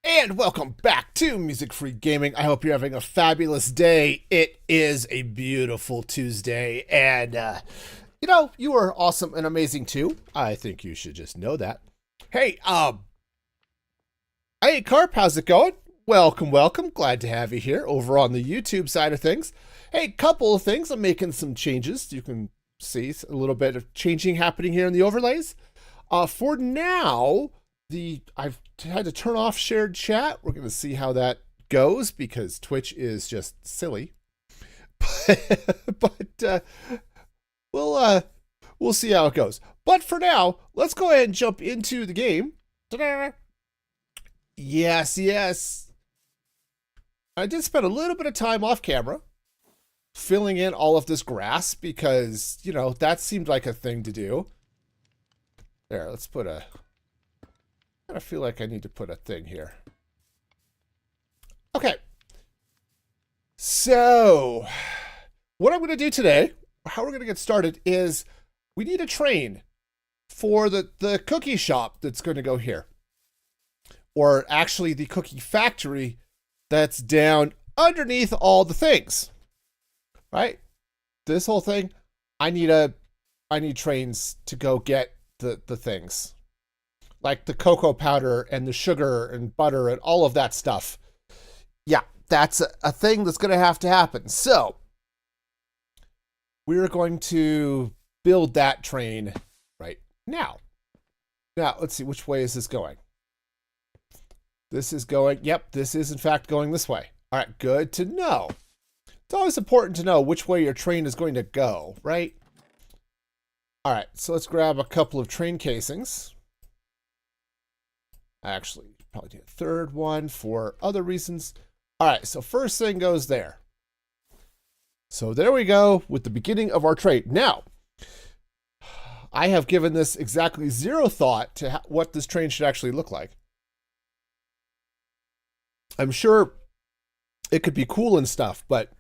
And welcome back to Music Free Gaming. I hope you're having a fabulous day. It is a beautiful Tuesday, and you are awesome and amazing too. I think you should just know that. Hey, hey, Carp, how's it going? Welcome, welcome. Glad to have you here over on the YouTube side of things. Hey, couple of things. I'm making some changes. You can see a little bit of changing happening here in the overlays. For now, I've had to turn off shared chat. We're going to see how that goes because Twitch is just silly. but we'll see how it goes. But for now, let's go ahead and jump into the game. Ta-da! Yes. I did spend a little bit of time off camera filling in all of this grass because, that seemed like a thing to do. There, let's put I feel like I need to put a thing here. Okay. So, what I'm going to do today, how we're going to get started is we need a train for the cookie shop that's going to go here. Or actually the cookie factory that's down underneath all the things. Right? This whole thing, I need trains to go get the things. Like the cocoa powder and the sugar and butter and all of that stuff. Yeah, that's a thing that's going to have to happen. So, we're going to build that train right now. Now, let's see, which way is this going? This is going, yep, this is in fact going this way. All right, good to know. It's always important to know which way your train is going to go, right? All right, so let's grab a couple of train casings. Actually, probably need a third one for other reasons. All right, so first thing goes there. So there we go with the beginning of our train. Now, I have given this exactly zero thought to what this train should actually look like. I'm sure it could be cool and stuff, but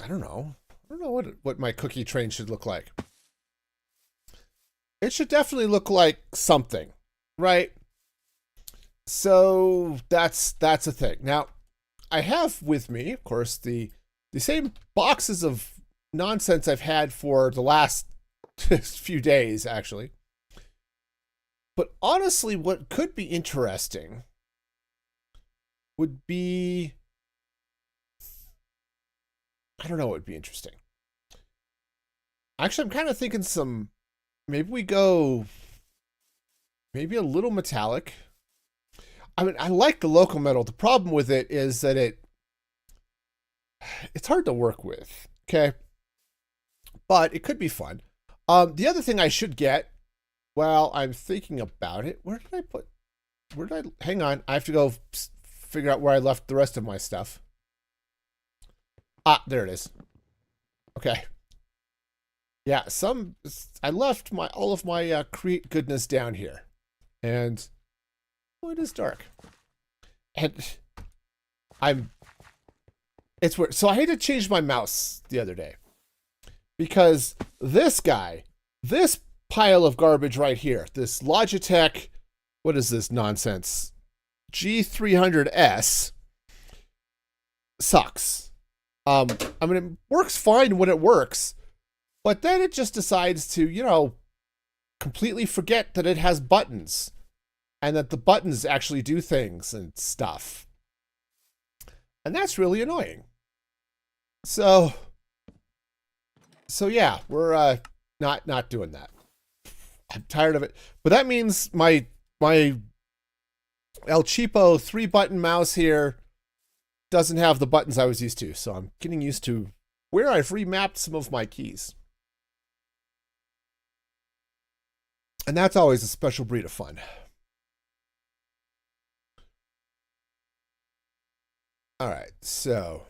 I don't know. I don't know what my cookie train should look like. It should definitely look like something. Right. So that's a thing. Now, I have with me, of course, the same boxes of nonsense I've had for the last few days, actually. But honestly, what could be interesting would be, I don't know what would be interesting. Actually, I'm kind of thinking maybe we go maybe a little metallic. I mean, I like the local metal. The problem with it is that it's hard to work with, okay? But it could be fun. The other thing I should get, while I'm thinking about it, hang on, I have to go figure out where I left the rest of my stuff. Ah, there it is. Okay. Yeah, I left all of my Create goodness down here. And it is dark. And it's weird. So I had to change my mouse the other day. Because this pile of garbage right here, this Logitech, what is this nonsense? G300S sucks. I mean, it works fine when it works, but then it just decides to, completely forget that it has buttons and that the buttons actually do things and stuff. And that's really annoying. So yeah, we're not doing that. I'm tired of it. But that means my El Cheapo 3-button mouse here doesn't have the buttons I was used to. So I'm getting used to where I've remapped some of my keys. And that's always a special breed of fun. All right, so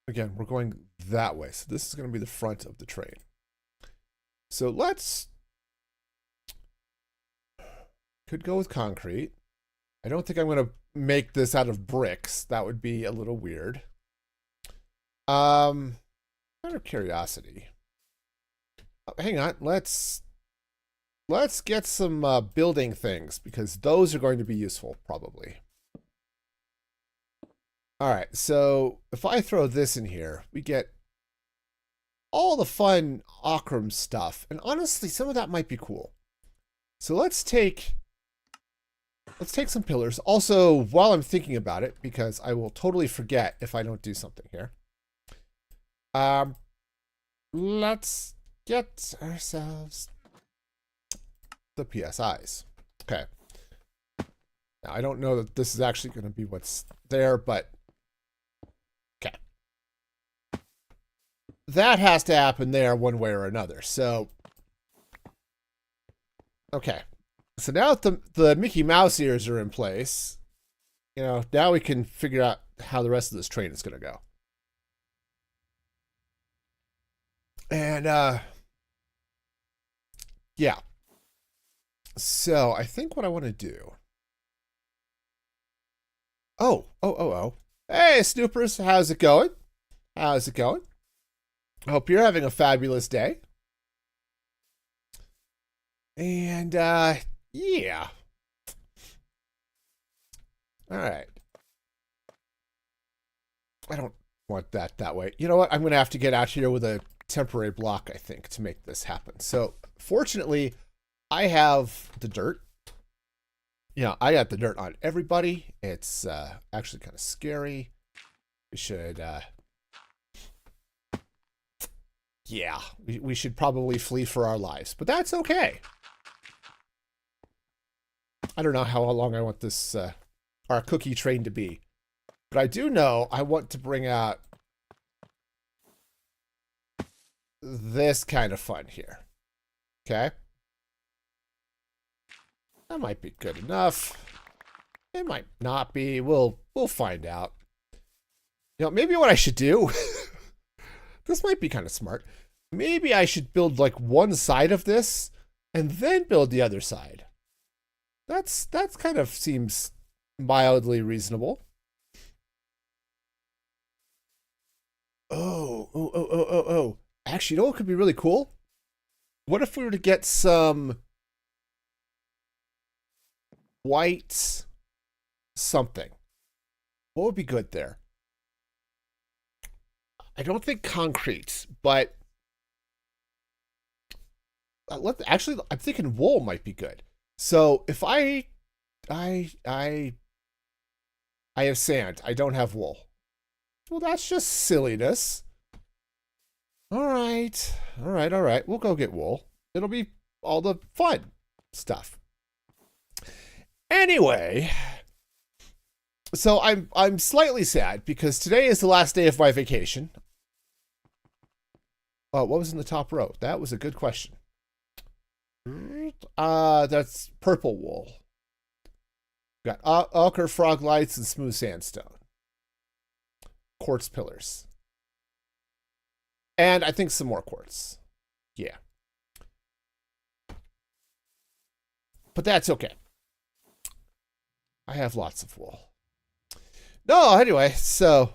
again, we're going that way. So this is going to be the front of the train. So could go with concrete. I don't think I'm going to make this out of bricks. That would be a little weird. Out of curiosity. Oh, hang on, let's let's get some building things, because those are going to be useful, probably. All right, so if I throw this in here, we get all the fun Akram stuff. And honestly, some of that might be cool. So let's take some pillars. Also, while I'm thinking about it, because I will totally forget if I don't do something here. Let's get ourselves the PSIs. Okay. Now, I don't know that this is actually going to be what's there, but okay. That has to happen there one way or another. So, okay. So now that the Mickey Mouse ears are in place, you know, now we can figure out how the rest of this train is going to go. And, yeah. So I think what I want to do. Oh. Hey, Snoopers, how's it going? How's it going? I hope you're having a fabulous day. And, yeah. All right. I don't want that way. You know what? I'm going to have to get out here with a temporary block, I think, to make this happen. So, fortunately, I have the dirt. Yeah, I got the dirt on everybody. It's actually kind of scary. We should, yeah, we should probably flee for our lives, but that's okay. I don't know how long I want this, our cookie train to be, but I do know I want to bring out this kind of fun here. Okay. That might be good enough. It might not be. We'll find out. You know, maybe what I should do, this might be kind of smart. Maybe I should build like one side of this and then build the other side. That's kind of seems mildly reasonable. Oh. Actually, you know what could be really cool? What if we were to get some white something? What would be good there? I don't think concrete, but actually, I'm thinking wool might be good. So if I have sand, I don't have wool. Well, that's just silliness. All right. We'll go get wool. It'll be all the fun stuff. Anyway, so I'm slightly sad because today is the last day of my vacation. Oh, what was in the top row? That was a good question. That's purple wool. Got ochre, frog lights, and smooth sandstone. Quartz pillars. And I think some more quartz. Yeah. But that's okay. I have lots of wool. No, anyway, so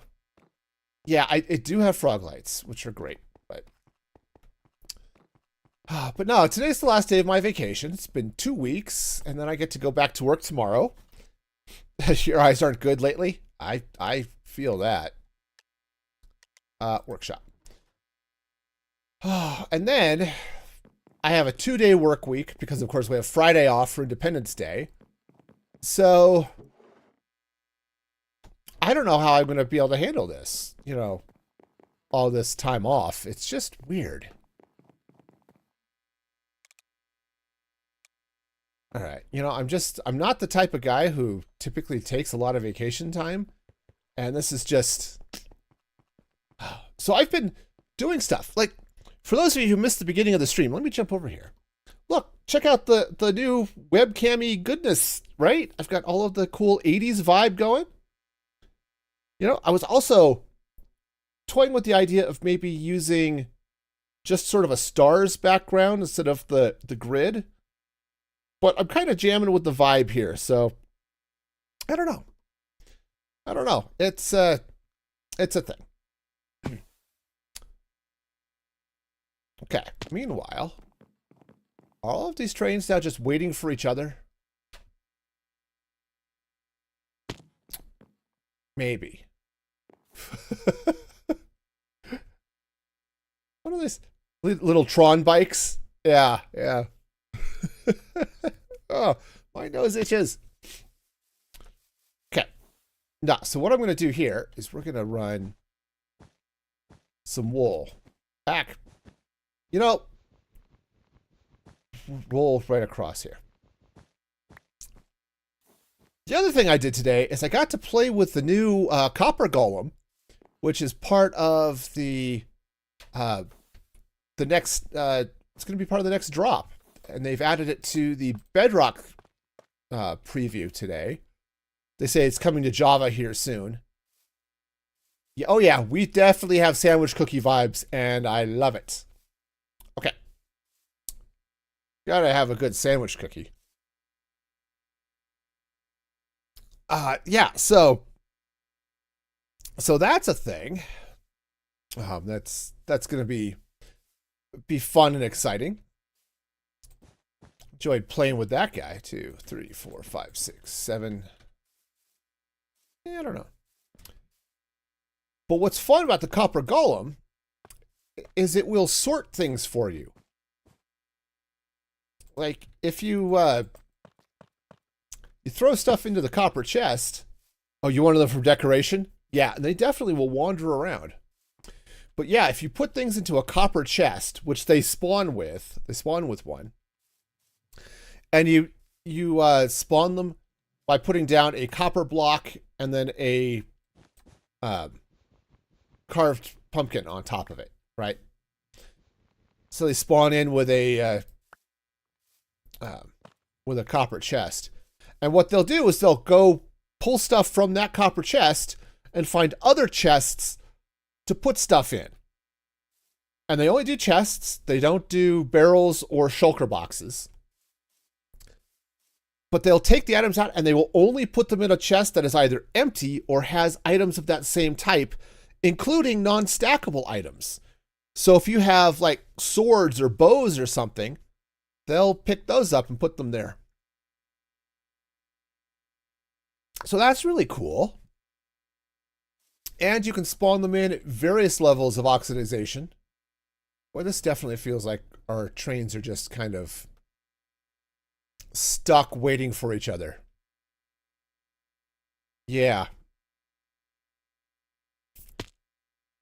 yeah, I do have frog lights, which are great, but no, today's the last day of my vacation. It's been 2 weeks, and then I get to go back to work tomorrow. Your eyes aren't good lately. I feel that. Workshop. And then I have a 2-day work week because, of course, we have Friday off for Independence Day. So I don't know how I'm going to be able to handle this, you know, all this time off. It's just weird. All right. You know, I'm not the type of guy who typically takes a lot of vacation time. And this is just, so I've been doing stuff. Like, for those of you who missed the beginning of the stream, let me jump over here. Look, check out the new webcam-y goodness, right? I've got all of the cool 80s vibe going. You know, I was also toying with the idea of maybe using just sort of a stars background instead of the grid. But I'm kind of jamming with the vibe here, so I don't know. It's a thing. Okay. Meanwhile, Are all of these trains now just waiting for each other? Maybe. What are these little Tron bikes? Yeah, yeah. Oh, my nose itches. Okay. Now, so what I'm going to do here is we're going to run some wool back. You know, roll right across here. The other thing I did today is I got to play with the new copper golem, which is part of the next. It's going to be part of the next drop, and they've added it to the Bedrock preview today. They say it's coming to Java here soon. Yeah, oh yeah, we definitely have sandwich cookie vibes, and I love it. Okay, gotta have a good sandwich cookie. Yeah, so that's a thing. That's gonna be fun and exciting. Enjoyed playing with that guy. 2, 3, 4, 5, 6, 7. Yeah, I don't know. But what's fun about the copper golem is it will sort things for you. Like if you you throw stuff into the copper chest. Oh, you wanted them for decoration? Yeah, and they definitely will wander around. But yeah, if you put things into a copper chest, which they spawn with one, and you spawn them by putting down a copper block and then a carved pumpkin on top of it, right? So they spawn in with a copper chest. And what they'll do is they'll go pull stuff from that copper chest and find other chests to put stuff in. And they only do chests. They don't do barrels or shulker boxes. But they'll take the items out and they will only put them in a chest that is either empty or has items of that same type, including non-stackable items. So if you have like swords or bows or something, they'll pick those up and put them there. So that's really cool. And you can spawn them in at various levels of oxidization. Boy, this definitely feels like our trains are just kind of stuck waiting for each other. Yeah.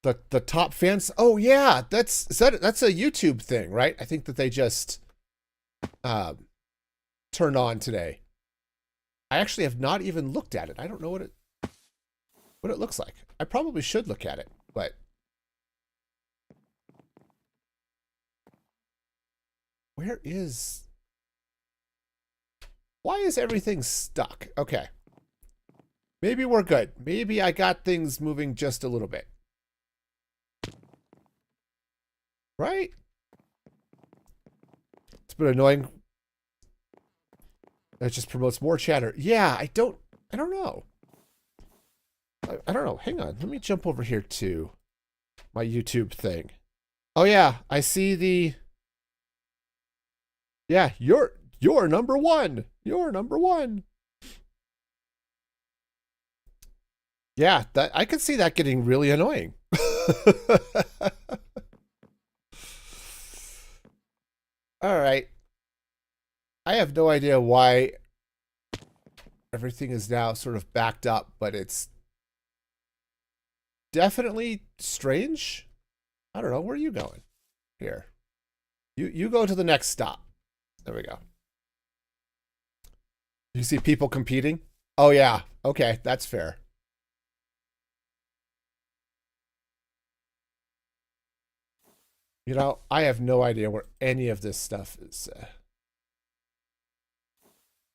The top fans. Oh yeah, that's a YouTube thing, right? I think that they just turned on today. I actually have not even looked at it. I don't know what it looks like. I probably should look at it, but why is everything stuck? Okay. Maybe we're good. Maybe I got things moving just a little bit. Right? It's been annoying. It just promotes more chatter. Yeah, I don't know. I don't know. Hang on. Let me jump over here to my YouTube thing. Oh yeah, I see the. Yeah, you're number one. You're number one. Yeah, I can see that getting really annoying. All right. I have no idea why everything is now sort of backed up, but it's definitely strange. I don't know. Where are you going? Here. You go to the next stop. There we go. You see people competing? Oh, yeah. Okay, that's fair. You know, I have no idea where any of this stuff is...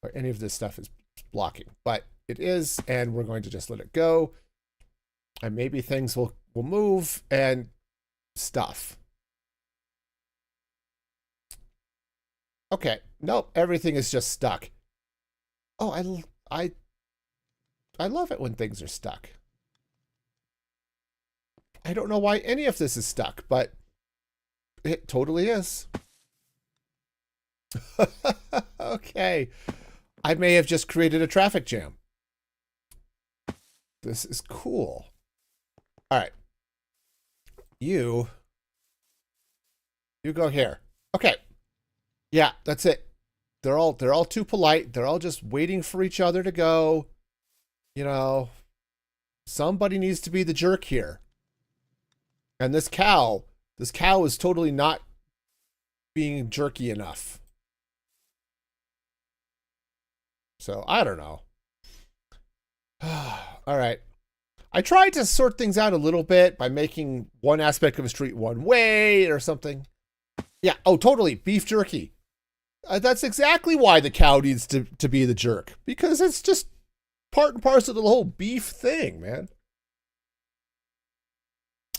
or any of this stuff is blocking, but it is, and we're going to just let it go, and maybe things will move and stuff. Okay, nope, everything is just stuck. Oh, I love it when things are stuck. I don't know why any of this is stuck, but it totally is. Okay. I may have just created a traffic jam. This is cool. All right. You go here. Okay. Yeah, that's it. They're all too polite. They're all just waiting for each other to go. You know, somebody needs to be the jerk here. And this cow is totally not being jerky enough. So, I don't know. All right. I tried to sort things out a little bit by making one aspect of a street one way or something. Yeah, oh, totally. Beef jerky. That's exactly why the cow needs to be the jerk. Because it's just part and parcel of the whole beef thing, man.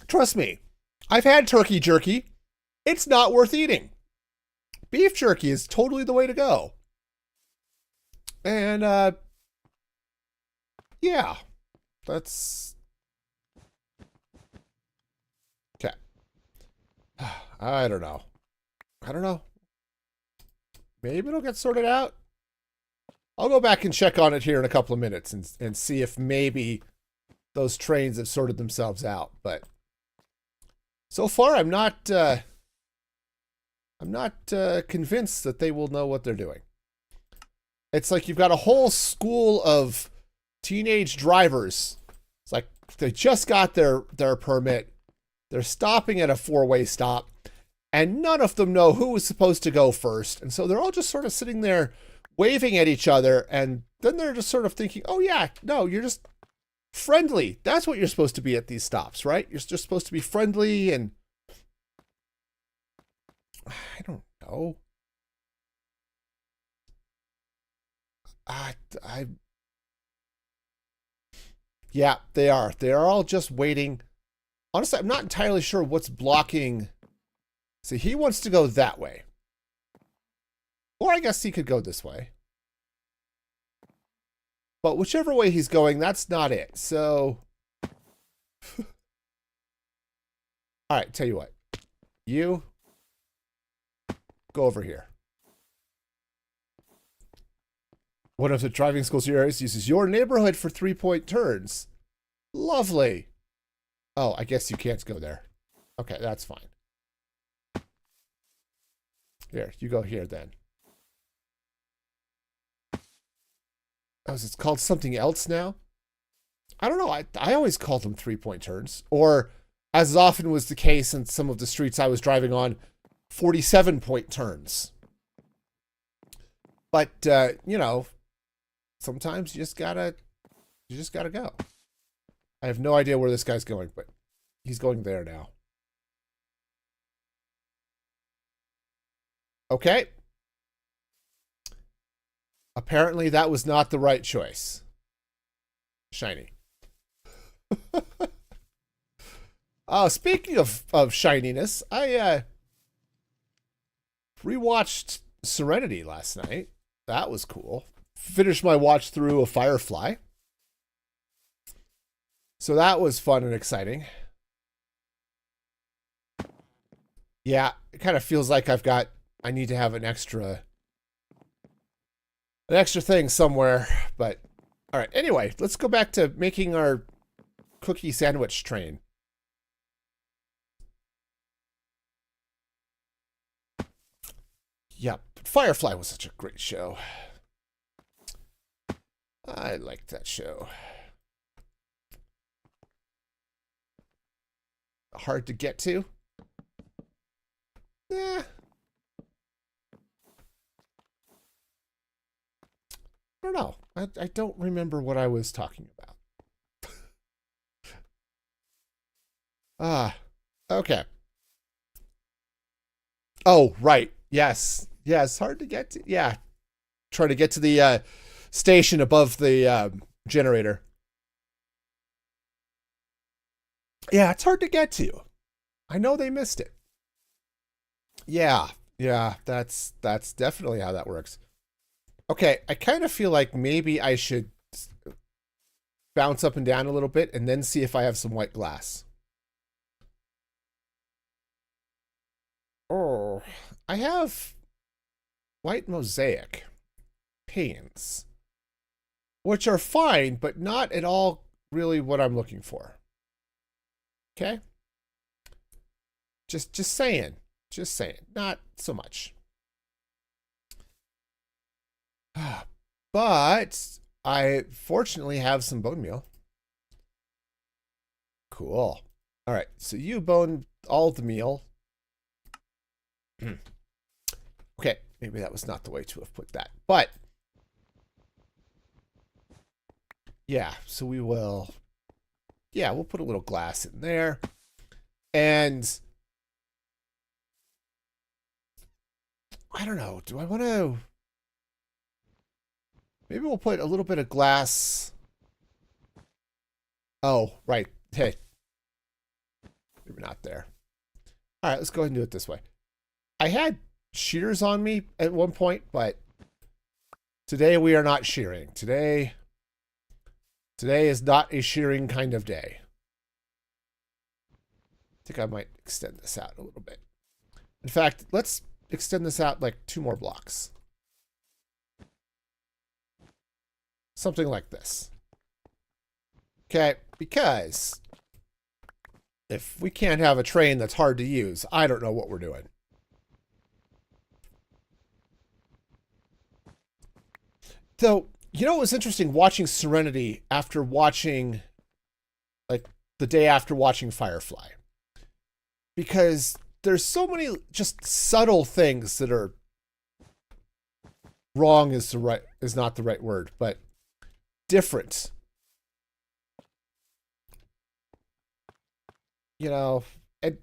Trust me. I've had turkey jerky. It's not worth eating. Beef jerky is totally the way to go. And, yeah. That's... Okay. I don't know. Maybe it'll get sorted out. I'll go back and check on it here in a couple of minutes and see if maybe those trains have sorted themselves out. But so far, I'm not convinced that they will know what they're doing. It's like you've got a whole school of teenage drivers. It's like they just got their permit. They're stopping at a four-way stop. And none of them know who was supposed to go first. And so they're all just sort of sitting there waving at each other. And then they're just sort of thinking, oh, yeah, no, you're just friendly. That's what you're supposed to be at these stops, right? You're just supposed to be friendly. And I don't know. Yeah, they are. They are all just waiting. Honestly, I'm not entirely sure what's blocking. See, he wants to go that way. Or I guess he could go this way. But whichever way he's going, that's not it. So, all right, tell you what. You go over here. One of the driving school areas uses your neighborhood for 3-point turns. Lovely. Oh, I guess you can't go there. Okay, that's fine. Here, you go here then. Oh, is it called something else now? I don't know. I always called them 3-point turns. Or, as often was the case in some of the streets I was driving on, 47-point turns. But, you know, sometimes you just gotta go. I have no idea where this guy's going, but he's going there now. Okay. Apparently that was not the right choice. Shiny. Speaking of shininess, I rewatched Serenity last night. That was cool. Finished my watch through of Firefly. So that was fun and exciting. Yeah, it kind of feels like I need to have an extra thing somewhere, but all right. Anyway, let's go back to making our cookie sandwich train. Yep, Firefly was such a great show. I liked that show. Hard to get to? Eh. I don't know. I don't remember what I was talking about. Okay. Oh, right. Yes. Yes, hard to get to. Yeah. Trying to get to the station above the generator. Yeah, it's hard to get to. I know they missed it. Yeah. Yeah, that's definitely how that works. Okay, I kind of feel like maybe I should bounce up and down a little bit and then see if I have some white glass. Oh, I have white mosaic panes, which are fine, but not at all really what I'm looking for. Okay? Just saying. Just saying. Not so much. But I fortunately have some bone meal. Cool. All right, so you bone all the meal. Okay, maybe that was not the way to have put that. But yeah, so we will, yeah, we'll put a little glass in there. And I don't know, do I want to, maybe we'll put a little bit of glass. Oh, right. Hey, maybe not there. All right, let's go ahead and do it this way. I had shears on me at one point, but today we are not shearing. Today is not a shearing kind of day. I think I might extend this out a little bit. In fact, let's extend this out like 2 more blocks. Something like this. Okay, because if we can't have a train that's hard to use, I don't know what we're doing. So, you know, it was interesting watching Serenity after watching, like, the day after watching Firefly. Because there's so many just subtle things that are wrong is not the right word, but different. You know, and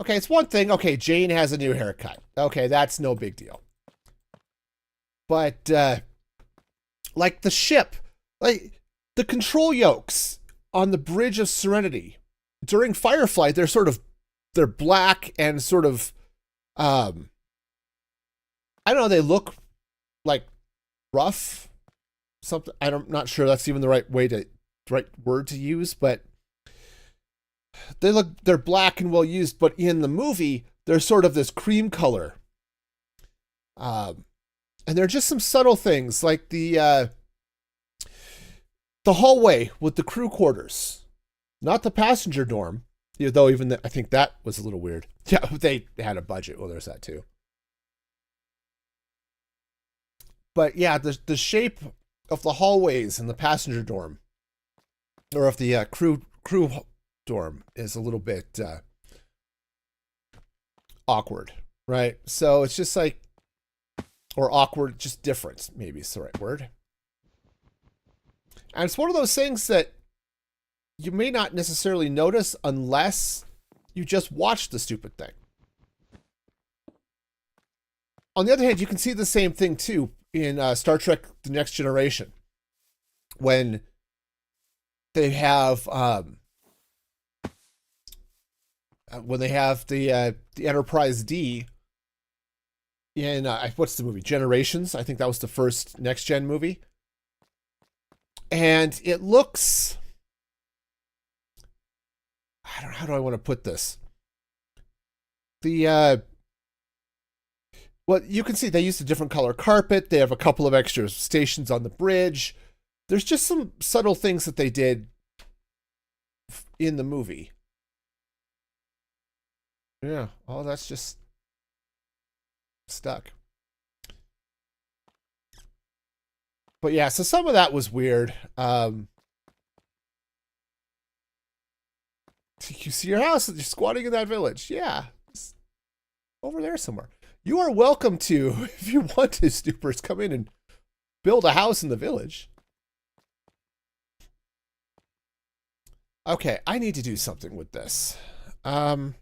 okay, it's one thing. Okay, Jane has a new haircut. Okay, that's no big deal. But like the ship, like the control yokes on the bridge of Serenity during Firefly, they're black and sort of I don't know, they look like rough. Something I'm not sure that's even the right word to use, but they're black and well used, but in the movie, they're sort of this cream color. And there are just some subtle things like the hallway with the crew quarters, not the passenger dorm, though I think that was a little weird. Yeah, they had a budget. Well, there's that too. But yeah, the shape of the hallways in the passenger dorm, or of the crew dorm, is a little bit awkward, right? So it's just like, or awkward, just different, maybe is the right word. And it's one of those things that you may not necessarily notice unless you just watch the stupid thing. On the other hand, you can see the same thing too in Star Trek: The Next Generation, when they have the Enterprise D in what's the movie? Generations. I think that was the first Next Gen movie, and it looks, I don't know, how do I want to put this? Well, you can see they used a different color carpet. They have a couple of extra stations on the bridge. There's just some subtle things that they did in the movie. Yeah, all that's just stuck. But yeah, so some of that was weird. You see your house, you're squatting in that village. Yeah, it's over there somewhere. You are welcome to, if you want to, Snoopers, come in and build a house in the village. Okay, I need to do something with this. Don't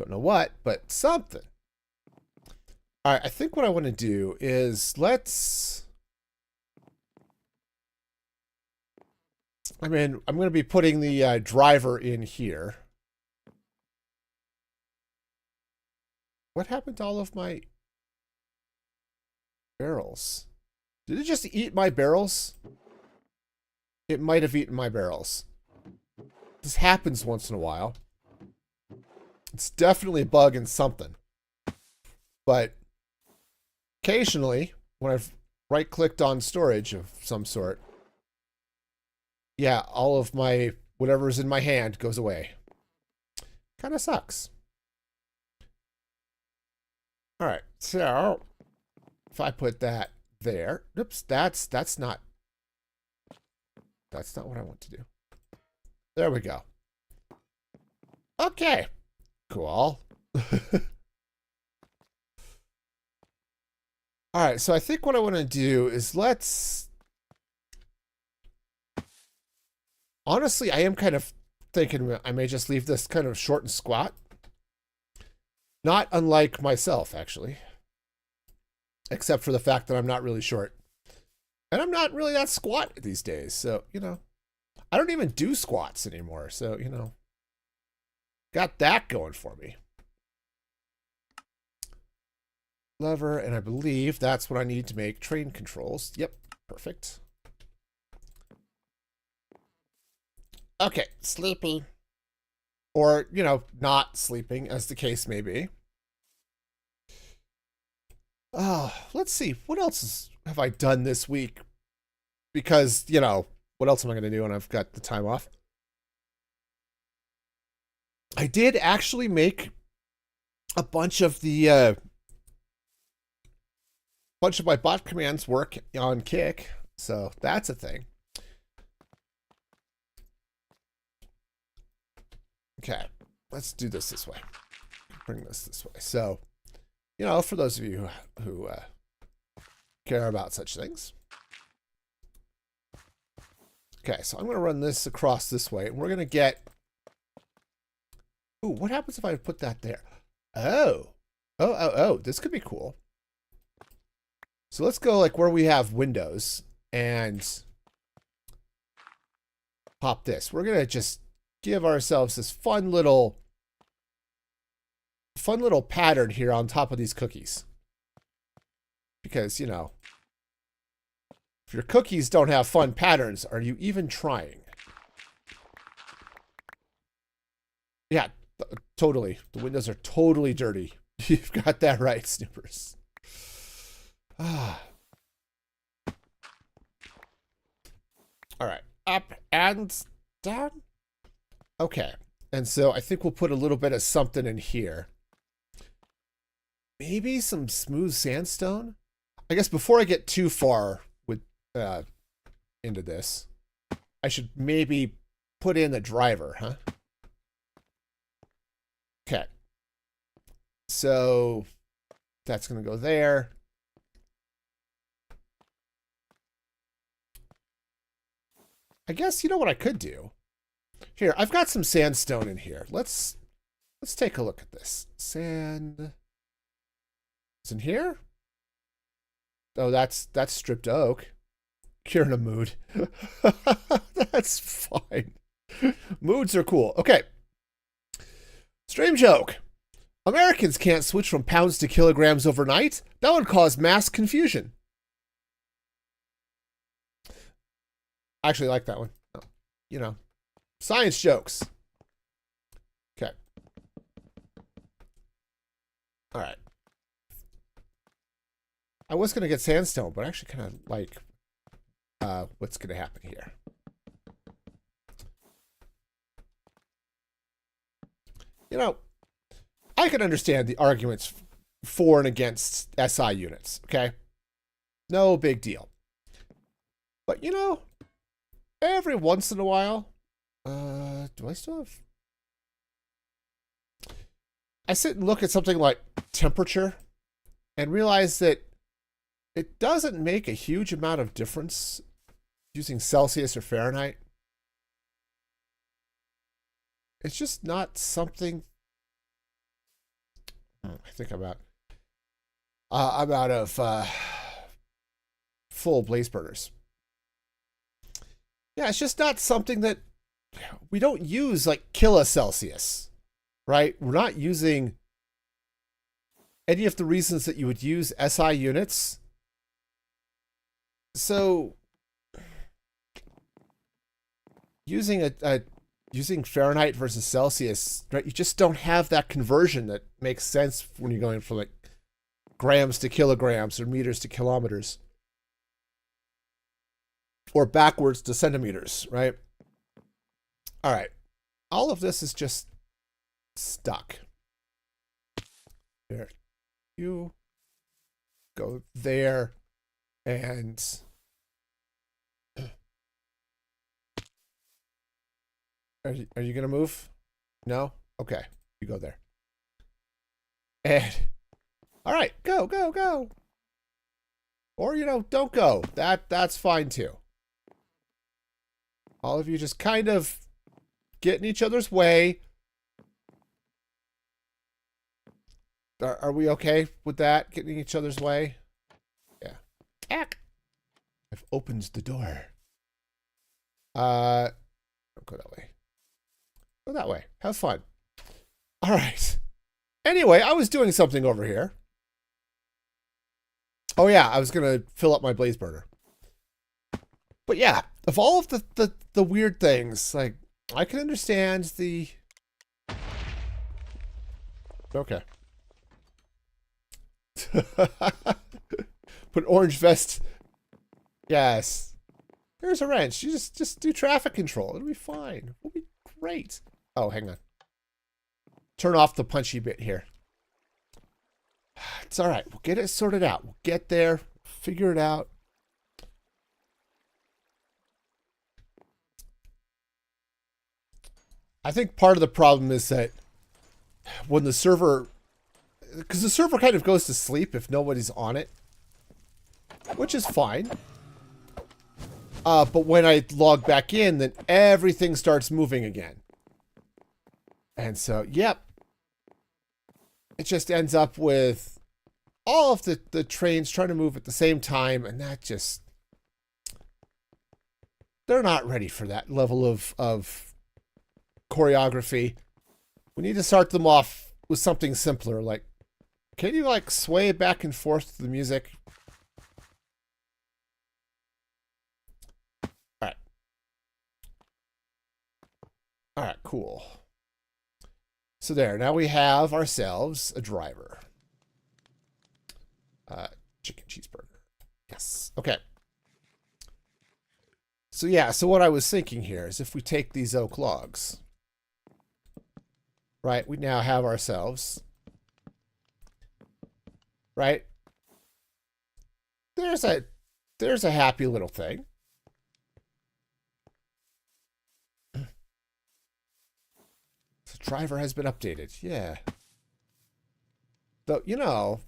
know what, but something. All right, I think what I want to do is I'm going to be putting the driver in here. What happened to all of my barrels? Did it just eat my barrels? It might have eaten my barrels. This happens once in a while. It's definitely a bug in something. But occasionally, when I've right-clicked on storage of some sort, yeah, all of my whatever's in my hand goes away. Kind of sucks. All right, so if I put that there, oops, that's not what I want to do. There we go. Okay, cool. All right, so I think what I want to do is honestly, I am kind of thinking I may just leave this kind of short and squat. Not unlike myself, actually. Except for the fact that I'm not really short. And I'm not really that squat these days. So, you know, I don't even do squats anymore. So, you know, got that going for me. Lever, and I believe that's what I need to make train controls. Yep, perfect. Okay, sleepy. Or, you know, not sleeping, as the case may be. Let's see. What else have I done this week? Because, you know, what else am I going to do when I've got the time off? I did actually make a bunch of my bot commands work on Kick. So that's a thing. Okay, let's do this way. Bring this way. So, you know, for those of you who care about such things. Okay, so I'm going to run this across this way, and we're going to get... Ooh, what happens if I put that there? Oh, this could be cool. So let's go like where we have windows and pop this. We're going to just give ourselves this fun little pattern here on top of these cookies. Because, you know, if your cookies don't have fun patterns, are you even trying? Yeah, totally. The windows are totally dirty. You've got that right, Snoopers. All right, up and down. Okay, and so I think we'll put a little bit of something in here. Maybe some smooth sandstone. I guess before I get too far with into this, I should maybe put in the driver, huh? Okay. So that's going to go there. I guess, you know what I could do? Here, I've got some sandstone in here. Let's take a look at this. Sand is in here? Oh, that's stripped oak. You're in a mood. That's fine. Moods are cool. Okay. Stream joke. Americans can't switch from pounds to kilograms overnight. That would cause mass confusion. I actually like that one. You know, science jokes. Okay. All right. I was going to get sandstone, but I actually kind of like what's going to happen here. You know, I can understand the arguments for and against SI units, okay? No big deal. But, you know, every once in a while, do I still have... I sit and look at something like temperature and realize that it doesn't make a huge amount of difference using Celsius or Fahrenheit. It's just not something... I think I'm out of full blaze burners. Yeah, it's just not something that we don't use like kilocelsius, right? We're not using any of the reasons that you would use SI units. So using using Fahrenheit versus Celsius, right? You just don't have that conversion that makes sense when you're going from like grams to kilograms or meters to kilometers or backwards to centimeters, right? All right. All of this is just stuck. There. You go there and are you going to move? No? Okay. You go there. And all right, go, go, go. Or, you know, don't go. That's fine too. All of you just kind of get in each other's way. Are we okay with that? Getting in each other's way? Yeah. Ack. I've opened the door. Don't go that way. Go that way. Have fun. All right. Anyway, I was doing something over here. Oh yeah, I was gonna fill up my blaze burner. But yeah, of all of the weird things, like I can understand the. Okay. Put orange vest. Yes. There's a wrench. You just do traffic control. It'll be fine. It'll be great. Oh, hang on. Turn off the punchy bit here. It's all right. We'll get it sorted out. We'll get there. Figure it out. I think part of the problem is that when the server, because the server kind of goes to sleep if nobody's on it, which is fine. But when I log back in, then everything starts moving again. And so, yep. It just ends up with all of the trains trying to move at the same time, and that just... They're not ready for that level of choreography. We need to start them off with something simpler, like, can you, like, sway back and forth to the music? All right. All right, cool. So there, now we have ourselves a driver. Chicken cheeseburger. Yes. Okay. So yeah, so what I was thinking here is if we take these oak logs, right, we now have ourselves, right? There's a happy little thing. The driver has been updated. Yeah. Though, you know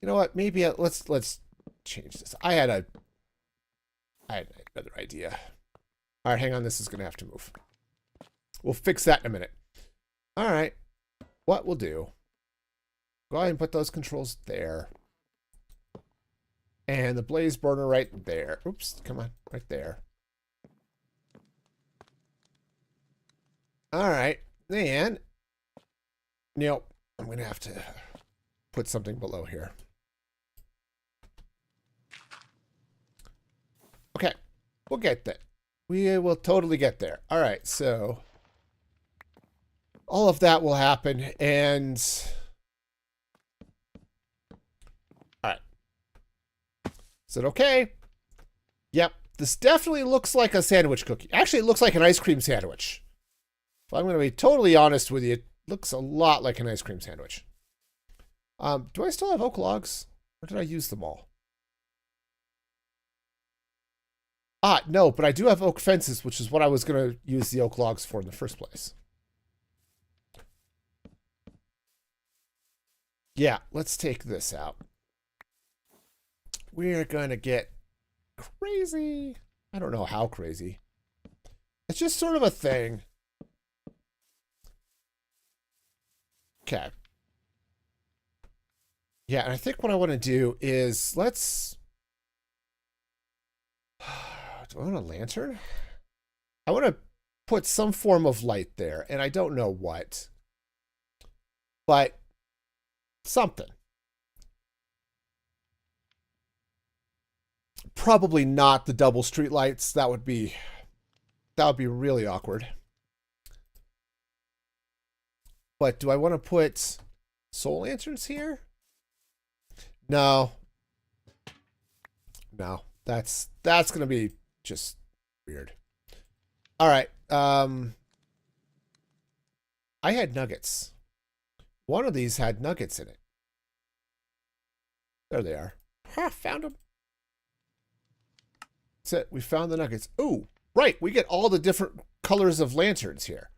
what? Maybe let's change this. I had another idea. All right, hang on. This is going to have to move. We'll fix that in a minute. All right. What we'll do, go ahead and put those controls there. And the blaze burner right there. Oops, come on, right there. All right, then, nope, I'm going to have to put something below here. Okay, we'll get that. We will totally get there. All right, so all of that will happen, and all right. Is it okay? Yep, this definitely looks like a sandwich cookie. Actually, it looks like an ice cream sandwich. If I'm going to be totally honest with you, it looks a lot like an ice cream sandwich. Do I still have oak logs? Or did I use them all? No, but I do have oak fences, which is what I was going to use the oak logs for in the first place. Yeah, let's take this out. We're going to get crazy. I don't know how crazy. It's just sort of a thing. Okay. Yeah, and I think what I want to do is let's... Do I want a lantern? I want to put some form of light there, and I don't know what. But something. Probably not the double street lights. That would be really awkward. But do I want to put soul lanterns here? No. No. That's going to be just weird. All right. I had nuggets. One of these had nuggets in it. There they are. Ha, found them. That's it. We found the nuggets. Ooh, right. We get all the different colors of lanterns here.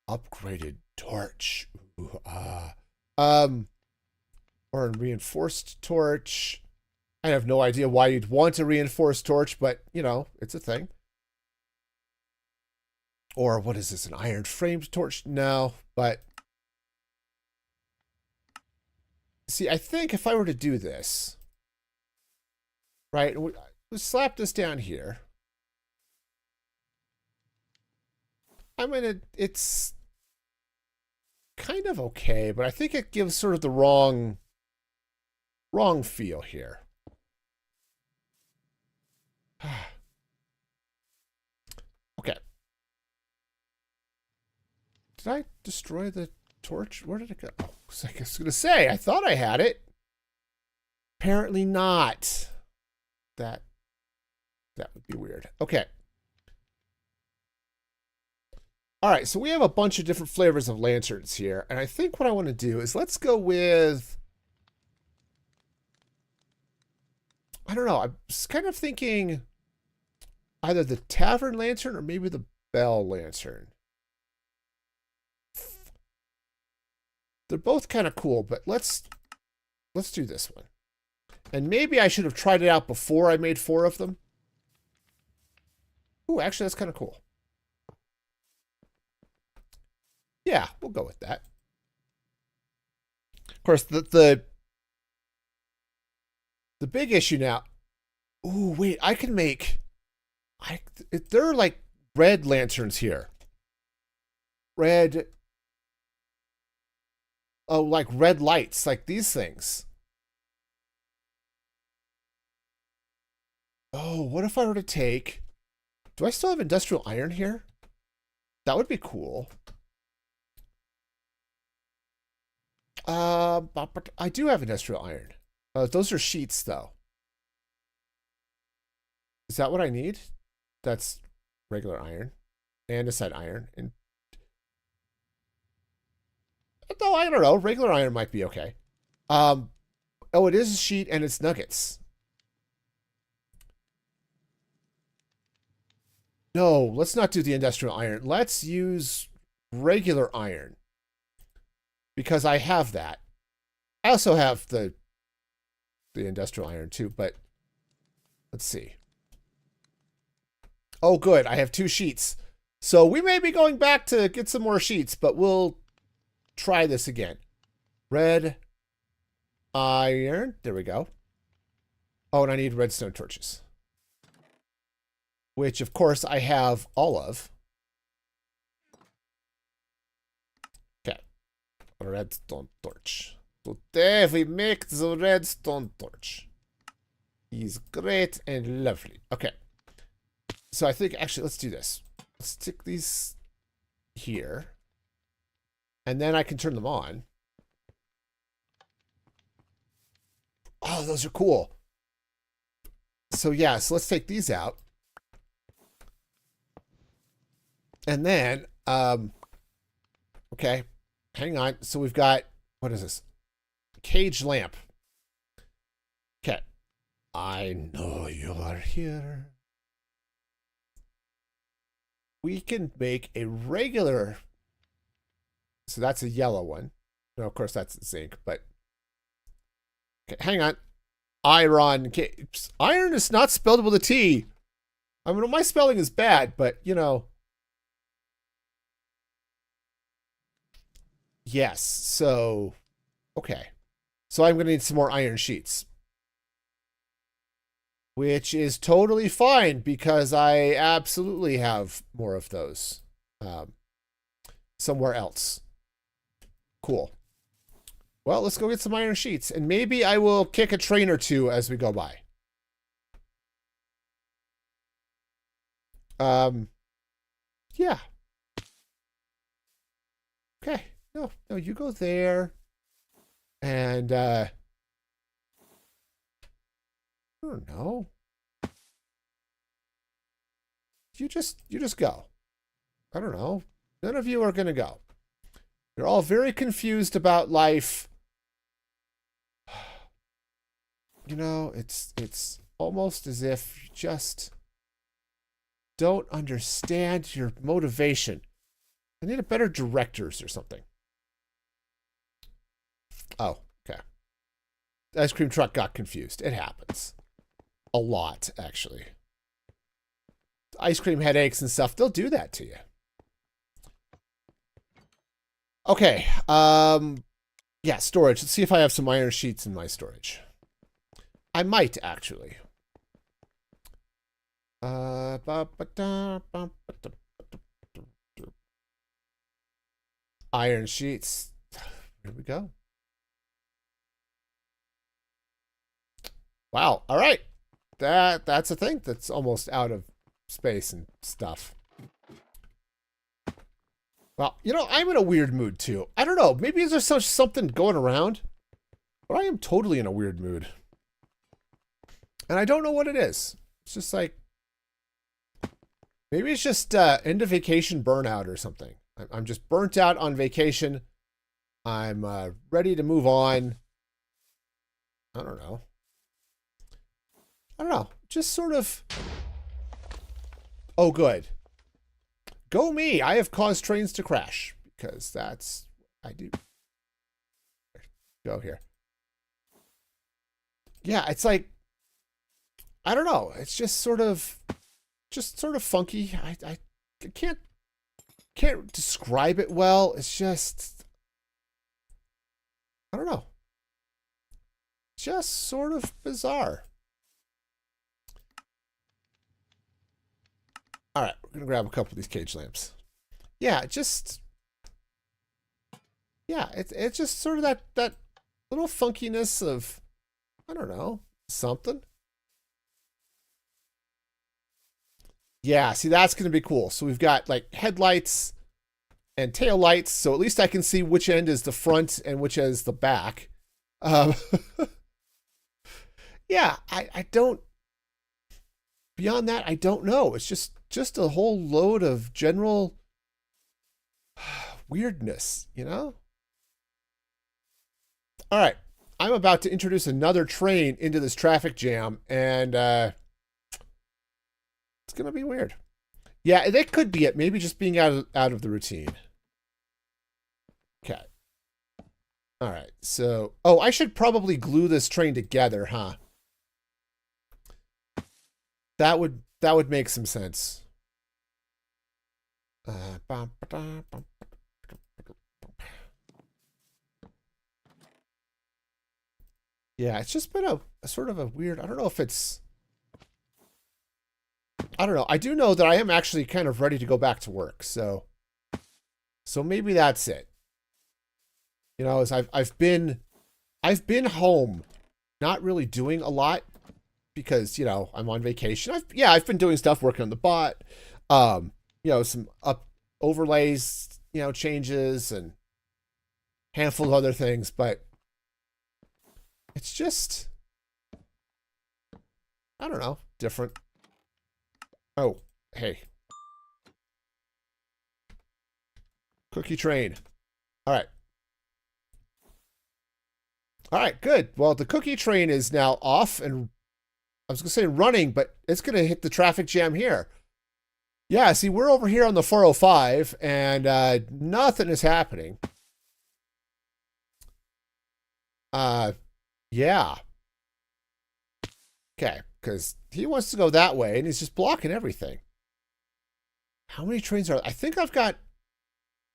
Upgraded torch. Ooh, or a reinforced torch. I have no idea why you'd want a reinforced torch, but, you know, it's a thing. Or what is this, an iron framed torch? No, but... See, I think if I were to do this, right, let's slap this down here. It's kind of okay, but I think it gives sort of the wrong feel here. Okay. Did I destroy the torch? Where did it go? Oh, I was going to say, I thought I had it. Apparently not. That would be weird. Okay. All right, so we have a bunch of different flavors of lanterns here, and I think what I want to do is let's go with... I don't know. I'm kind of thinking either the tavern lantern or maybe the bell lantern. They're both kind of cool, but let's do this one. And maybe I should have tried it out before I made 4 of them. Ooh, actually, that's kind of cool. Yeah, we'll go with that. Of course, the big issue now... Ooh, wait, I can make... there are like red lanterns here. Red... Oh, like red lights, like these things. Oh, what if I were to take... Do I still have industrial iron here? That would be cool. But I do have industrial iron. Those are sheets, though. Is that what I need? That's regular iron. Andesite iron. And no, I don't know. Regular iron might be okay. Oh, it is a sheet and it's nuggets. No, let's not do the industrial iron. Let's use regular iron. Because I have that. I also have the industrial iron too, but let's see. Oh, good. I have 2 sheets. So we may be going back to get some more sheets, but we'll try this again. Red iron. There we go. Oh, and I need redstone torches. Which, of course, I have all of. Okay. Redstone torch. Today we make the redstone torch. He's great and lovely. Okay. So I think, actually, let's do this. Let's stick these here. And then I can turn them on. Oh, those are cool. So, yeah, so let's take these out. And then, okay, hang on. So we've got, what is this? Cage lamp. Okay. I know you are here. We can make a regular. So that's a yellow one. No, of course that's zinc, but. Okay, hang on. Iron. Okay. Iron is not spelled with a T. I mean, my spelling is bad, but, you know. Yes, so, okay. So I'm going to need some more iron sheets. Which is totally fine because I absolutely have more of those somewhere else. Cool. Well, let's go get some iron sheets. And maybe I will kick a train or two as we go by. Yeah. Okay. No, no, you go there. And, I don't know. You just go. I don't know. None of you are going to go. You're all very confused about life. You know, it's almost as if you just don't understand your motivation. I need a better directors or something. Oh, okay. The ice cream truck got confused. It happens. A lot, actually. Ice cream headaches and stuff, they'll do that to you. Okay. Yeah, storage. Let's see if I have some iron sheets in my storage. I might, actually. Iron sheets. Here we go. Wow. All right. That's a thing that's almost out of space and stuff. Well, you know, I'm in a weird mood too. I don't know. Maybe there's something going around, but I am totally in a weird mood. And I don't know what it is. It's just like, maybe it's just end of vacation burnout or something. I'm just burnt out on vacation. I'm ready to move on. I don't know. Just sort of. Oh, good. Go me. I have caused trains to crash because that's I do. Go here. Yeah, it's like, I don't know. It's just sort of funky. I can't describe it well. It's just, I don't know. Just sort of bizarre. All right, we're gonna grab a couple of these cage lamps. Yeah, it's just sort of that little funkiness of, I don't know, something. Yeah, see, that's gonna be cool. So we've got like headlights and tail lights, so at least I can see which end is the front and which is the back. Yeah, I don't. Beyond that, I don't know. It's just a whole load of general weirdness, you know? All right. I'm about to introduce another train into this traffic jam, and it's going to be weird. Yeah, that could be it. Maybe just being out of the routine. Okay. All right. So, oh, I should probably glue this train together, huh? That would make some sense. Yeah, it's just been a sort of a weird, I don't know if it's, I don't know. I do know that I am actually kind of ready to go back to work. So maybe that's it. You know, as I've been home, not really doing a lot because, you know, I'm on vacation. I've been doing stuff, working on the bot, you know, some overlays, you know, changes and handful of other things, but it's just, I don't know, different. Oh, hey. Cookie train. All right. All right, good. Well, the cookie train is now off and I was going to say running, but it's going to hit the traffic jam here. Yeah, see, we're over here on the 405 and nothing is happening. Yeah. Okay, because he wants to go that way and he's just blocking everything. How many trains are there? I think I've got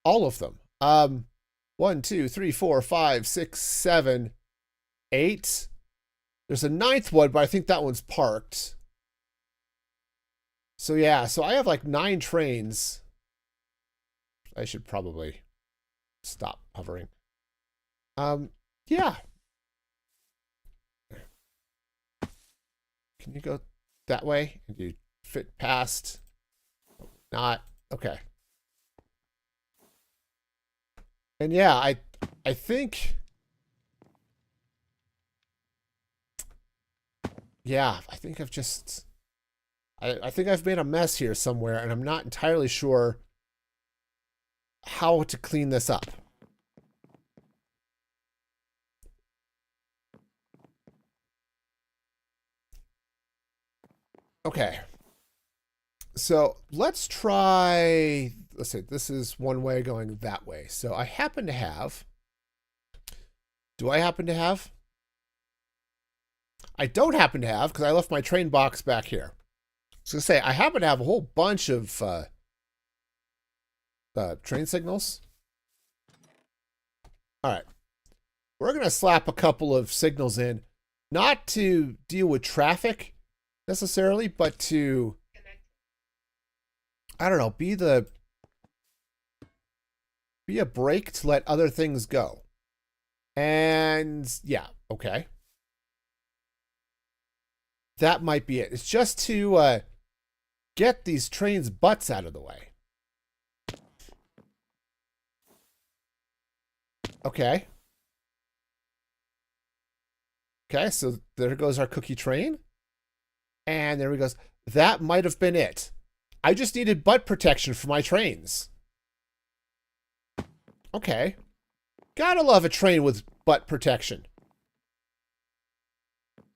all of them. 1, 2, 3, 4, 5, 6, 7, 8. There's a 9th one, but I think that one's parked. So yeah, so I have like 9 trains. I should probably stop hovering. Yeah. Can you go that way? And you fit past? Not okay. And yeah, I think yeah, I think I've just I think I've made a mess here somewhere, and I'm not entirely sure how to clean this up. Okay. So let's try, let's say this is one way going that way. So I happen to have, do I happen to have? I don't happen to have, because I left my train box back here. So say I happen to have a whole bunch of train signals. All right. We're going to slap a couple of signals in, not to deal with traffic necessarily, but to, I don't know, be a brake to let other things go. And yeah, okay. That might be it. It's just to get these trains' butts out of the way. Okay. Okay, so there goes our cookie train. And there he goes. That might have been it. I just needed butt protection for my trains. Okay. Gotta love a train with butt protection.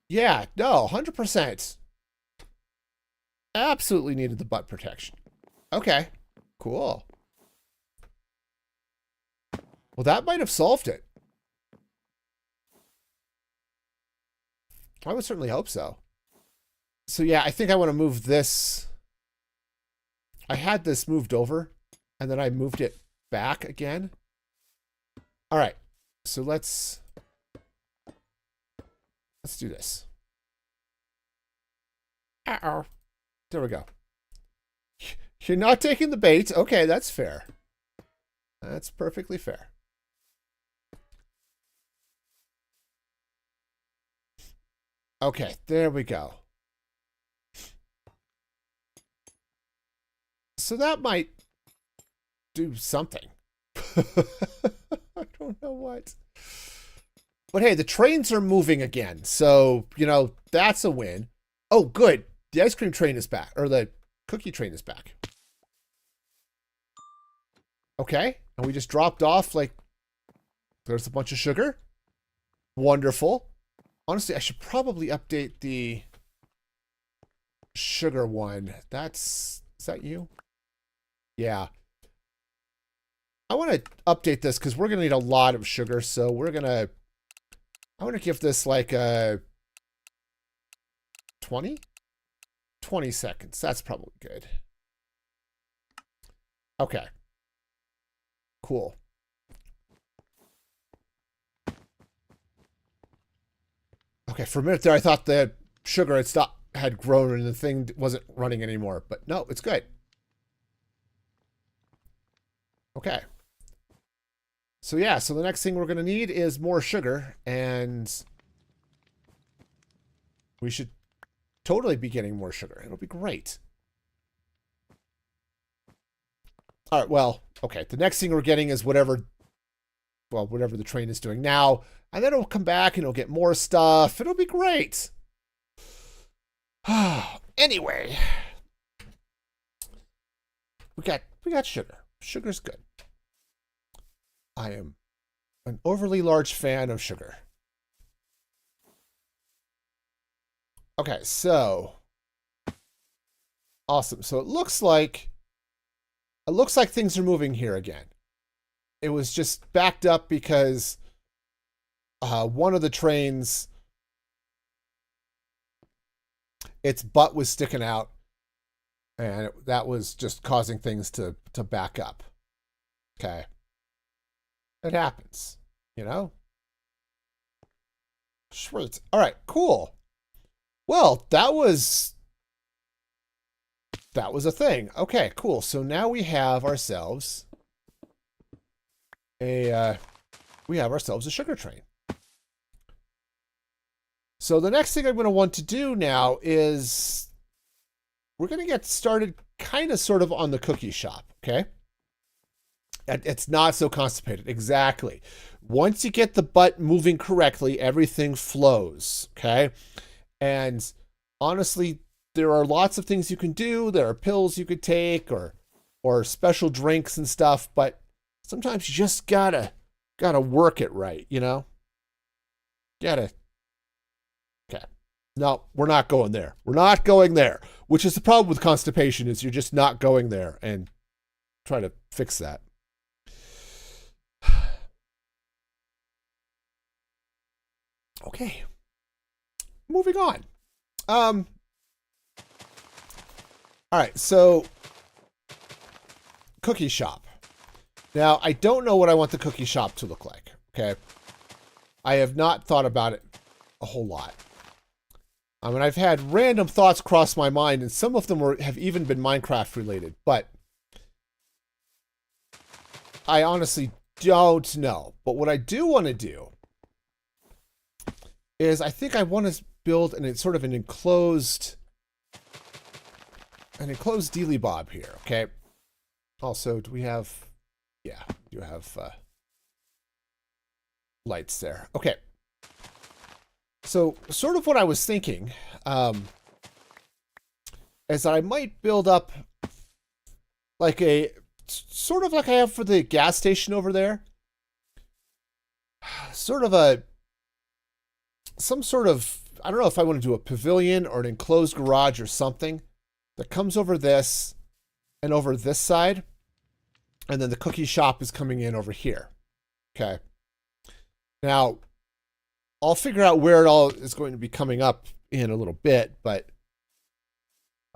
Yeah, no, 100%. Absolutely needed the butt protection. Okay, cool. Well, that might have solved it. I would certainly hope so. So yeah, I think I want to move this. I had this moved over, and then I moved it back again. All right, so let's do this. Uh-oh. There we go. You're not taking the bait. Okay, that's fair. That's perfectly fair. Okay, there we go. So that might do something. I don't know what. But hey, the trains are moving again. So, you know, that's a win. Oh, good. The ice cream train is back. Or the cookie train is back. Okay. And we just dropped off, like, there's a bunch of sugar. Wonderful. Honestly, I should probably update the sugar one. Is that you? Yeah. I want to update this because we're going to need a lot of sugar. So I want to give this like a 20 seconds. That's probably good. Okay. Cool. Okay, for a minute there, I thought the sugar had grown and the thing wasn't running anymore. But no, it's good. Okay. So yeah, so the next thing we're going to need is more sugar, and we should totally be getting more sugar. It'll be great. All right, well, okay. The next thing we're getting is whatever the train is doing now, and then it'll come back and it'll get more stuff. It'll be great. Anyway, we got sugar. Sugar's good. I am an overly large fan of sugar. Okay, so awesome. So it looks like things are moving here again. It was just backed up because one of the trains, its butt was sticking out, and that was just causing things to back up. Okay. It happens, you know? Sweet. All right, cool. Well, that was a thing. Okay, cool. So now we have ourselves a sugar train. So the next thing I'm going to want to do now is we're going to get started kind of sort of on the cookie shop, okay? It's not so constipated. Exactly. Once you get the butt moving correctly, everything flows, okay? And honestly, there are lots of things you can do. There are pills you could take or special drinks and stuff, but sometimes you just gotta work it right, you know? Okay. No, we're not going there. We're not going there, which is the problem with constipation is you're just not going there, and try to fix that. Okay. Moving on. All right, so cookie shop. Now, I don't know what I want the cookie shop to look like, okay? I have not thought about it a whole lot. I mean, I've had random thoughts cross my mind, and some of them have even been Minecraft related, but I honestly don't know. But what I do want to do is I think I want to build sort of an enclosed dealy bob here, okay? Also, do we have, yeah, we do have lights there. Okay. So sort of what I was thinking is that I might build up like sort of like I have for the gas station over there. Sort of some sort of, I don't know if I want to do a pavilion or an enclosed garage or something that comes over this and over this side. And then the cookie shop is coming in over here. Okay. Now, I'll figure out where it all is going to be coming up in a little bit, but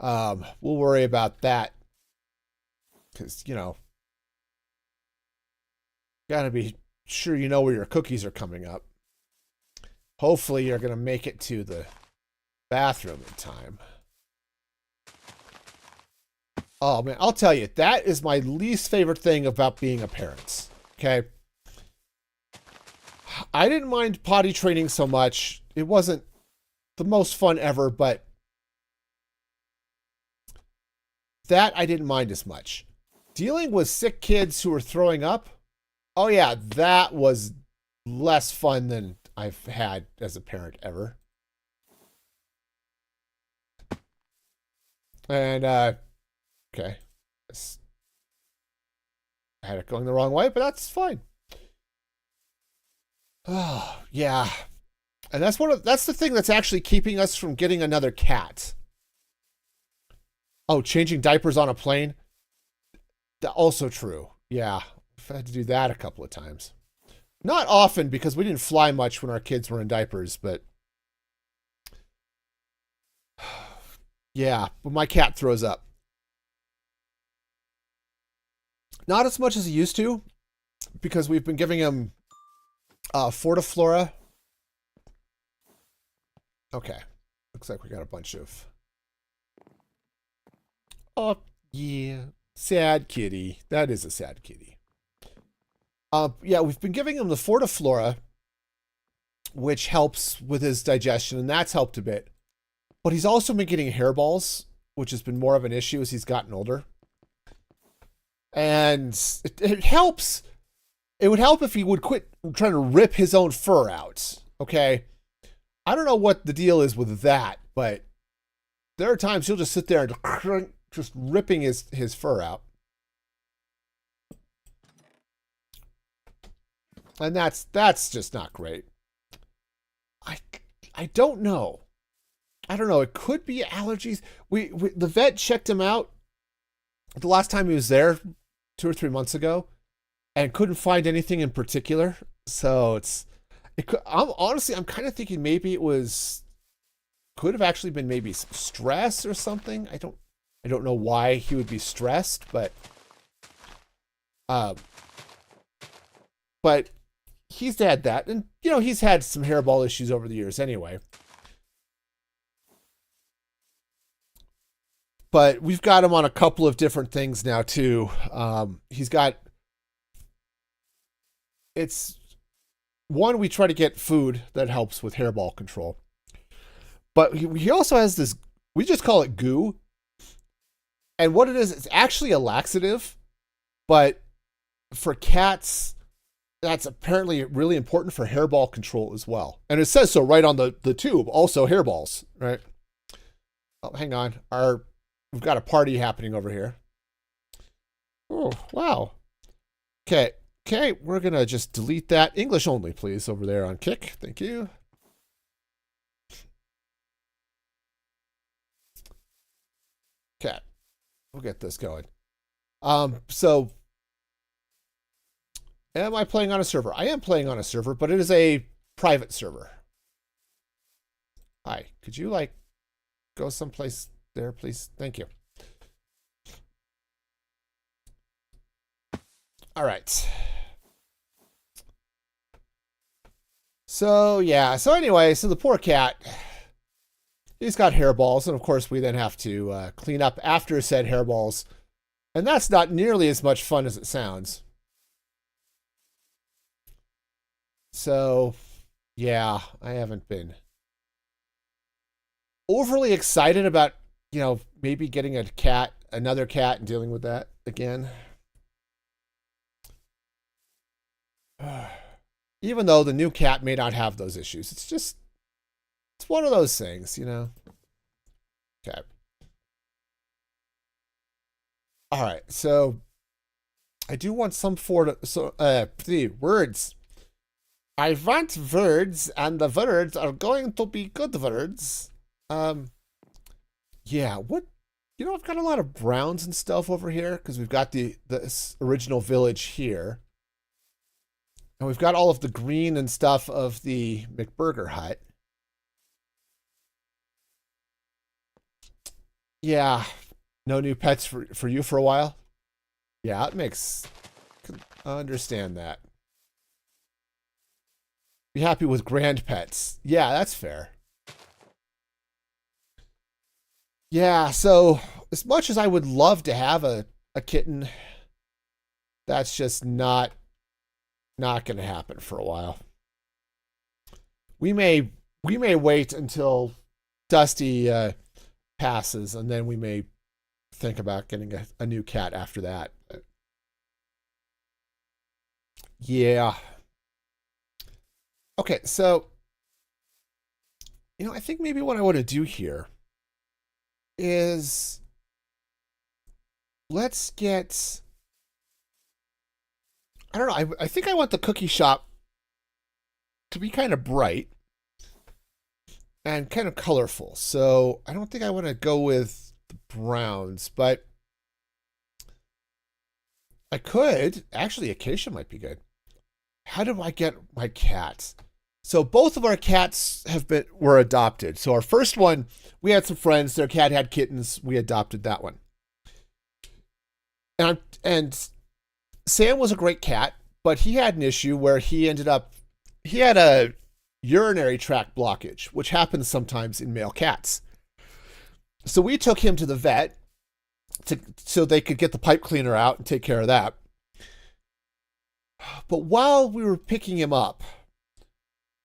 we'll worry about that because, you know, gotta be sure you know where your cookies are coming up. Hopefully you're going to make it to the bathroom in time. Oh, man, I'll tell you, that is my least favorite thing about being a parent, okay? I didn't mind potty training so much. It wasn't the most fun ever, but that I didn't mind as much. Dealing with sick kids who were throwing up, oh yeah, that was less fun than I've had as a parent ever. And, okay. I had it going the wrong way, but that's fine. Oh, yeah. And that's the thing that's actually keeping us from getting another cat. Oh, changing diapers on a plane? Also true. Yeah. I've had to do that a couple of times. Not often because we didn't fly much when our kids were in diapers, but yeah, but my cat throws up. Not as much as he used to because we've been giving him Fortiflora. Okay. Looks like we got a bunch of... Oh, yeah. Sad kitty. That is a sad kitty. Yeah, we've been giving him the Fortiflora, which helps with his digestion, and that's helped a bit. But he's also been getting hairballs, which has been more of an issue as he's gotten older. And it helps. It would help if he would quit trying to rip his own fur out, okay? I don't know what the deal is with that, but there are times he'll just sit there and just ripping his fur out. And that's just not great. I don't know. I don't know. It could be allergies. The vet checked him out the last time he was there 2 or 3 months ago and couldn't find anything in particular. So I'm kind of thinking maybe could have actually been maybe some stress or something. I don't know why he would be stressed, but he's had that, and you know, he's had some hairball issues over the years anyway. But we've got him on a couple of different things now too. He's got, it's one, we try to get food that helps with hairball control. But he also has this, we just call it goo. And what it is, it's actually a laxative, but for cats, that's apparently really important for hairball control as well. And it says so right on the tube, also hairballs, right? Oh, hang on. We've got a party happening over here. Oh, wow. Okay. Okay, we're going to just delete that. English only, please, over there on Kick. Thank you. Okay. We'll get this going. So am I playing on a server? I am playing on a server, but it is a private server. Hi, could you like go someplace there, please? Thank you. All right. So yeah, so anyway, so the poor cat, he's got hairballs, and of course we then have to clean up after said hairballs, and that's not nearly as much fun as it sounds. So yeah, I haven't been overly excited about, you know, maybe getting another cat and dealing with that again. Even though the new cat may not have those issues. It's one of those things, you know. Okay. All right, so I do want some the words. I want words, and the words are going to be good words. Yeah, what? You know, I've got a lot of browns and stuff over here because we've got this original village here. And we've got all of the green and stuff of the McBurger hut. Yeah, no new pets for you for a while? Yeah, it makes... I understand that. Be happy with grand pets. Yeah, that's fair. Yeah, so as much as I would love to have a kitten, that's just not going to happen for a while. We may wait until Dusty passes, and then we may think about getting a new cat after that. Yeah. Okay, so you know, I think maybe what I want to do here is let's get, I don't know, I think I want the cookie shop to be kind of bright and kind of colorful. So I don't think I want to go with the browns, but I could. Actually, acacia might be good. How do I get my cats? So both of our cats were adopted. So our first one, we had some friends, their cat had kittens, we adopted that one. And Sam was a great cat, but he had an issue where he had a urinary tract blockage, which happens sometimes in male cats. So we took him to the vet so they could get the pipe cleaner out and take care of that. But while we were picking him up,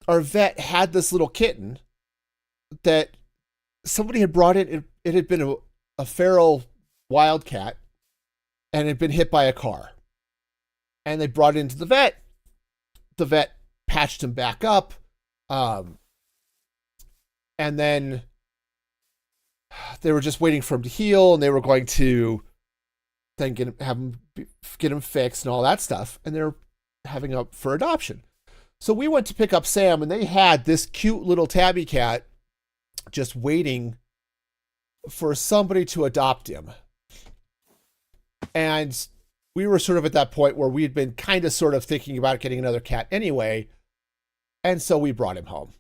our vet had this little kitten that somebody had brought in. It had been a feral wildcat and had been hit by a car. And they brought it into the vet. The vet patched him back up. And then they were just waiting for him to heal, and they were going to then get him fixed and all that stuff. And they're having up for adoption. So we went to pick up Sam, and they had this cute little tabby cat just waiting for somebody to adopt him. And we were sort of at that point where we had been kind of sort of thinking about getting another cat anyway. And so we brought him home.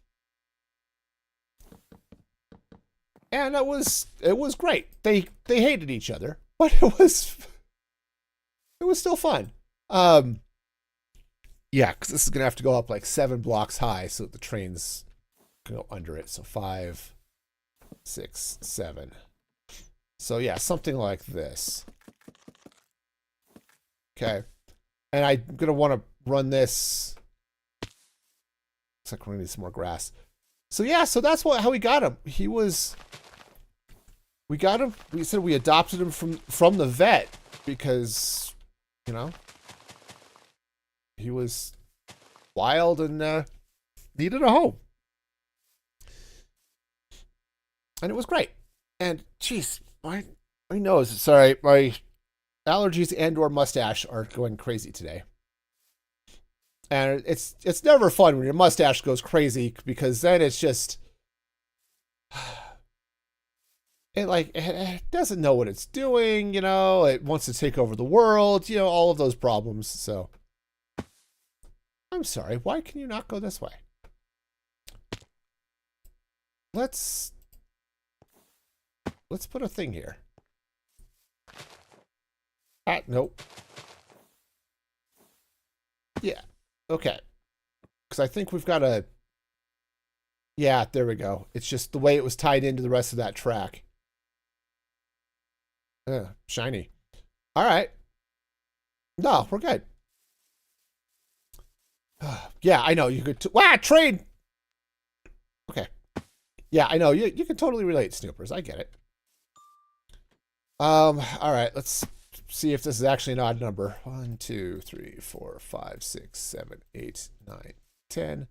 And it was great. They hated each other, but it was still fun. Yeah, because this is gonna have to go up like 7 blocks high, so the trains can go under it. So 5, 6, 7. So yeah, something like this. Okay, and I'm gonna want to run this. Looks like we're gonna need some more grass. So yeah, so that's how we got him. He was we got him. We said we adopted him from the vet because, you know, he was wild and needed a home. And it was great. And, geez, my nose, sorry, my allergies and or mustache are going crazy today. And it's never fun when your mustache goes crazy because then it's just... It doesn't know what it's doing, you know, it wants to take over the world, you know, all of those problems. So I'm sorry, why can you not go this way? Let's put a thing here. Nope. Yeah, okay. Because I think we've got a... Yeah, there we go. It's just the way it was tied into the rest of that track. Shiny. All right. No, we're good. Yeah, I know. You could... trade! Okay. Yeah, I know. You can totally relate, Snoopers. I get it. All right. Let's see if this is actually an odd number. 1, 2, 3, 4, 5, 6, 7, 8, 9, 10,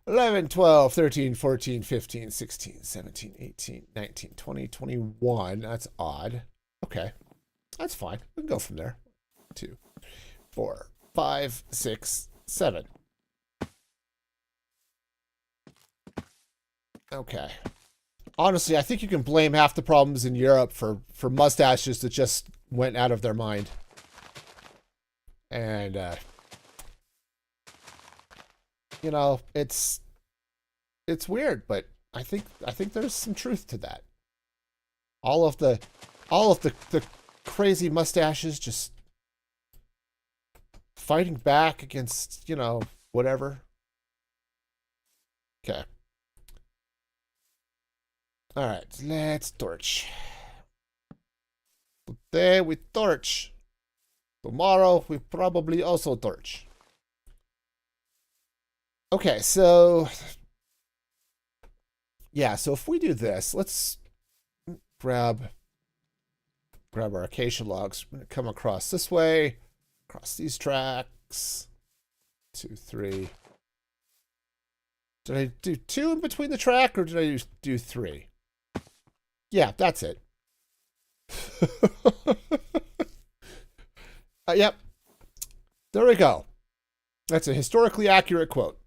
11, 12, 13, 14, 15, 16, 17, 18, 19, 20, 21. That's odd. Okay. That's fine. We can go from there. 2, 4, 5, 6, 7. Okay. Honestly, I think you can blame half the problems in Europe for mustaches that just went out of their mind. And, you know, it's weird, but I think there's some truth to that. All of the crazy mustaches just fighting back against, you know, whatever. Okay. All right, let's torch. Today we torch. Tomorrow we probably also torch. Okay, so yeah, so if we do this, let's grab our acacia logs. We're gonna come across this way, across these tracks. 2, 3. Did I do 2 in between the track, or did I do 3? Yeah, that's it. Yep. There we go. That's a historically accurate quote.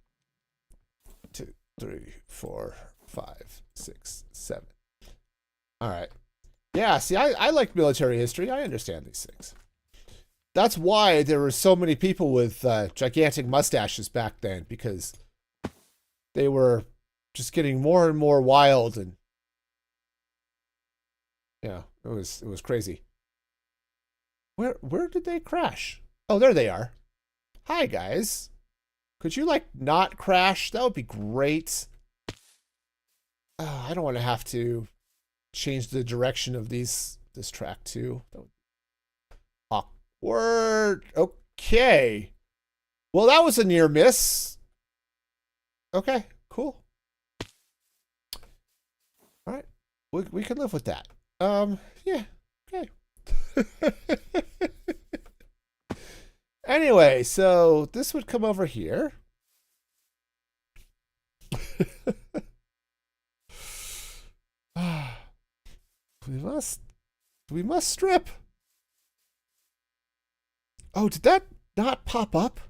2, 3, 4, 5, 6, 7. All right. Yeah, see, I like military history. I understand these things. That's why there were so many people with gigantic mustaches back then, because they were just getting more and more wild, and yeah, it was crazy. Where did they crash? Oh, there they are. Hi, guys. Could you, like, not crash? That would be great. I don't want to have to change the direction of this track, too. Awkward. Okay. Well, that was a near miss. Okay, cool. All right. We can live with that. Yeah. Okay. Anyway, so this would come over here. We must strip. Oh, did that not pop up?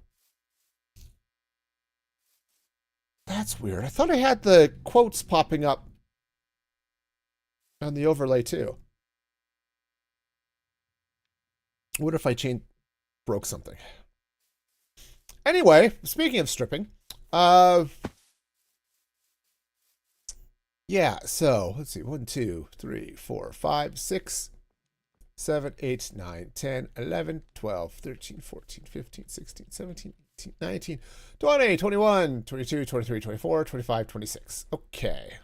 That's weird. I thought I had the quotes popping up on the overlay too. What if I broke something? Anyway, speaking of stripping, yeah, so let's see. 1, 2, 3, 4, 5, 6, 7, 8, 9, 10, 11, 12, 13, 14, 15, 16, 17, 18, 19, 20, 21, 22, 23, 24, 25, 26. Okay.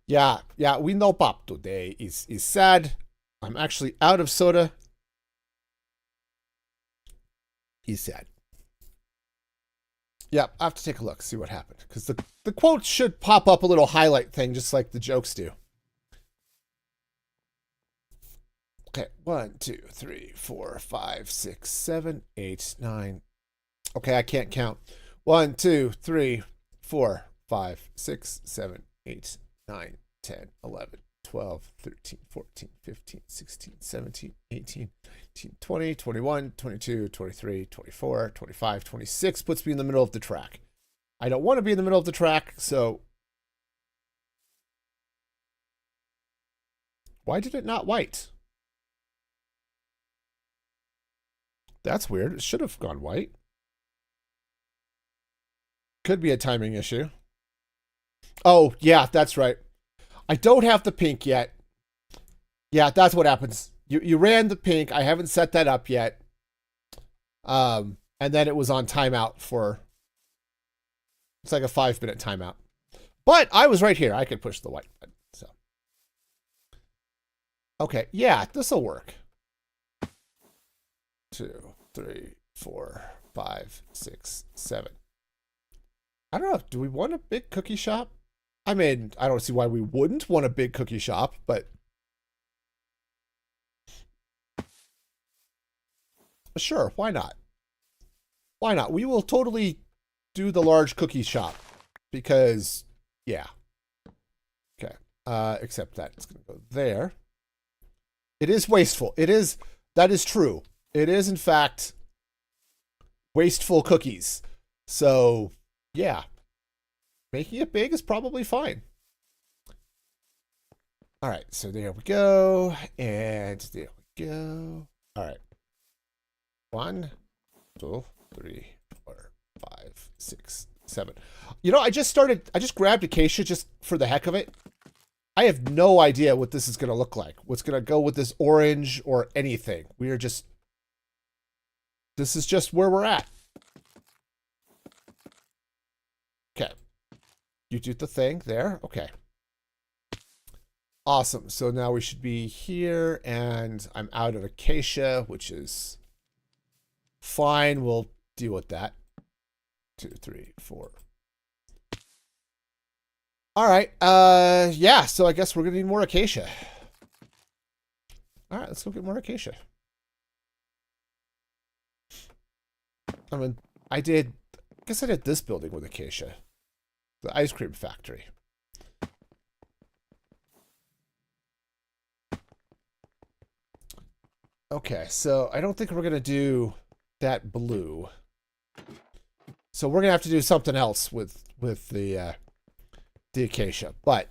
Yeah, we know Pop today is sad. I'm actually out of soda. He's sad. Yeah, I have to take a look, see what happened. Because the quotes should pop up a little highlight thing, just like the jokes do. Okay, 1, 2, 3, 4, 5, 6, 7, 8, 9. Okay, I can't count. 1, 2, 3, 4, 5, 6, 7, 8, 9, 10, 11, 12, 13, 14, 15, 16, 17, 18, 19, 20, 21, 22, 23, 24, 25, 26 puts me in the middle of the track. I don't want to be in the middle of the track, so why did it not white? That's weird. It should have gone white. Could be a timing issue. Oh, yeah, that's right. I don't have the pink yet. Yeah, that's what happens. You ran the pink. I haven't set that up yet. And then it was on timeout for... It's like a 5-minute timeout. But I was right here. I could push the white button. So. Okay, yeah, this'll work. 2, 3, 4, 5, 6, 7. I don't know. Do we want a big cookie shop? I mean, I don't see why we wouldn't want a big cookie shop, but sure, why not? Why not? We will totally do the large cookie shop because, yeah. Okay. Except that it's going to go there. It is wasteful. That is true. It is, in fact, wasteful cookies. So, yeah. Making it big is probably fine. All right, so there we go. And there we go. All right. 1, 2, 3, 4, 5, 6, 7. You know, I just grabbed acacia just for the heck of it. I have no idea what this is going to look like. What's going to go with this orange or anything. This is just where we're at. Okay. You do the thing there. Okay. Awesome. So now we should be here, and I'm out of acacia, which is fine. We'll deal with that. 2, 3, 4. All right. Yeah, so I guess we're going to need more acacia. All right, let's go get more acacia. I mean, I guess I did this building with acacia. The ice cream factory. Okay, so I don't think we're going to do that blue. So we're going to have to do something else with the acacia. But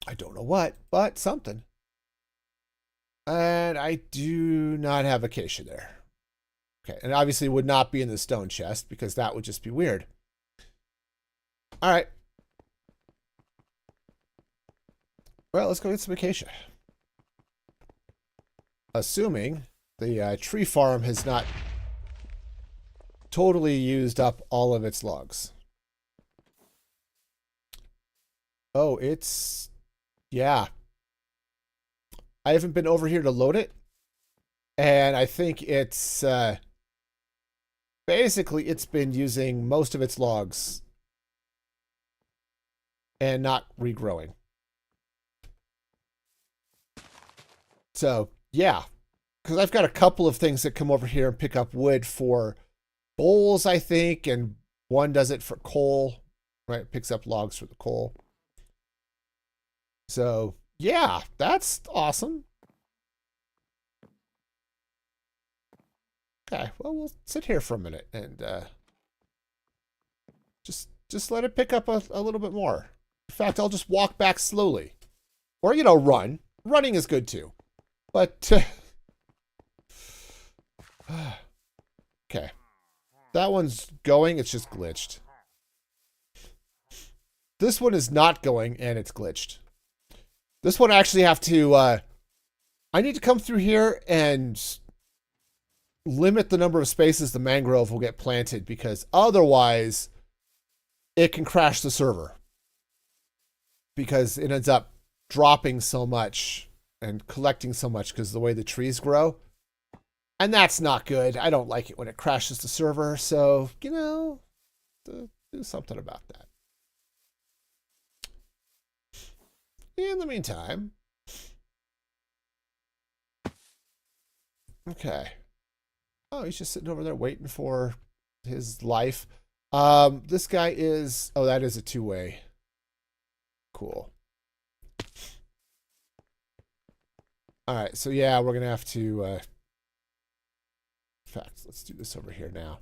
I don't know what, but something. And I do not have acacia there. Okay, and obviously it would not be in the stone chest because that would just be weird. All right. Well, let's go get some acacia. Assuming the tree farm has not totally used up all of its logs. Oh, it's... Yeah. I haven't been over here to load it. And I think it's... basically, it's been using most of its logs and not regrowing. So, yeah. Because I've got a couple of things that come over here and pick up wood for bowls, I think, and one does it for coal, right? It picks up logs for the coal. So, yeah, that's awesome. Okay, well, we'll sit here for a minute and just let it pick up a little bit more. In fact, I'll just walk back slowly. Or, you know, run. Running is good too. But, okay. That one's going, it's just glitched. This one is not going, and it's glitched. This one I actually have to, I need to come through here and limit the number of spaces the mangrove will get planted, because otherwise it can crash the server. Because it ends up dropping so much and collecting so much because of the way the trees grow. And that's not good. I don't like it when it crashes the server. So, you know, do something about that. In the meantime, Okay. Oh, he's just sitting over there waiting for his life. This guy is, oh, that is a two-way. Cool. All right, so yeah, we're gonna have to, in fact, let's do this over here now.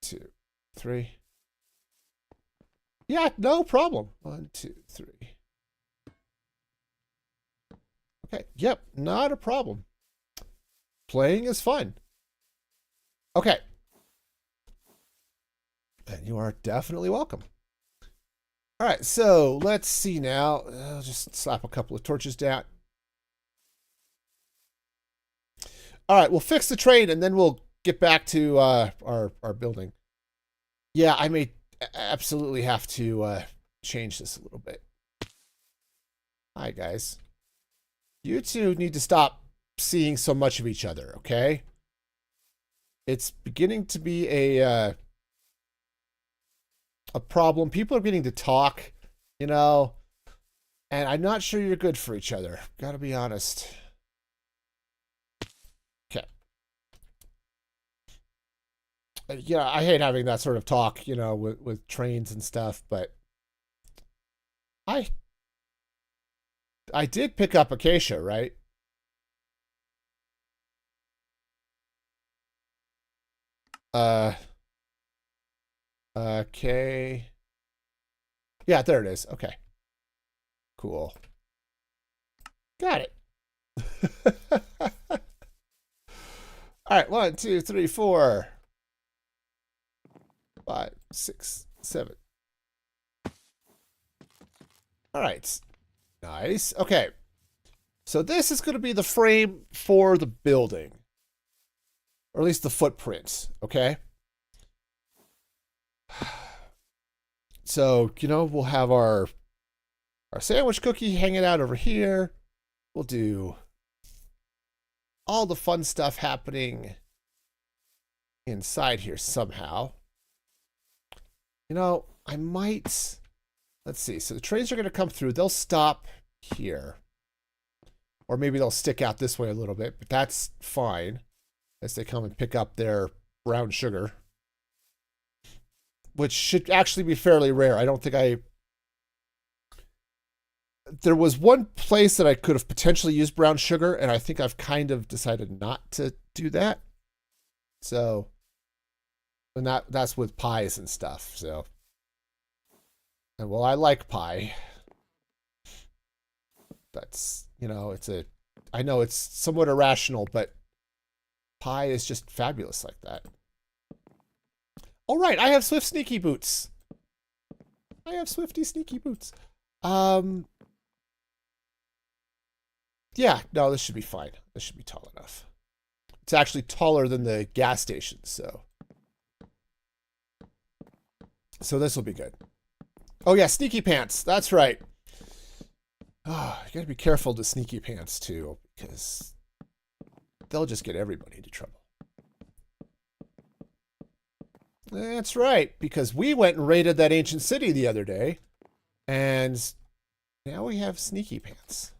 2, 3. Yeah, no problem. 1, 2, 3. Okay, yep, not a problem. Playing is fun. Okay. And you are definitely welcome. All right, so let's see now. I'll just slap a couple of torches down. All right, we'll fix the train and then we'll get back to our building. Yeah, I may absolutely have to change this a little bit. Hi, guys. You two need to stop seeing so much of each other, okay? It's beginning to be a problem. People are beginning to talk, you know, and I'm not sure you're good for each other. Gotta be honest. Okay. Yeah, I hate having that sort of talk, you know, with trains and stuff, but I did pick up acacia, right? Okay. Yeah, there it is. Okay. Cool. Got it. All right, 1, 2, 3, 4, 5, 6, 7. All right. Nice. Okay. So this is going to be the frame for the building. Or at least the footprint, okay? So, you know, we'll have our sandwich cookie hanging out over here. We'll do all the fun stuff happening inside here somehow. You know, I might... Let's see. So the trains are going to come through. They'll stop here. Or maybe they'll stick out this way a little bit, but that's fine as they come and pick up their brown sugar, which should actually be fairly rare. I don't think there was one place that I could have potentially used brown sugar, and I think I've kind of decided not to do that. So, and that's with pies and stuff. So, and well, I like pie. That's, you know, I know it's somewhat irrational, but pie is just fabulous like that. All right, I have Swift Sneaky Boots. I have Swifty Sneaky Boots. Yeah, no, this should be fine. This should be tall enough. It's actually taller than the gas station, so this will be good. Oh yeah, sneaky pants. That's right. Oh, you gotta be careful to sneaky pants too, because they'll just get everybody into trouble. That's right, because we went and raided that ancient city the other day, and now we have sneaky pants.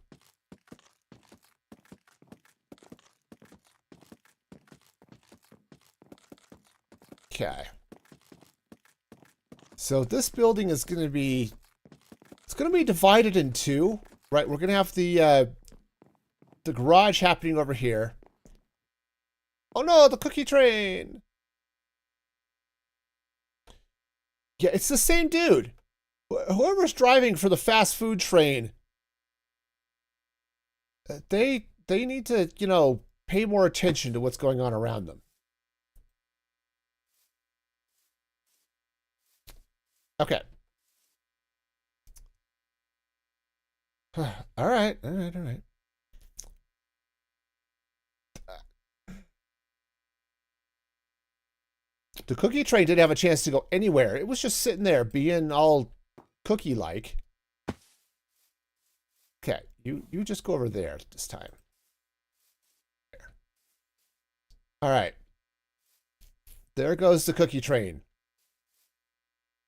Okay. So this building is going to be, it's going to be divided in two, right? We're going to have the garage happening over here. Oh no, the cookie train. Yeah, it's the same dude. Whoever's driving for the fast food train, they need to, you know, pay more attention to what's going on around them. Okay. All right, all right, all right. The cookie train didn't have a chance to go anywhere. It was just sitting there being all cookie-like. Okay, you just go over there this time. There. All right. There goes the cookie train.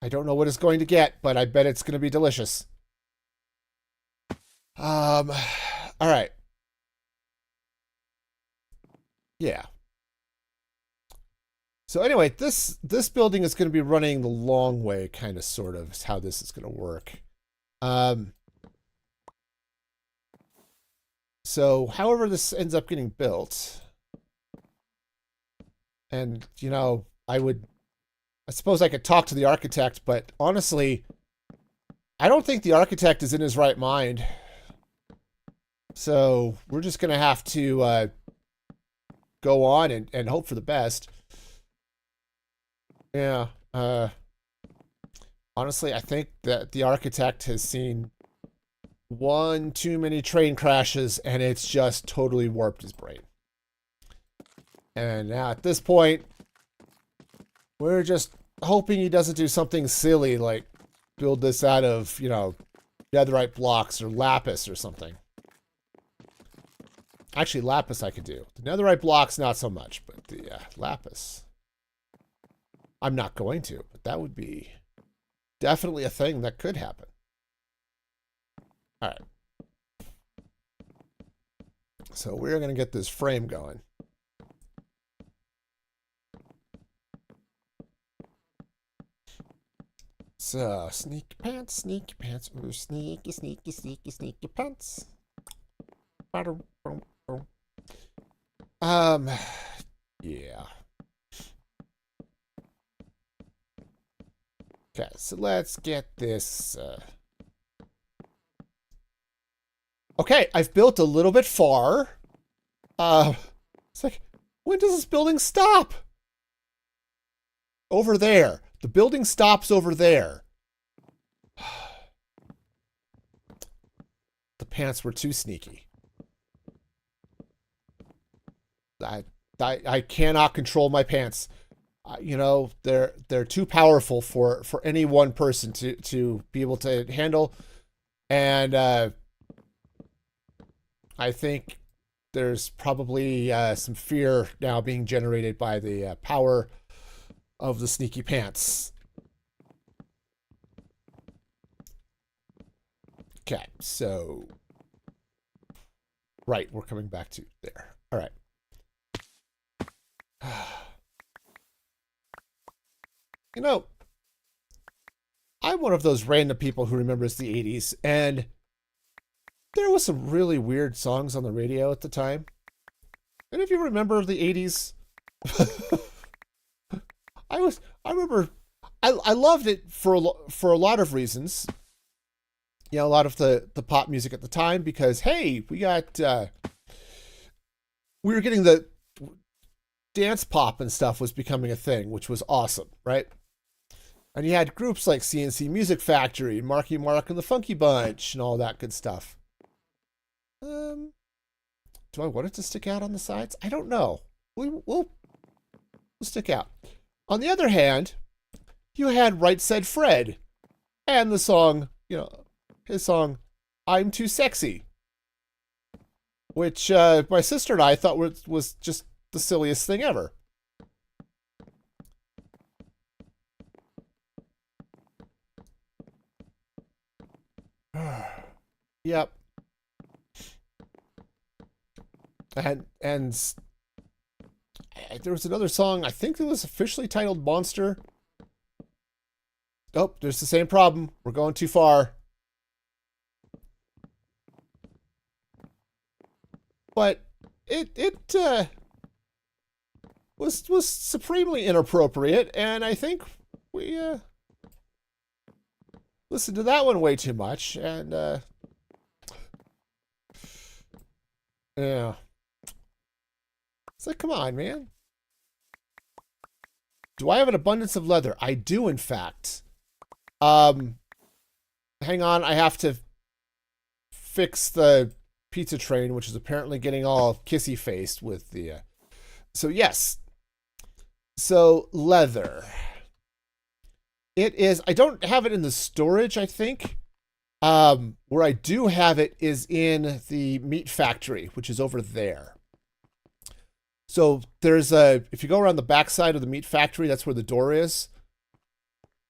I don't know what it's going to get, but I bet it's going to be delicious. All right. Yeah. So anyway, this building is going to be running the long way, kind of, sort of, is how this is going to work. So however this ends up getting built, and, you know, I suppose I could talk to the architect, but honestly, I don't think the architect is in his right mind. So we're just going to have to go on and hope for the best. Yeah. Honestly, I think that the architect has seen one too many train crashes, and it's just totally warped his brain. And now at this point, we're just hoping he doesn't do something silly like build this out of, you know, netherite blocks or lapis or something. Actually, lapis I could do. The netherite blocks, not so much, but the lapis, I'm not going to, but that would be definitely a thing that could happen. All right. So we're going to get this frame going. So, sneaky pants, ooh, sneaky, sneaky, sneaky, sneaky pants. Yeah. Okay, so let's get this. Okay, I've built a little bit far. It's like, when does this building stop? Over there. The building stops over there. The pants were too sneaky. I cannot control my pants. You know, they're too powerful for any one person to be able to handle. And I think there's probably some fear now being generated by the power of the sneaky pants. Okay, so right, we're coming back to there. All right. You know, I'm one of those random people who remembers the 80s, and there was some really weird songs on the radio at the time. And if you remember the 80s, I remember I loved it for a lot of reasons. You know, a lot of the pop music at the time, because hey, we were getting the dance pop and stuff was becoming a thing, which was awesome, right? And you had groups like CNC Music Factory, Marky Mark and the Funky Bunch, and all that good stuff. Do I want it to stick out on the sides? I don't know. We'll stick out. On the other hand, you had Right Said Fred and the song, you know, his song, I'm Too Sexy, which my sister and I thought was just the silliest thing ever. Yep. And there was another song, I think it was officially titled Monster. Oh, there's the same problem. We're going too far. But it was supremely inappropriate, and I think we listened to that one way too much, and yeah. It's like, come on, man. Do I have an abundance of leather? I do, in fact. Hang on, I have to fix the pizza train, which is apparently getting all kissy-faced with the... So, yes. So, leather. It is... I don't have it in the storage, I think. Where I do have it is in the meat factory, which is over there. So there's if you go around the backside of the meat factory, that's where the door is.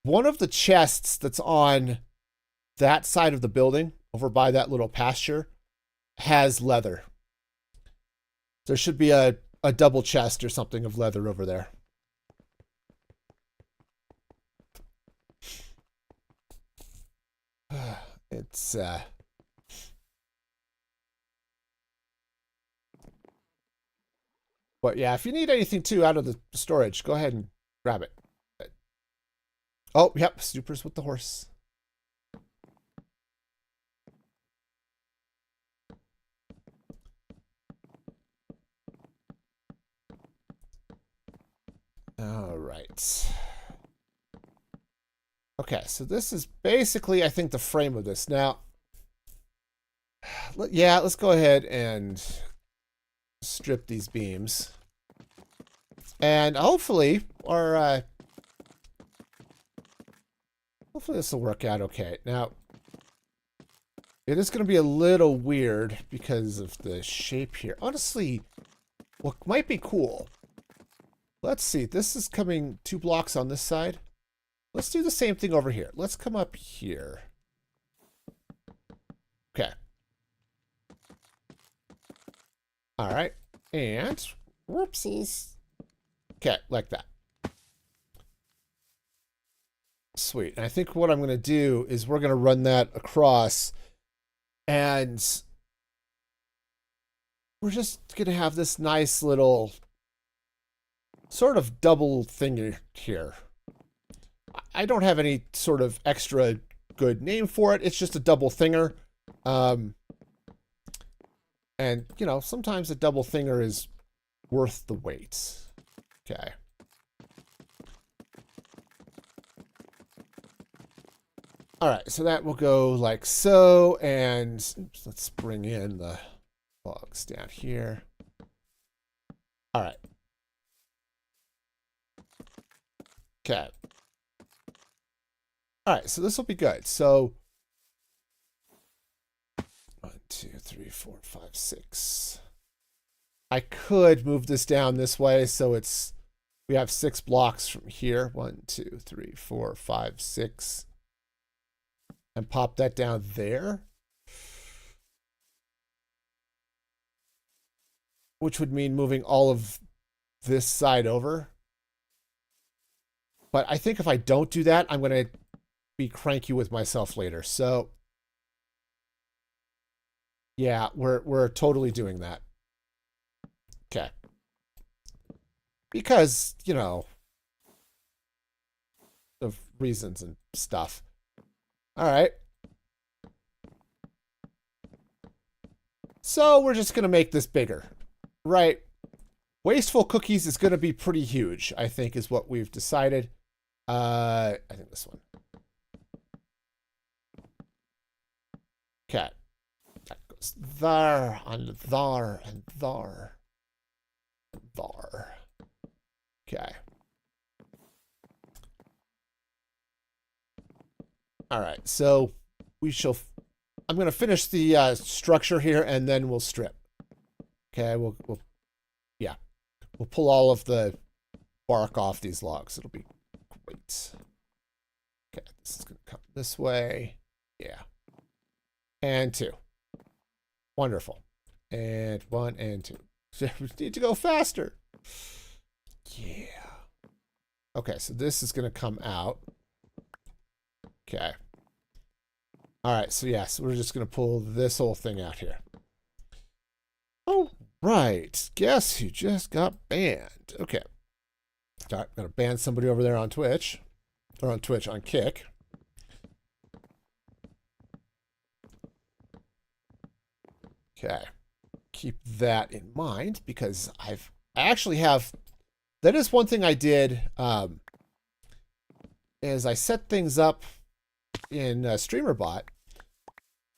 One of the chests that's on that side of the building, over by that little pasture, has leather. There should be a a double chest or something of leather over there. It's but yeah, if you need anything too out of the storage, go ahead and grab it. Oh, yep, Snoopers with the horse. All right. Okay, so this is basically, I think, the frame of this. Now, yeah, let's go ahead and strip these beams. And hopefully, hopefully this will work out okay. Now, it is going to be a little weird because of the shape here. Honestly, what might be cool. Let's see, this is coming 2 blocks on this side. Let's do the same thing over here. Let's come up here. Okay. All right. And whoopsies. Okay, like that. Sweet. And I think what I'm going to do is we're going to run that across. And we're just going to have this nice little sort of double thing here. I don't have any sort of extra good name for it. It's just a double thinger. And, you know, sometimes a double thinger is worth the wait. Okay. All right, so that will go like so. And oops, let's bring in the logs down here. All right. Okay. All right, so this will be good. So 1, 2, 3, 4, 5, 6. I could move this down this way so we have 6 blocks from here. 1, 2, 3, 4, 5, 6. And pop that down there. Which would mean moving all of this side over. But I think if I don't do that, I'm going to be cranky with myself later. So yeah, we're totally doing that. Okay. Because, you know, of reasons and stuff. All right. So we're just going to make this bigger, right? Wasteful cookies is going to be pretty huge, I think, is what we've decided. I think this one. Okay. That goes there and there and there and there. Okay. All right. So we shall. I'm going to finish the structure here, and then we'll strip. Okay. We'll pull all of the bark off these logs. It'll be great. Okay. This is going to come this way. Yeah. And 2. Wonderful. And 1 and 2. We need to go faster. Yeah. Okay, so this is going to come out. Okay. All right, so yes, we're just going to pull this whole thing out here. Oh, right. Guess who just got banned? Okay. All right, I'm going to ban somebody over there on Twitch. Or on Twitch, on Kick. Okay, keep that in mind because I actually have, that is one thing I did, is I set things up in StreamerBot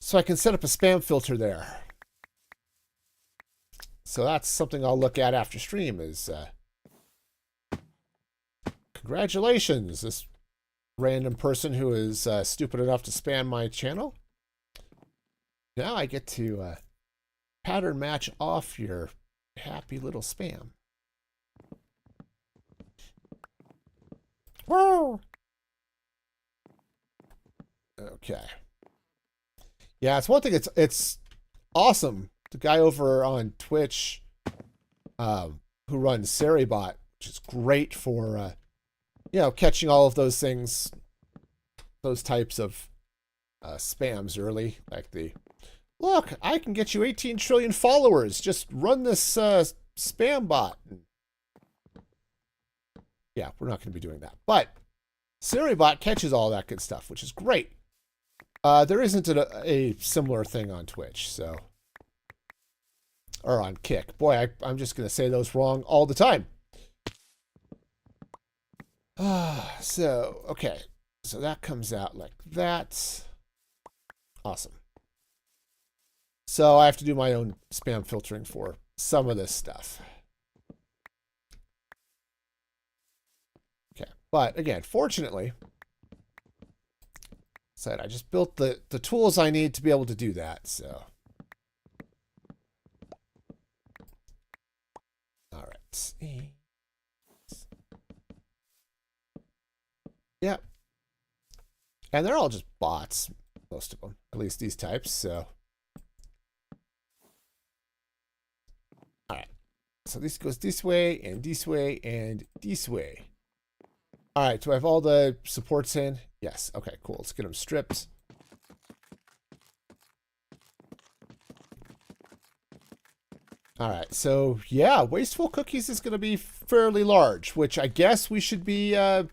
so I can set up a spam filter there. So that's something I'll look at after stream is, congratulations, this random person who is stupid enough to spam my channel. Now I get to, pattern match off your happy little spam. Whoa! Okay. Yeah, it's one thing. It's awesome. The guy over on Twitch who runs Seribot, which is great for, you know, catching all of those things, those types of spams early, like the, look, I can get you 18 trillion followers. Just run this spam bot. Yeah, we're not going to be doing that. But Seribot catches all that good stuff, which is great. There isn't a similar thing on Twitch, so. Or on Kick. Boy, I'm just going to say those wrong all the time. So, okay. So that comes out like that. Awesome. So I have to do my own spam filtering for some of this stuff. Okay. But again, fortunately, I just built the tools I need to be able to do that. So. All right. Yep. And they're all just bots, most of them, at least these types. So. All right. So this goes this way and this way and this way. All right. Do I have all the supports in? Yes. Okay, cool. Let's get them stripped. All right. So, yeah, wasteful cookies is going to be fairly large, which I guess we should be, I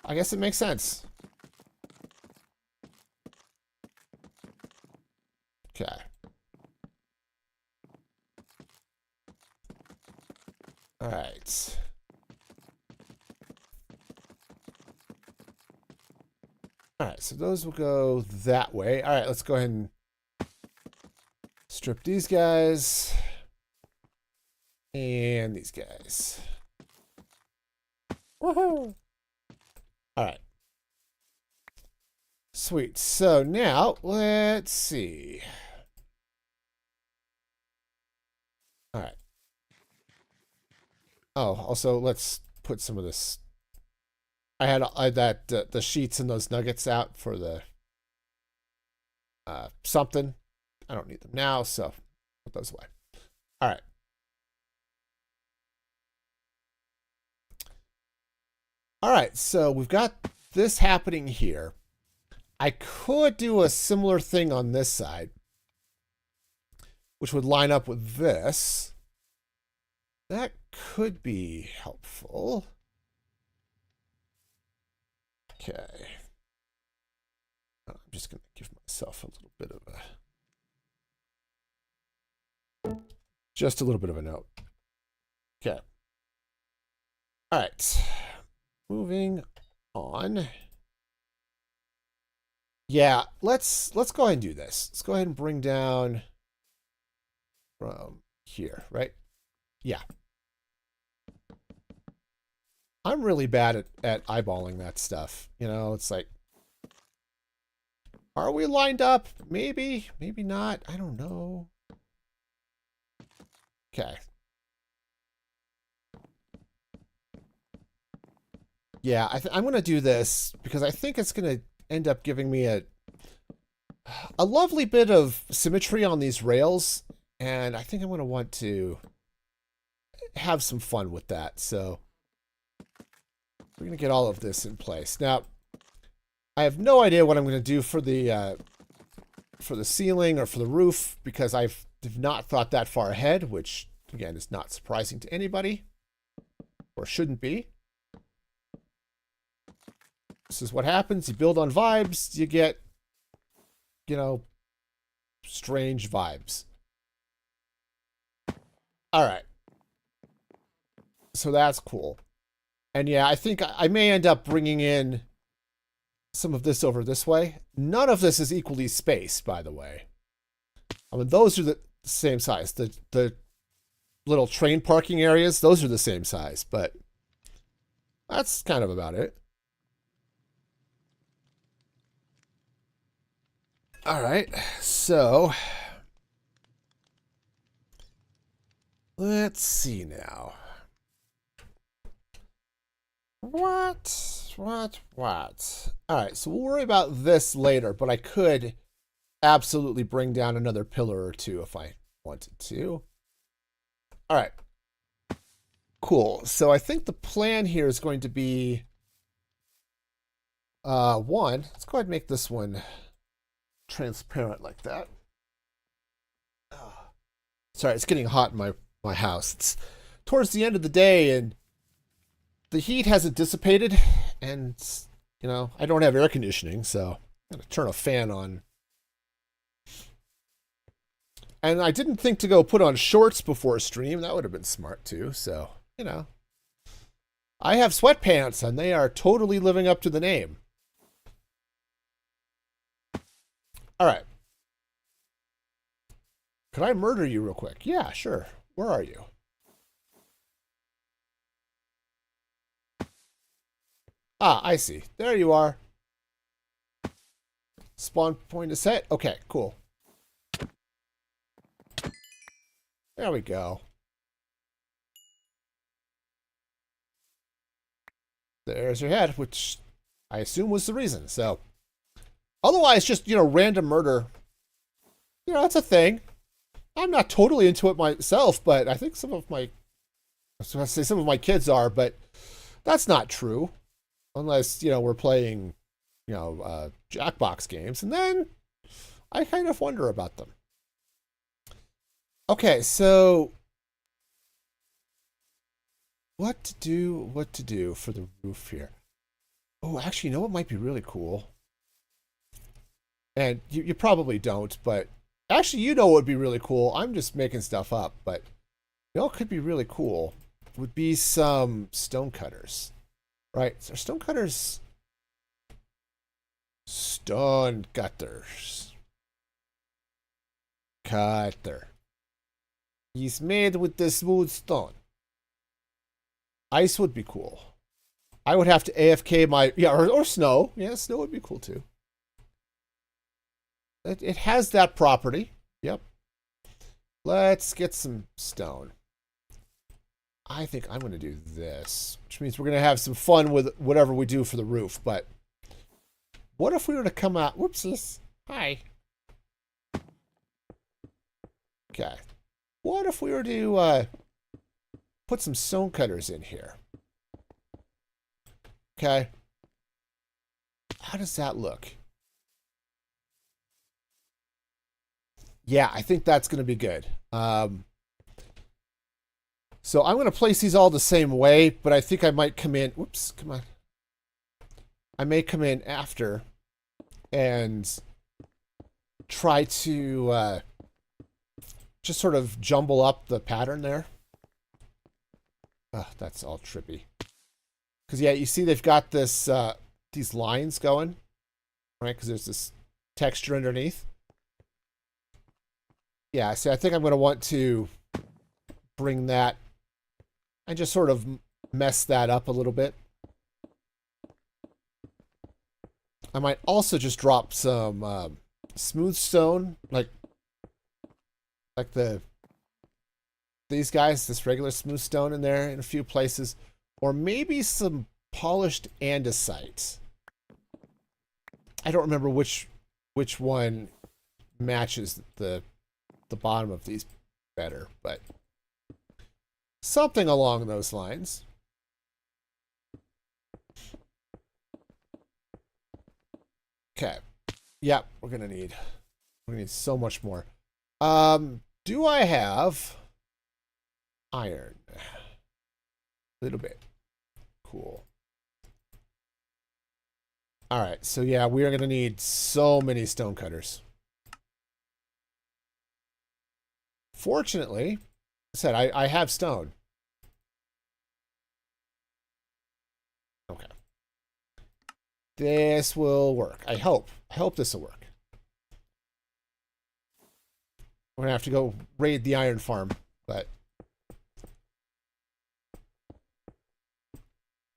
guess it makes sense. Okay. All right. All right, so those will go that way. All right, let's go ahead and strip these guys. And these guys. Woohoo! All right. Sweet. So now, let's see. All right. Oh, also, let's put some of this. I had that the sheets and those nuggets out for the something. I don't need them now, so put those away. All right. All right, so we've got this happening here. I could do a similar thing on this side, which would line up with this. That could be helpful. Okay. I'm just going to give myself a little bit of just a little bit of a note. Okay. All right. Moving on. Yeah, let's go ahead and do this. Let's go ahead and bring down from here, right? Yeah. I'm really bad at eyeballing that stuff. You know, it's like, are we lined up? Maybe, maybe not. I don't know. Okay. Yeah, I'm going to do this because I think it's going to end up giving me a lovely bit of symmetry on these rails. And I think I'm going to want to have some fun with that. So we're going to get all of this in place. Now, I have no idea what I'm going to do for the ceiling or for the roof because I've not thought that far ahead, which, again, is not surprising to anybody or shouldn't be. This is what happens. You build on vibes, you get, you know, strange vibes. All right. So that's cool. And yeah, I think I may end up bringing in some of this over this way. None of this is equally spaced, by the way. I mean, those are the same size. The little train parking areas, those are the same size, but that's kind of about it. All right, so let's see now. What? All right, so we'll worry about this later, but I could absolutely bring down another pillar or two if I wanted to. All right. Cool. So I think the plan here is going to be one. Let's go ahead and make this one transparent like that. Sorry, it's getting hot in my house. It's towards the end of the day and the heat hasn't dissipated, and you know, I don't have air conditioning, so I'm gonna turn a fan on. And I didn't think to go put on shorts before a stream. That would have been smart too. So, you know, I have sweatpants and they are totally living up to the name. All right. Could I murder you real quick? Yeah, sure. Where are you? Ah, I see. There you are. Spawn point is set. Okay, cool. There we go. There's your head, which I assume was the reason. So, otherwise, just, you know, random murder, you know, that's a thing. I'm not totally into it myself, but I think some of my, I was going to say some of my kids are, but that's not true. Unless, you know, we're playing, you know, Jackbox games, and then I kind of wonder about them. Okay, so what to do for the roof here? Oh, actually, you know what might be really cool? And you probably don't, but actually, you know what would be really cool? I'm just making stuff up, but you know what could be really cool would be some stone cutters. Right, so stone cutters. Stone cutters. Cutter. He's made with the smooth stone. Ice would be cool. I would have to AFK my, yeah, or snow. Yeah, snow would be cool too. It has that property. Yep. Let's get some stone. I think I'm going to do this, which means we're going to have some fun with whatever we do for the roof. But what if we were to come out? Whoopsies. Hi. Okay. What if we were to put some stone cutters in here? Okay. How does that look? Yeah, I think that's going to be good. So I'm going to place these all the same way, but I think I might come in. Whoops, come on. I may come in after and try to just sort of jumble up the pattern there. Oh, that's all trippy. Because, yeah, you see they've got this these lines going, right? Because there's this texture underneath. Yeah, see, I think I'm going to want to bring that and just sort of mess that up a little bit. I might also just drop some smooth stone, like these guys, this regular smooth stone in there in a few places, or maybe some polished andesite. I don't remember which one matches the bottom of these better, but something along those lines. Okay. Yep, we're gonna need so much more. Do I have iron? A little bit. Cool. All right, so yeah, we are gonna need so many stone cutters. Fortunately, I said I have stone. Okay. This will work. I hope. I hope this will work. We're going to have to go raid the iron farm, but...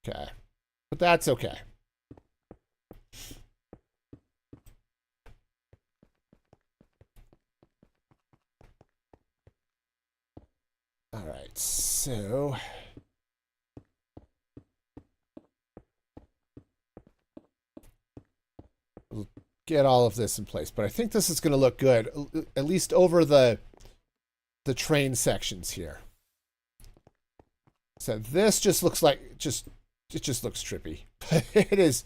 Okay. But that's okay. All right, so... we'll get all of this in place, but I think this is going to look good, at least over the train sections here. So this just looks like it just looks trippy. It is.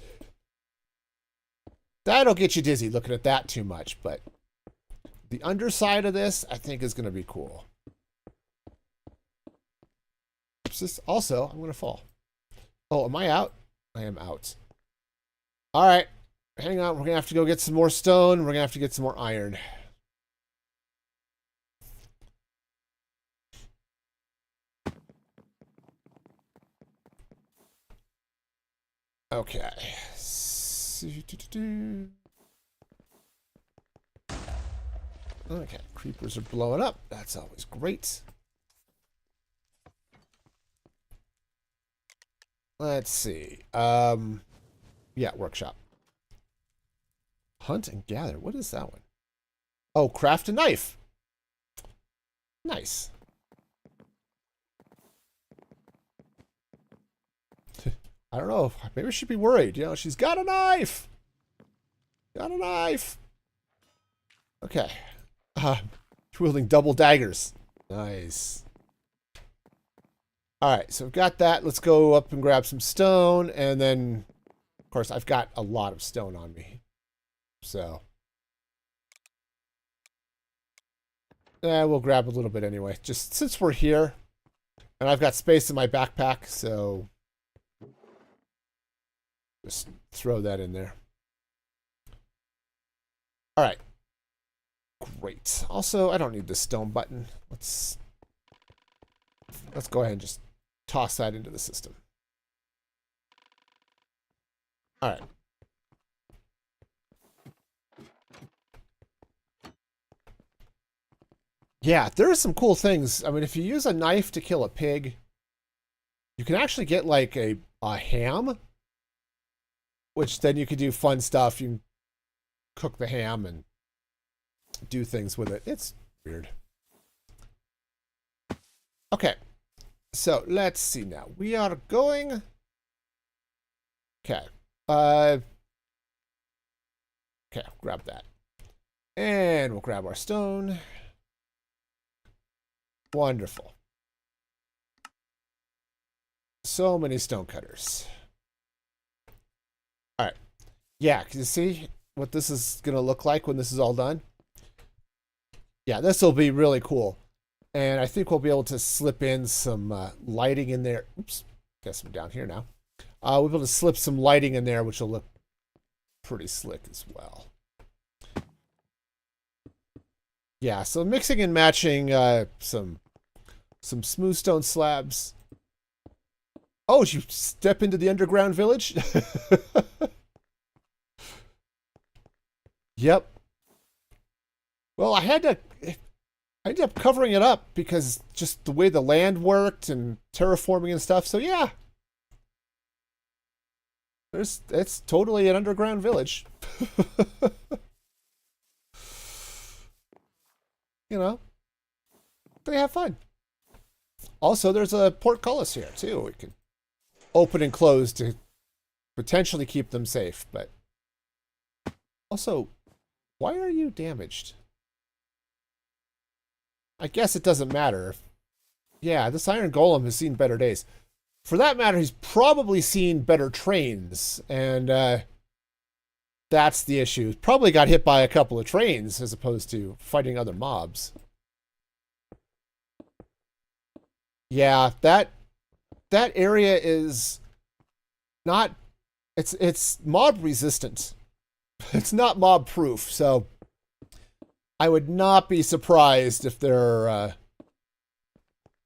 That'll get you dizzy looking at that too much, but the underside of this I think is going to be cool. Also, I'm going to fall. Oh, am I out? I am out. All right. Hang on. We're going to have to go get some more stone. We're going to have to get some more iron. Okay. Okay. Creepers are blowing up. That's always great. Let's see. Yeah, workshop. Hunt and gather. What is that one? Oh, craft a knife. Nice. I don't know. Maybe I should be worried. You know, she's got a knife. Got a knife. Okay. Wielding double daggers. Nice. All right, so we've got that. Let's go up and grab some stone. And then, of course, I've got a lot of stone on me. So. We'll grab a little bit anyway. Just since we're here. And I've got space in my backpack, so just throw that in there. All right. Great. Also, I don't need the stone button. Let's go ahead and just toss that into the system. All right. Yeah, there are some cool things. I mean, if you use a knife to kill a pig, you can actually get like a ham, which then you could do fun stuff. You can cook the ham and do things with it. It's weird. Okay. So let's see now. We are going. Okay. Okay, grab that. And we'll grab our stone. Wonderful. So many stone cutters. All right. Yeah, can you see what this is going to look like when this is all done? Yeah, this will be really cool. And I think we'll be able to slip in some lighting in there. Oops, guess I'm down here now. We'll be able to slip some lighting in there, which will look pretty slick as well. Yeah, so mixing and matching some smooth stone slabs. Oh, you step into the underground village? Yep. Well, I ended up covering it up because just the way the land worked and terraforming and stuff. So yeah. It's totally an underground village. You know, they have fun. Also, there's a portcullis here too. We can open and close to potentially keep them safe. But also, why are you damaged? I guess it doesn't matter. Yeah, this iron golem has seen better days. For that matter, he's probably seen better trains, and that's the issue. He's probably got hit by a couple of trains as opposed to fighting other mobs. Yeah, that area is not. It's mob resistant. It's not mob proof, so I would not be surprised if there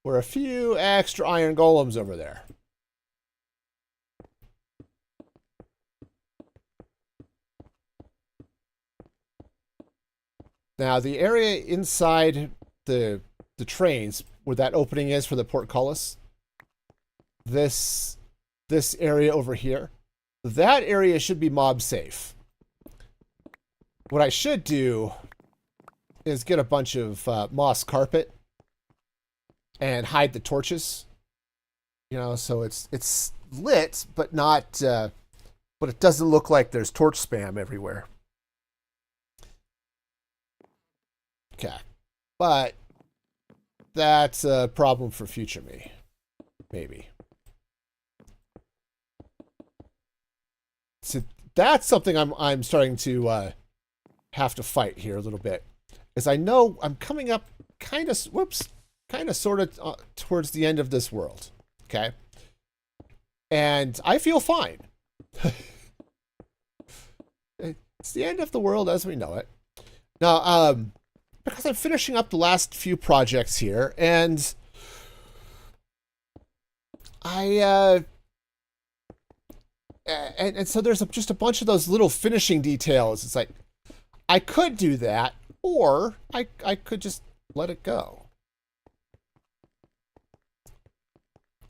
were a few extra iron golems over there. Now, the area inside the trains, where that opening is for the portcullis, this area over here, that area should be mob safe. What I should do is get a bunch of moss carpet and hide the torches. You know, so it's lit, but not, but it doesn't look like there's torch spam everywhere. Okay, but that's a problem for future me. maybe. So that's something I'm starting to have to fight here a little bit. As I know I'm coming up kind of sort of towards the end of this world. Okay. And I feel fine. It's the end of the world as we know it. Now, because I'm finishing up the last few projects here, and and so there's just a bunch of those little finishing details. It's like, I could do that, or I could just let it go.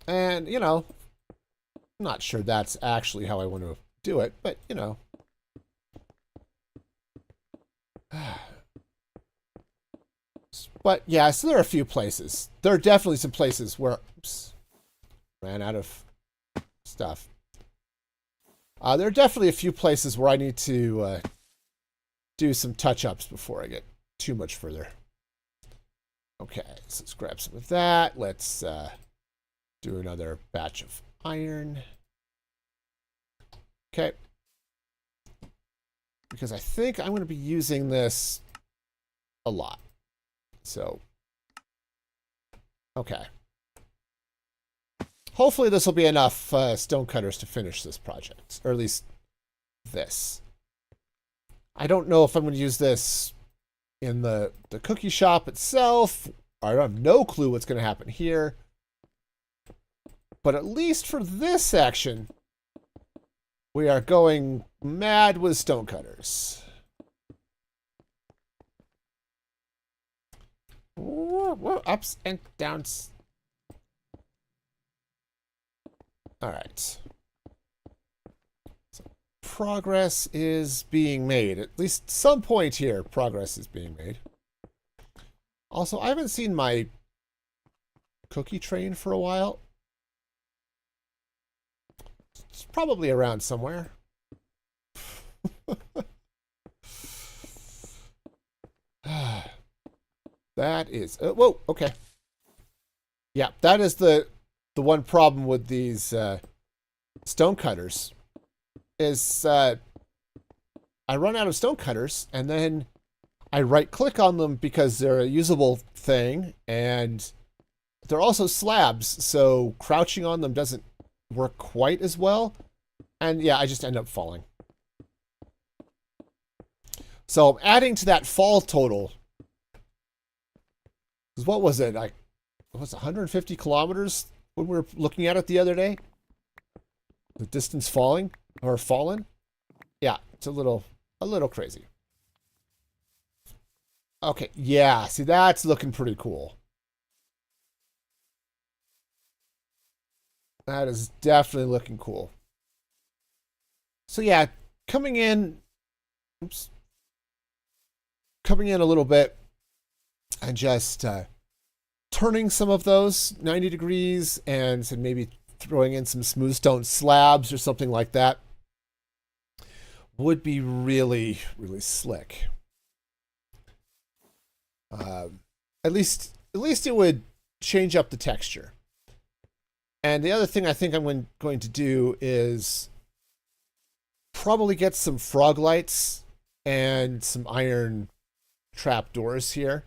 And, you know, I'm not sure that's actually how I want to do it, but, you know. But, yeah, so there are a few places. There are definitely some places where... Oops, ran out of stuff. There are definitely a few places where I need to do some touch-ups before I get too much further. Okay, so let's grab some of that. Let's do another batch of iron. Okay. Because I think I'm going to be using this a lot. So, okay. Hopefully this will be enough stone cutters to finish this project, or at least this. I don't know if I'm going to use this in the cookie shop itself. I have no clue what's going to happen here. But at least for this section, we are going mad with stone cutters. Whoa, ups and downs. All right. So progress is being made. At least some point here, progress is being made. Also, I haven't seen my cookie train for a while. It's probably around somewhere. That is... whoa, okay. Yeah, that is the one problem with these stone cutters. Is I run out of stone cutters, and then I right-click on them because they're a usable thing, and they're also slabs, so crouching on them doesn't work quite as well. And yeah, I just end up falling. So I'm adding to that fall total. What was it? It was 150 kilometers when we were looking at it the other day? The distance falling or fallen? Yeah, it's a little crazy. Okay, yeah, see, that's looking pretty cool. That is definitely looking cool. So yeah, coming in a little bit and just turning some of those 90 degrees and maybe throwing in some smooth stone slabs or something like that would be really, really slick. At least it would change up the texture. And the other thing I think I'm going to do is probably get some frog lights and some iron trap doors here.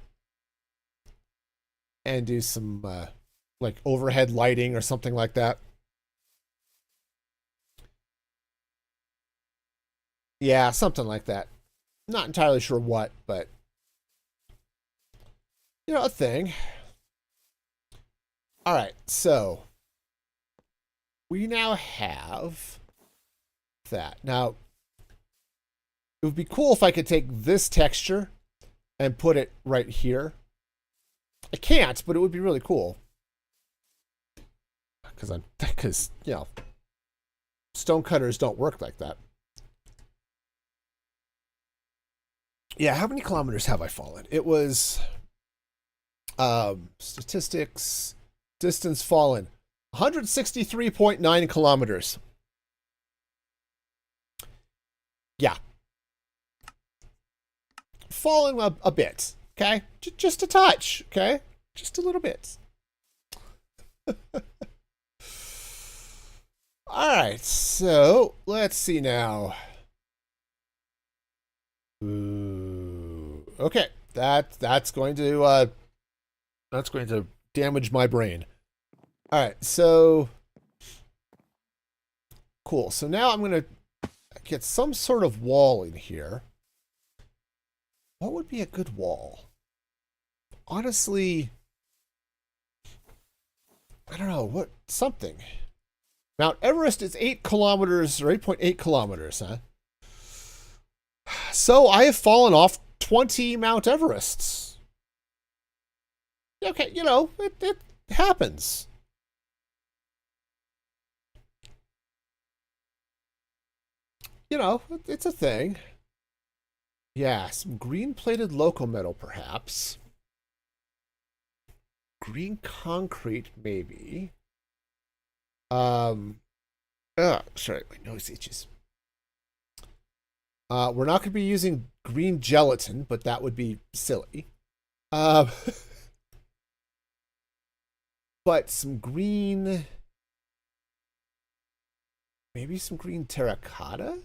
And do some like overhead lighting or something like that. Yeah, something like that. Not entirely sure what, but you know, a thing. All right, so we now have that. Now, it would be cool if I could take this texture and put it right here. I can't, but it would be really cool. Because, you know, stone cutters don't work like that. Yeah, how many kilometers have I fallen? It was statistics, distance fallen, 163.9 kilometers. Yeah. Fallen a bit, okay? Just a touch, okay? Just a little bit. All right, so let's see now. Ooh, okay, that's going to damage my brain. All right, so cool. So now I'm going to get some sort of wall in here. What would be a good wall? Honestly, I don't know. What something. Mount Everest is 8 kilometers or 8.8 kilometers, huh? So I have fallen off 20 Mount Everests. Okay, you know, it happens. You know, it's a thing. Yeah, some green-plated local metal, perhaps. Green concrete, maybe. Sorry, my nose itches. We're not going to be using green gelatin, but that would be silly. Um, but some green, maybe some green terracotta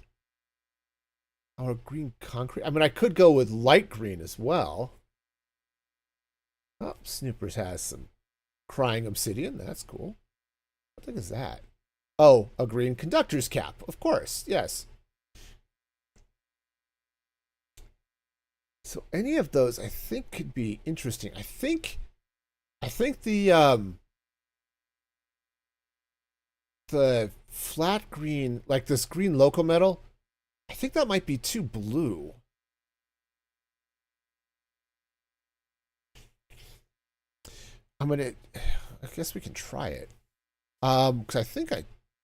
or green concrete. I mean, I could go with light green as well. Oh, Snoopers has some crying obsidian. That's cool. What the heck is that? Oh, a green conductor's cap. Of course, yes. So any of those, I think, could be interesting. I think the flat green, like this green local metal, I think that might be too blue. I guess we can try it. Because I think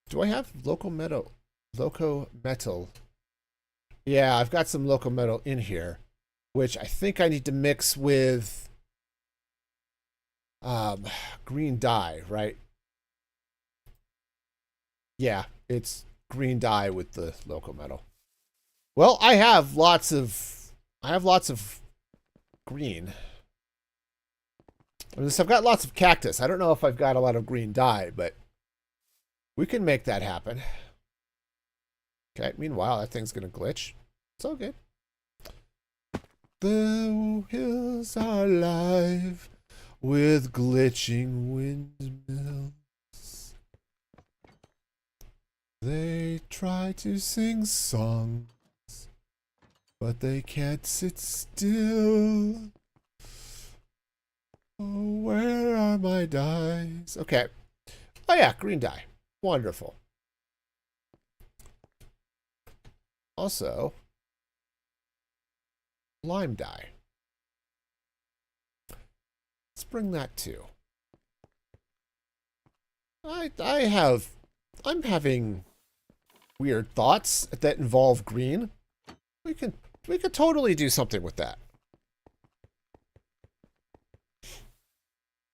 do I have loco metal? Yeah, I've got some loco metal in here, which I think I need to mix with green dye, right? Yeah, it's green dye with the local metal. Well, I have lots of green. I've got lots of cactus. I don't know if I've got a lot of green dye, but we can make that happen. Okay, meanwhile, that thing's going to glitch. It's all good. The hills are alive with glitching windmills. They try to sing songs, but they can't sit still. Oh, where are my dyes? Okay. Oh yeah, green dye. Wonderful. Also, lime dye. Let's bring that too. I'm having weird thoughts that involve green. We could totally do something with that.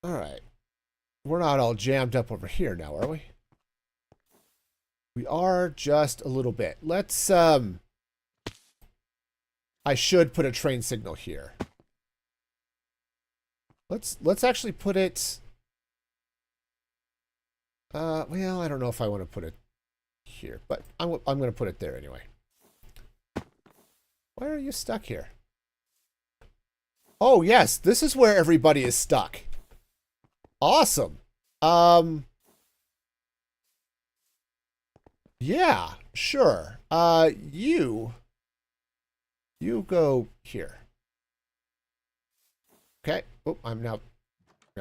All right. We're not all jammed up over here now, are we? We are just a little bit. Let's I should put a train signal here. Let's actually put it well, I don't know if I want to put it here, but I'm going to put it there anyway. Why are you stuck here? Oh, yes, this is where everybody is stuck. Awesome. Yeah, sure. You go here. Okay. Oh, I'm now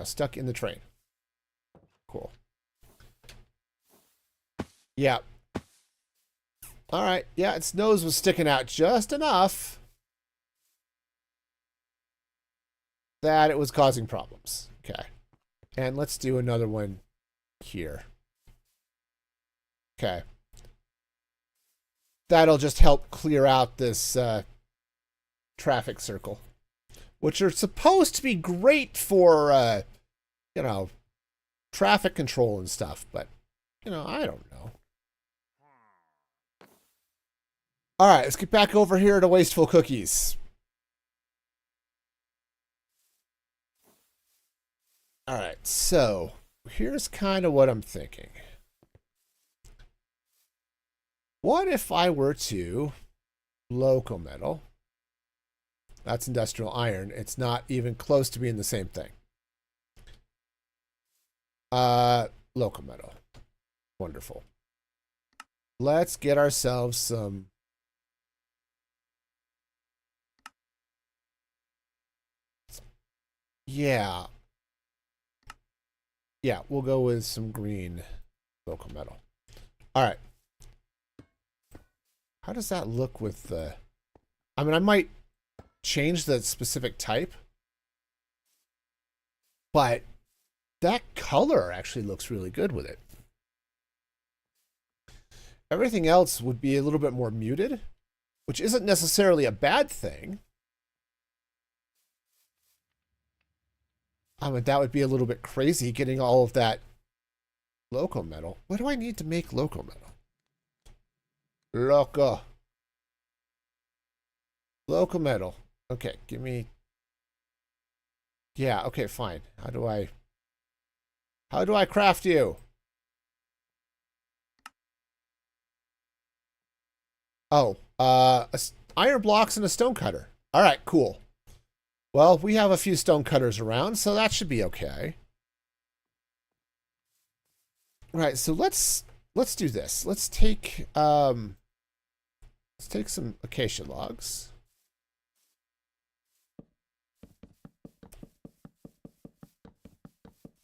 stuck in the train. Cool. Yeah. All right. Yeah, its nose was sticking out just enough that it was causing problems. Okay. And let's do another one here. Okay. That'll just help clear out this traffic circle, which are supposed to be great for, you know, traffic control and stuff, but, you know, I don't know. All right, let's get back over here to Wasteful Cookies. All right, so here's kind of what I'm thinking. What if I were to local metal? That's industrial iron. It's not even close to being the same thing. Local metal. Wonderful. Let's get ourselves some. Yeah. Yeah, we'll go with some green local metal. All right. How does that look with the... I mean, I might change the specific type, but that color actually looks really good with it. Everything else would be a little bit more muted, which isn't necessarily a bad thing. I mean, that would be a little bit crazy getting all of that local metal. What do I need to make local metal? Local metal. Okay, give me... Yeah, okay, fine. How do I craft you? Oh, iron blocks and a stone cutter. All right, cool. Well, we have a few stone cutters around, so that should be okay. Right, so let's do this. Let's take some acacia logs.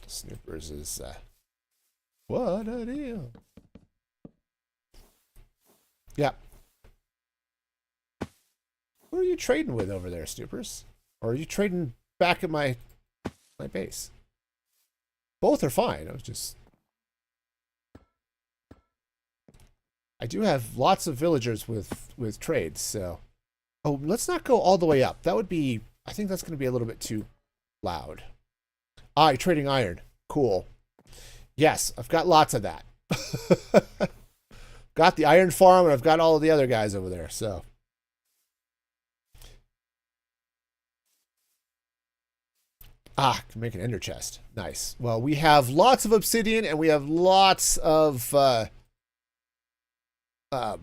Snoopers is what a deal. Yeah. Who are you trading with over there, Snoopers? Or are you trading back at my base? Both are fine. I do have lots of villagers with trades, so... Oh, let's not go all the way up. That would be... I think that's going to be a little bit too loud. Ah, you're trading iron. Cool. Yes, I've got lots of that. Got the iron farm, and I've got all of the other guys over there, so... Ah, can make an ender chest. Nice. Well, we have lots of obsidian, and we have lots of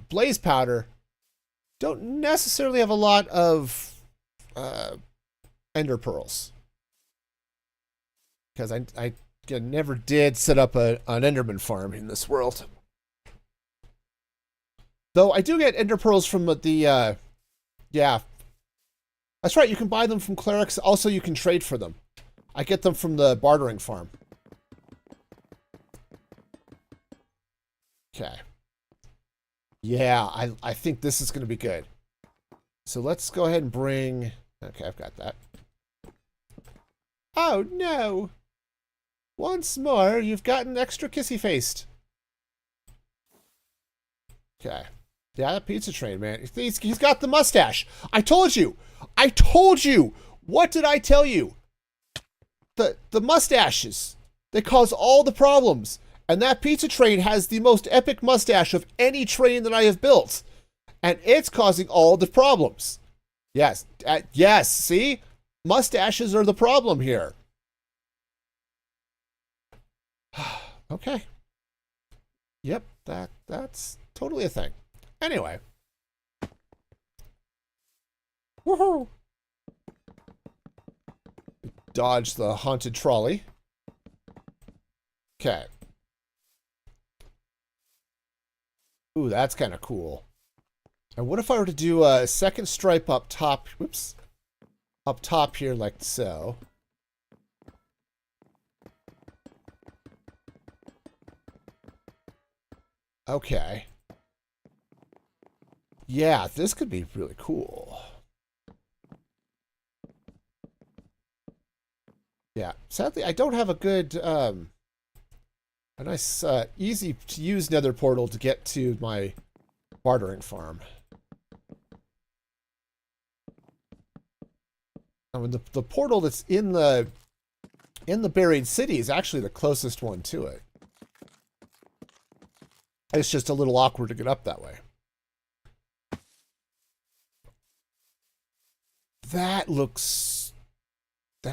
blaze powder. Don't necessarily have a lot of ender pearls. Because I never did set up an enderman farm in this world. Though I do get ender pearls from the yeah. That's right, you can buy them from clerics. Also, you can trade for them. I get them from the bartering farm. Okay. Yeah, I think this is going to be good. So let's go ahead and bring... Okay, I've got that. Oh, no. Once more, you've gotten extra kissy-faced. Okay. Yeah, that pizza train, man. He's got the mustache. I told you. I told you. What did I tell you? The mustaches. They cause all the problems. And that pizza train has the most epic mustache of any train that I have built. And it's causing all the problems. Yes. Yes, see? Mustaches are the problem here. Okay. Yep, that's totally a thing. Anyway. Woohoo! Dodge the haunted trolley. Okay. Ooh, that's kind of cool. And what if I were to do a second stripe up top? Whoops. Up top here like so. Okay. Yeah, this could be really cool. Yeah, sadly, I don't have a good, a nice, easy to use nether portal to get to my bartering farm. I mean, the portal that's in the buried city is actually the closest one to it. It's just a little awkward to get up that way. That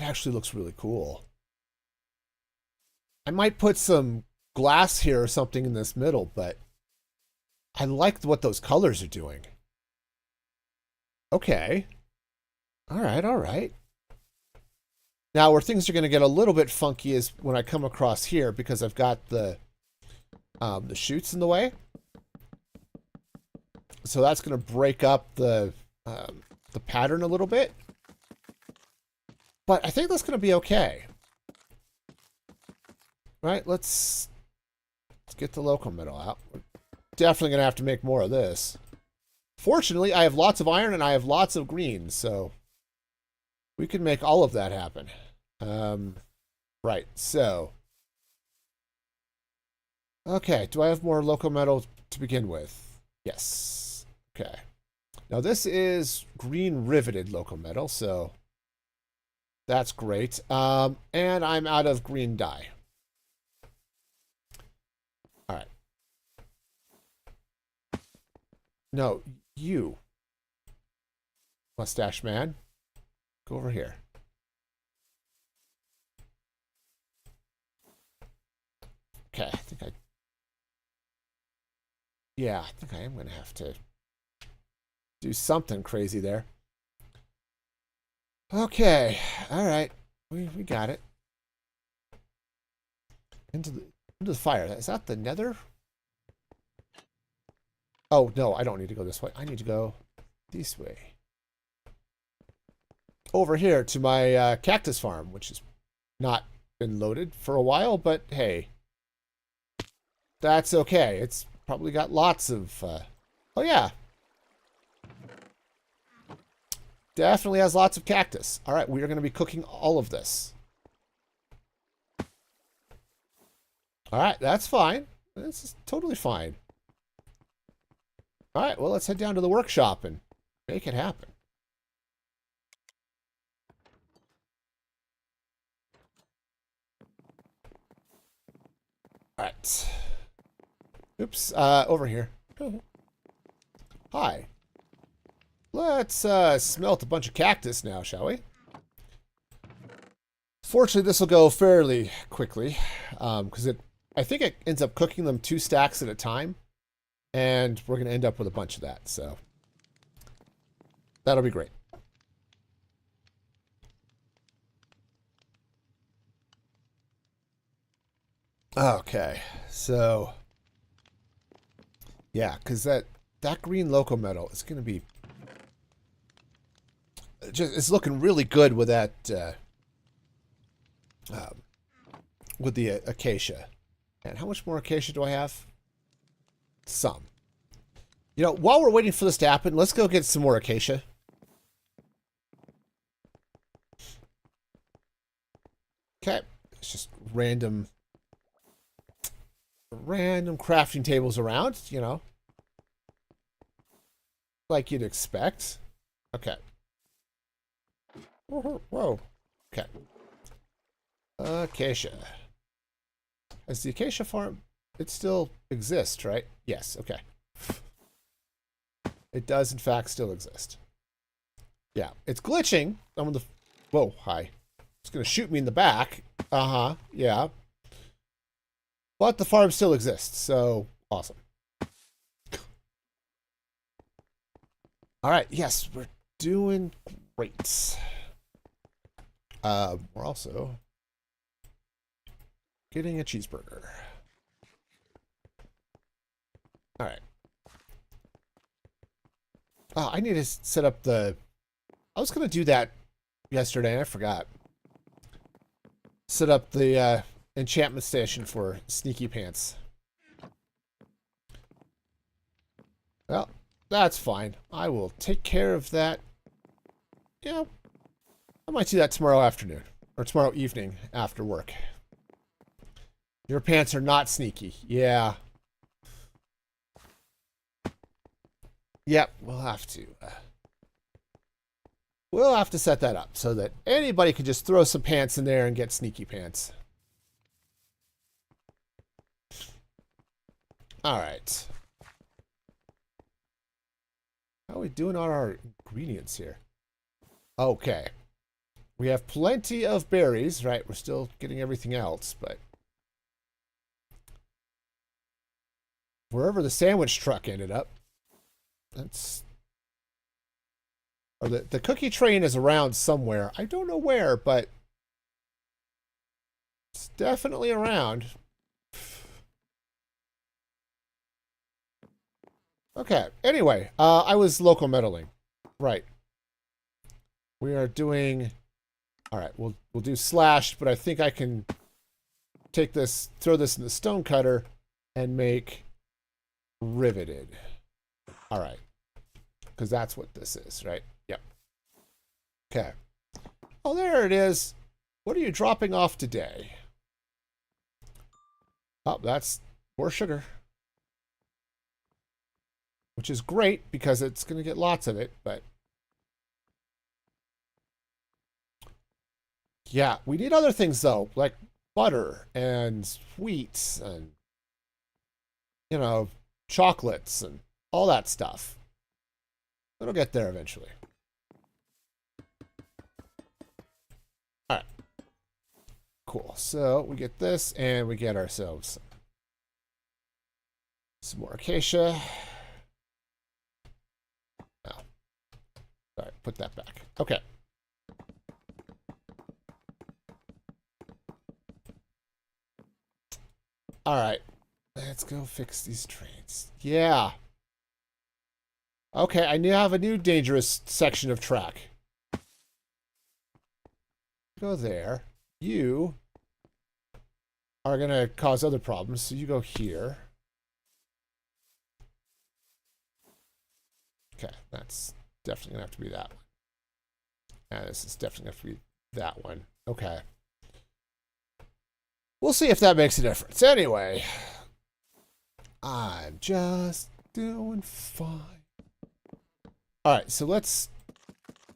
actually looks really cool. I might put some glass here or something in this middle, but I like what those colors are doing. Okay. All right, all right. Now, where things are going to get a little bit funky is when I come across here, because I've got the chutes in the way. So that's going to break up the pattern a little bit. But I think that's going to be okay. Right, let's get the local metal out. We're definitely going to have to make more of this. Fortunately, I have lots of iron and I have lots of green, so we can make all of that happen. Right, so. Okay, do I have more local metal to begin with? Yes. Okay. Now this is green riveted local metal, so that's great. And I'm out of green dye. All right. No, you, mustache man, go over here. Okay, yeah, I think I am going to have to do something crazy there. Okay, all right, we got it. Into the fire. Is that the nether? Oh, no, I don't need to go this way. I need to go this way. Over here to my cactus farm, which has not been loaded for a while, but hey, that's okay. It's probably got lots of... oh, yeah. Definitely has lots of cactus. All right, we are going to be cooking all of this. All right, that's fine. This is totally fine. All right, well, let's head down to the workshop and make it happen. All right. Oops, over here. Hi. Let's smelt a bunch of cactus now, shall we? Fortunately, this will go fairly quickly, because I think it ends up cooking them 2 stacks at a time. And we're going to end up with a bunch of that, so that'll be great. Okay, so yeah, because that green local metal is going to be it's looking really good with that with the acacia. And how much more acacia do I have? Some. You know, while we're waiting for this to happen, let's go get some more acacia. Okay. It's just random crafting tables around, you know. Like you'd expect. Okay. Whoa. Okay. Acacia. Is the acacia farm... It still exists, right? Yes, okay. It does, in fact, still exist. Yeah, it's glitching. I'm the... Whoa, hi. It's going to shoot me in the back. Uh-huh, yeah. But the farm still exists, so awesome. All right, yes, we're doing great. We're also getting a cheeseburger. All right. Oh, I need to set up the... I was going to do that yesterday, and I forgot. Set up the enchantment station for sneaky pants. Well, that's fine. I will take care of that. Yeah, I might do that tomorrow afternoon. Or tomorrow evening after work. Your pants are not sneaky. Yeah. Yep, we'll have to set that up so that anybody can just throw some pants in there and get sneaky pants. All right. How are we doing on our ingredients here? Okay. We have plenty of berries, right? We're still getting everything else, but wherever the sandwich truck ended up. That's... Or the cookie train is around somewhere. I don't know where, but it's definitely around. Okay. Anyway, I was local meddling. Right. We are doing... All right, we'll do slashed, but I think I can take this, throw this in the stone cutter, and make riveted. All right. Because that's what this is, right? Yep. Okay. Oh, there it is. What are you dropping off today? Oh, that's more sugar. Which is great because it's going to get lots of it, but... Yeah, we need other things though, like butter and wheat and, you know, chocolates and all that stuff. It'll get there eventually. All right. Cool. So we get this and we get ourselves some more acacia. Oh. All right, put that back. Okay. All right, let's go fix these trains. Yeah. Okay, I now have a new dangerous section of track. Go there. You are going to cause other problems, so you go here. Okay, that's definitely going to have to be that one. And this is definitely going to have to be that one. Okay. We'll see if that makes a difference. Anyway, I'm just doing fine. All right, so let's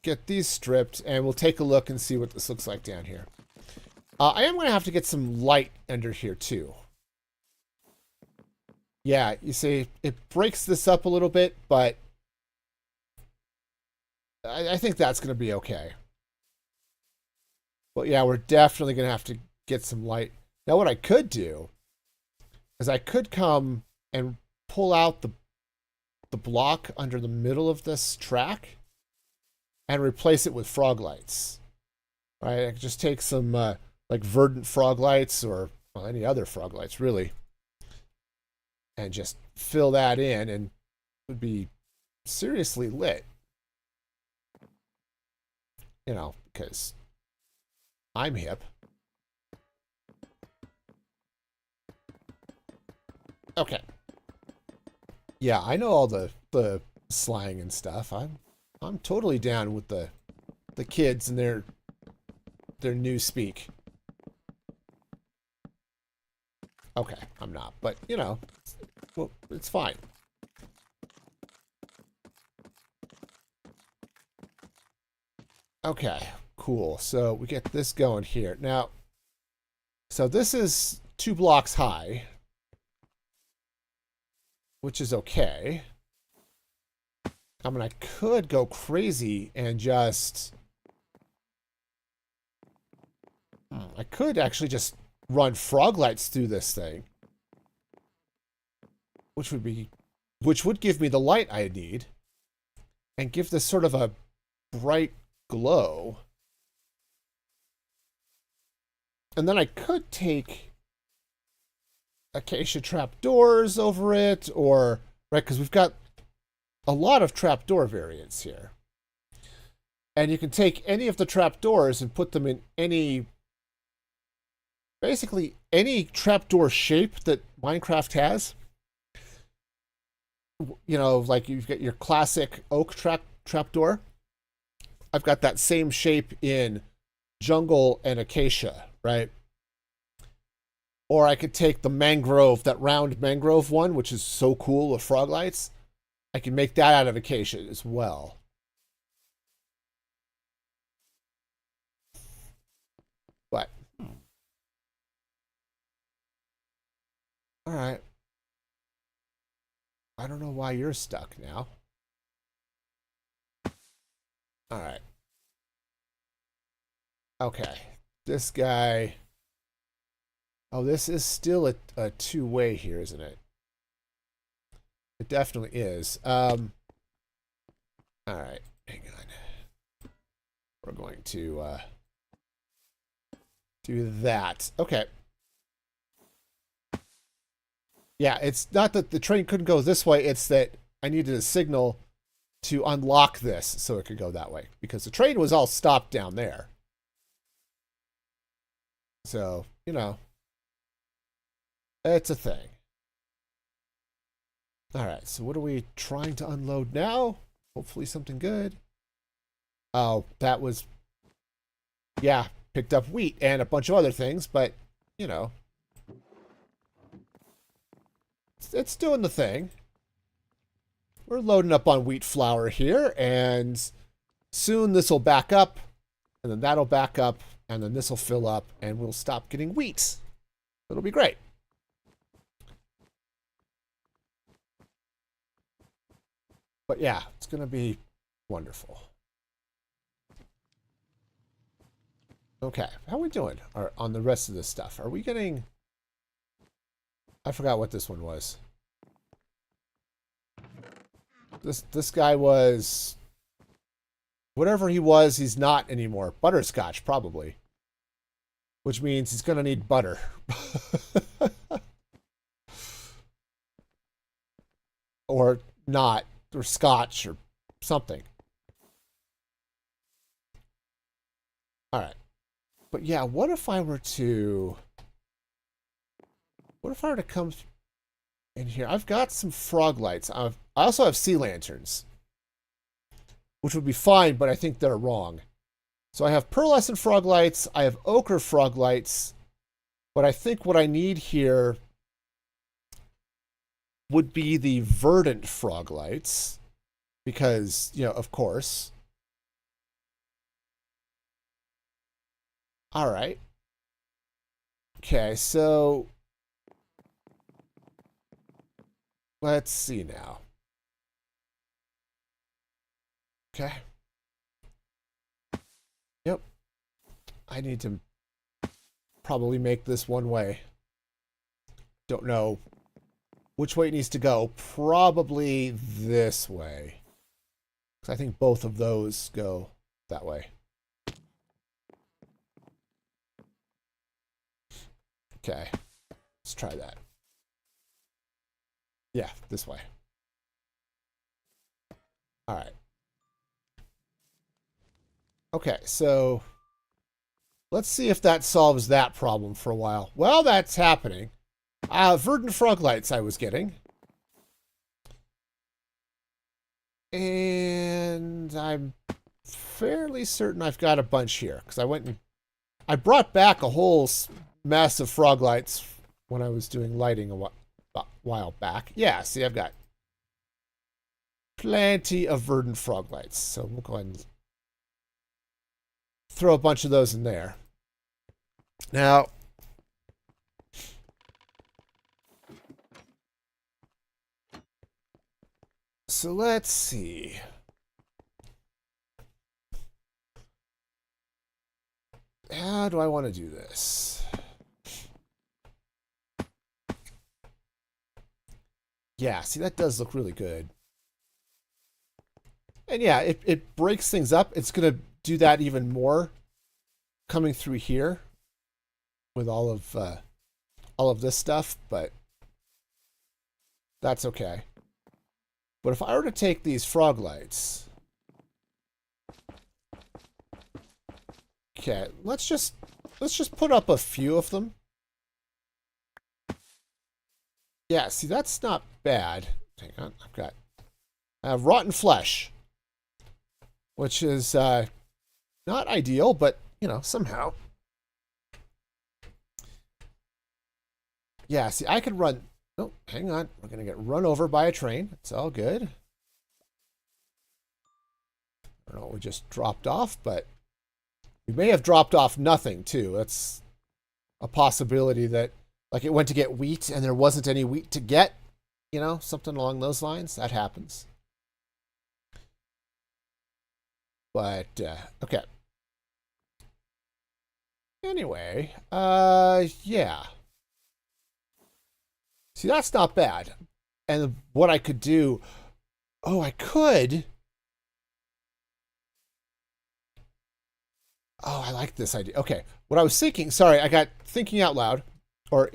get these stripped, and we'll take a look and see what this looks like down here. I am going to have to get some light under here, too. Yeah, you see, it breaks this up a little bit, but I think that's going to be okay. But yeah, we're definitely going to have to get some light. Now, what I could do is I could come and pull out the block under the middle of this track and replace it with frog lights. Right? I could just take some like verdant frog lights or well, any other frog lights, really, and just fill that in, and it would be seriously lit. You know, because I'm hip. Okay. Yeah, I know all the slang and stuff. I'm totally down with the kids and their new speak. Okay, I'm not, but you know, well, it's fine. Okay, cool. So we get this going here. Now, so this is 2 blocks high, which is okay. I mean, I could go crazy and just... I could actually just run frog lights through this thing. Which would give me the light I need. And give this sort of a bright glow. And then I could take acacia trapdoors over it, or right, because we've got a lot of trapdoor variants here, and you can take any of the trapdoors and put them in basically any trapdoor shape that Minecraft has. You know, like you've got your classic oak trapdoor. I've got that same shape in jungle and acacia, right? Or I could take the mangrove, that round mangrove one, which is so cool with frog lights. I can make that out of acacia as well. But, all right. I don't know why you're stuck now. All right. Okay. This guy... Oh, this is still a two-way here, isn't it? It definitely is. All right, hang on. We're going to do that. Okay. Yeah, it's not that the train couldn't go this way. It's that I needed a signal to unlock this so it could go that way. Because the train was all stopped down there. So, you know, it's a thing. All right, so what are we trying to unload now? Hopefully something good. Oh, that was, yeah, picked up wheat and a bunch of other things, but, you know, it's doing the thing. We're loading up on wheat flour here, and soon this will back up, and then that'll back up, and then this will fill up, and we'll stop getting wheat. It'll be great. But yeah, it's going to be wonderful. Okay, how are we doing on the rest of this stuff? Are we getting... I forgot what this one was. This guy was... Whatever he was, he's not anymore. Butterscotch, probably. Which means he's going to need butter. Or not. Or scotch or something. Alright. But yeah, what if I were to... What if I were to come in here? I've got some frog lights. I also have sea lanterns. Which would be fine, but I think they're wrong. So I have pearlescent frog lights. I have ochre frog lights. But I think what I need here would be the verdant frog lights. Because, you know, of course. All right. Okay, so let's see now. Okay. Yep. I need to probably make this one way. Don't know which way it needs to go. Probably this way. Because I think both of those go that way. Okay. Let's try that. Yeah, this way. All right. Okay, so let's see if that solves that problem for a while. Well, that's happening. Verdant frog lights I was getting. And I'm fairly certain I've got a bunch here. Because I went and... I brought back a whole mess of frog lights when I was doing lighting a while back. Yeah, see, I've got plenty of verdant frog lights. So we'll go ahead and throw a bunch of those in there. Now, so let's see. How do I want to do this? Yeah, see, that does look really good. And yeah, it breaks things up. It's going to do that even more coming through here with all of this stuff, but that's okay. But if I were to take these frog lights, okay, let's just put up a few of them. Yeah, see, that's not bad. Hang on, I've got rotten flesh, which is not ideal, but, you know, somehow. Yeah, see, I could run... Oh, hang on. We're going to get run over by a train. It's all good. I don't know what we just dropped off, but we may have dropped off nothing, too. That's a possibility that, like, it went to get wheat and there wasn't any wheat to get. You know, something along those lines. That happens. But, okay. Anyway, yeah. See, that's not bad. And what I could do, oh, I could. Oh, I like this idea. Okay. What I was thinking, sorry, I got thinking out loud, or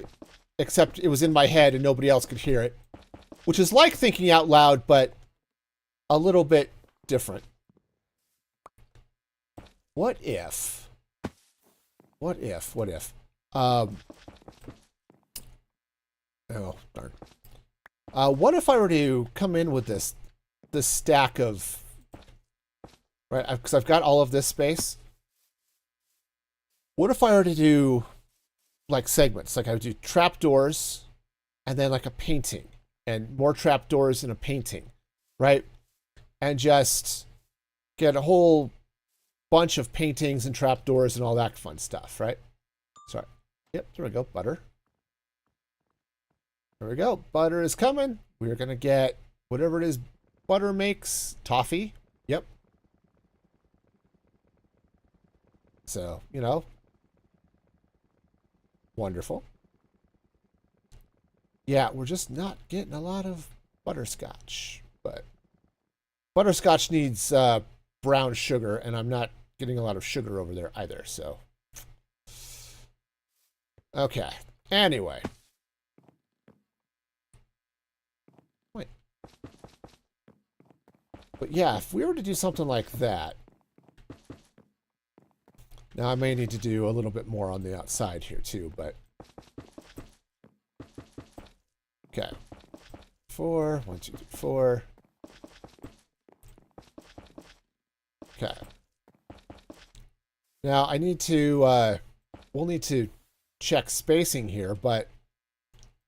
except it was in my head and nobody else could hear it, which is like thinking out loud, but a little bit different. What if, oh, darn. What if I were to come in with this stack of, right, because I've got all of this space. What if I were to do like segments? Like I would do trapdoors and then like a painting and more trapdoors and a painting, right? And just get a whole bunch of paintings and trapdoors and all that fun stuff, right? Sorry. Yep, there we go. Butter. There we go. Butter is coming. We're going to get whatever it is butter makes. Toffee. Yep. So, you know. Wonderful. Yeah, we're just not getting a lot of butterscotch. But butterscotch needs brown sugar, and I'm not getting a lot of sugar over there either, so. Okay. Anyway. Wait. But yeah, if we were to do something like that. Now, I may need to do a little bit more on the outside here, too, but. Okay. 4, 1, 2, 3, 4. Okay. Now, I need to, we'll need to check spacing here, but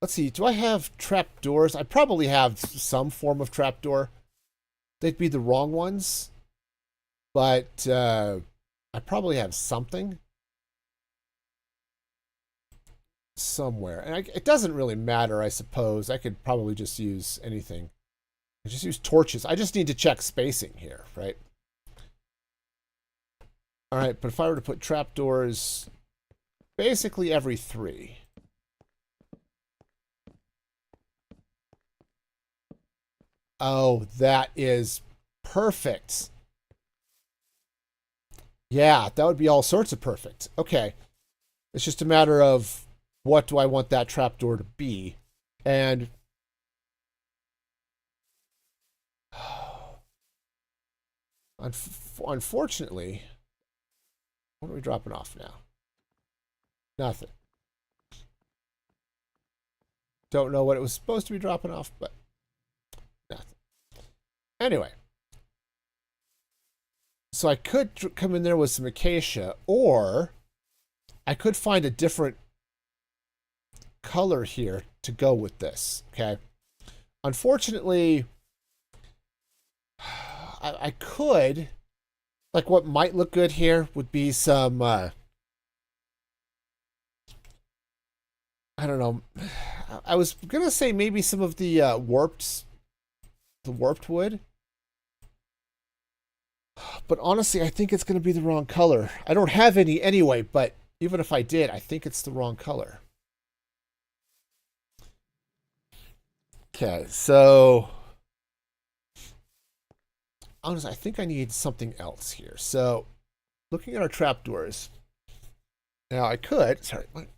let's see. Do I have trapdoors? I probably have some form of trapdoor. They'd be the wrong ones, but I probably have something somewhere. And it doesn't really matter, I suppose. I could probably just use anything. I just use torches. I just need to check spacing here, right? All right, but if I were to put trapdoors basically every 3. Oh, that is perfect. Yeah, that would be all sorts of perfect. Okay. It's just a matter of what do I want that trapdoor to be. And unfortunately, what are we dropping off now? Nothing. Don't know what it was supposed to be dropping off, but nothing. Anyway. So I could come in there with some acacia, or I could find a different color here to go with this, okay? Unfortunately, I could, like what might look good here would be some, I don't know, I was going to say maybe some of the warped wood. But honestly, I think it's going to be the wrong color. I don't have any anyway, but even if I did, I think it's the wrong color. Okay, so honestly, I think I need something else here. So looking at our trapdoors. Now I could, sorry, my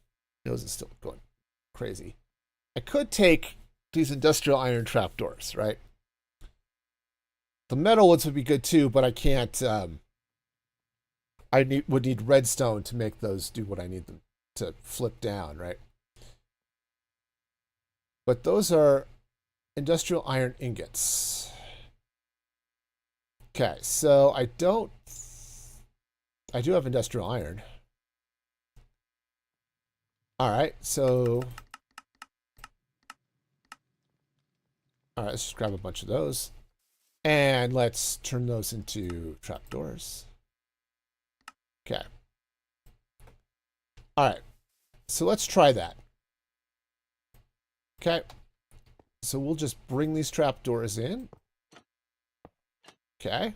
nose is still going crazy. I could take these industrial iron trapdoors, right? The metal ones would be good too, but I can't. I would need redstone to make those do what I need them to flip down, right? But those are industrial iron ingots. Okay, so I do have industrial iron. All right, so. All right, let's just grab a bunch of those. And let's turn those into trapdoors. Okay. All right. So let's try that. Okay. So we'll just bring these trapdoors in. Okay.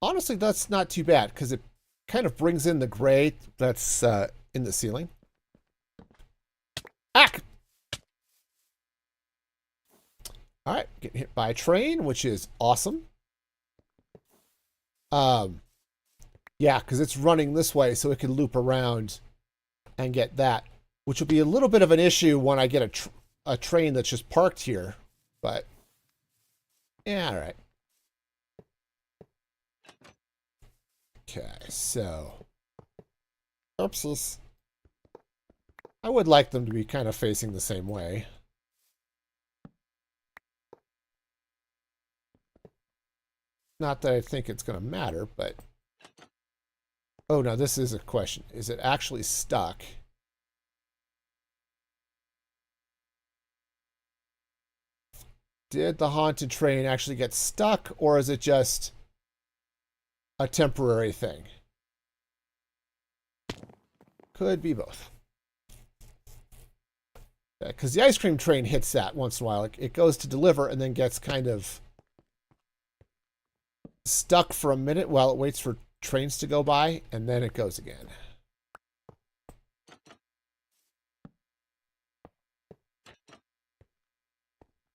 Honestly, that's not too bad because it kind of brings in the gray that's in the ceiling. Ack! All right, getting hit by a train, which is awesome. Yeah, because it's running this way, so it can loop around and get that, which will be a little bit of an issue when I get a train that's just parked here. But yeah, all right. Okay, so oopsies. I would like them to be kind of facing the same way. Not that I think it's going to matter, but... Oh, no, this is a question. Is it actually stuck? Did the haunted train actually get stuck, or is it just a temporary thing? Could be both. Because the ice cream train hits that once in a while. It goes to deliver and then gets kind of stuck for a minute while it waits for trains to go by, and then it goes again.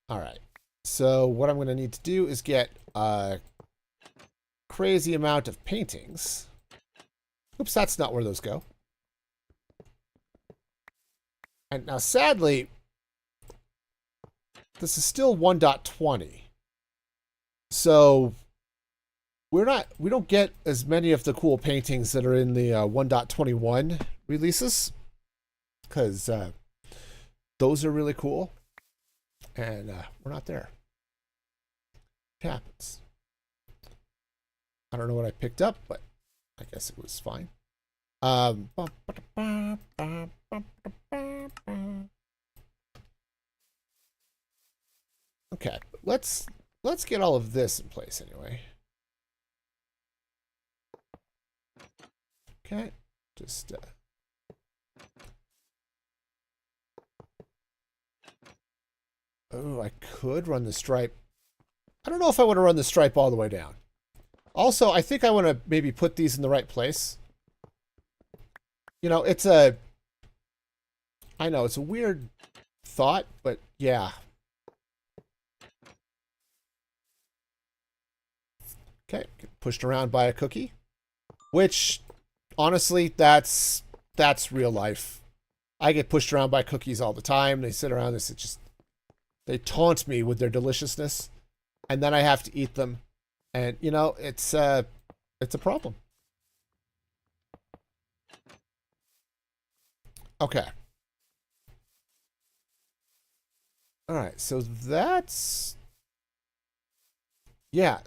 All right. So what I'm going to need to do is get a crazy amount of paintings. Oops, that's not where those go. And now, sadly, this is still 1.20. So we don't get as many of the cool paintings that are in the 1.21 releases, because those are really cool, and we're not there. It happens. I don't know what I picked up, but I guess it was fine. Okay, let's get all of this in place anyway. Okay, just oh, I could run the stripe. I don't know if I want to run the stripe all the way down. Also, I think I want to maybe put these in the right place. You know, I know it's a weird thought, but yeah. Okay, get pushed around by a cookie, which honestly, that's real life. I get pushed around by cookies all the time. They sit around this, they taunt me with their deliciousness, and then I have to eat them, and you know, it's a problem. Okay. All right, so that's... Yeah.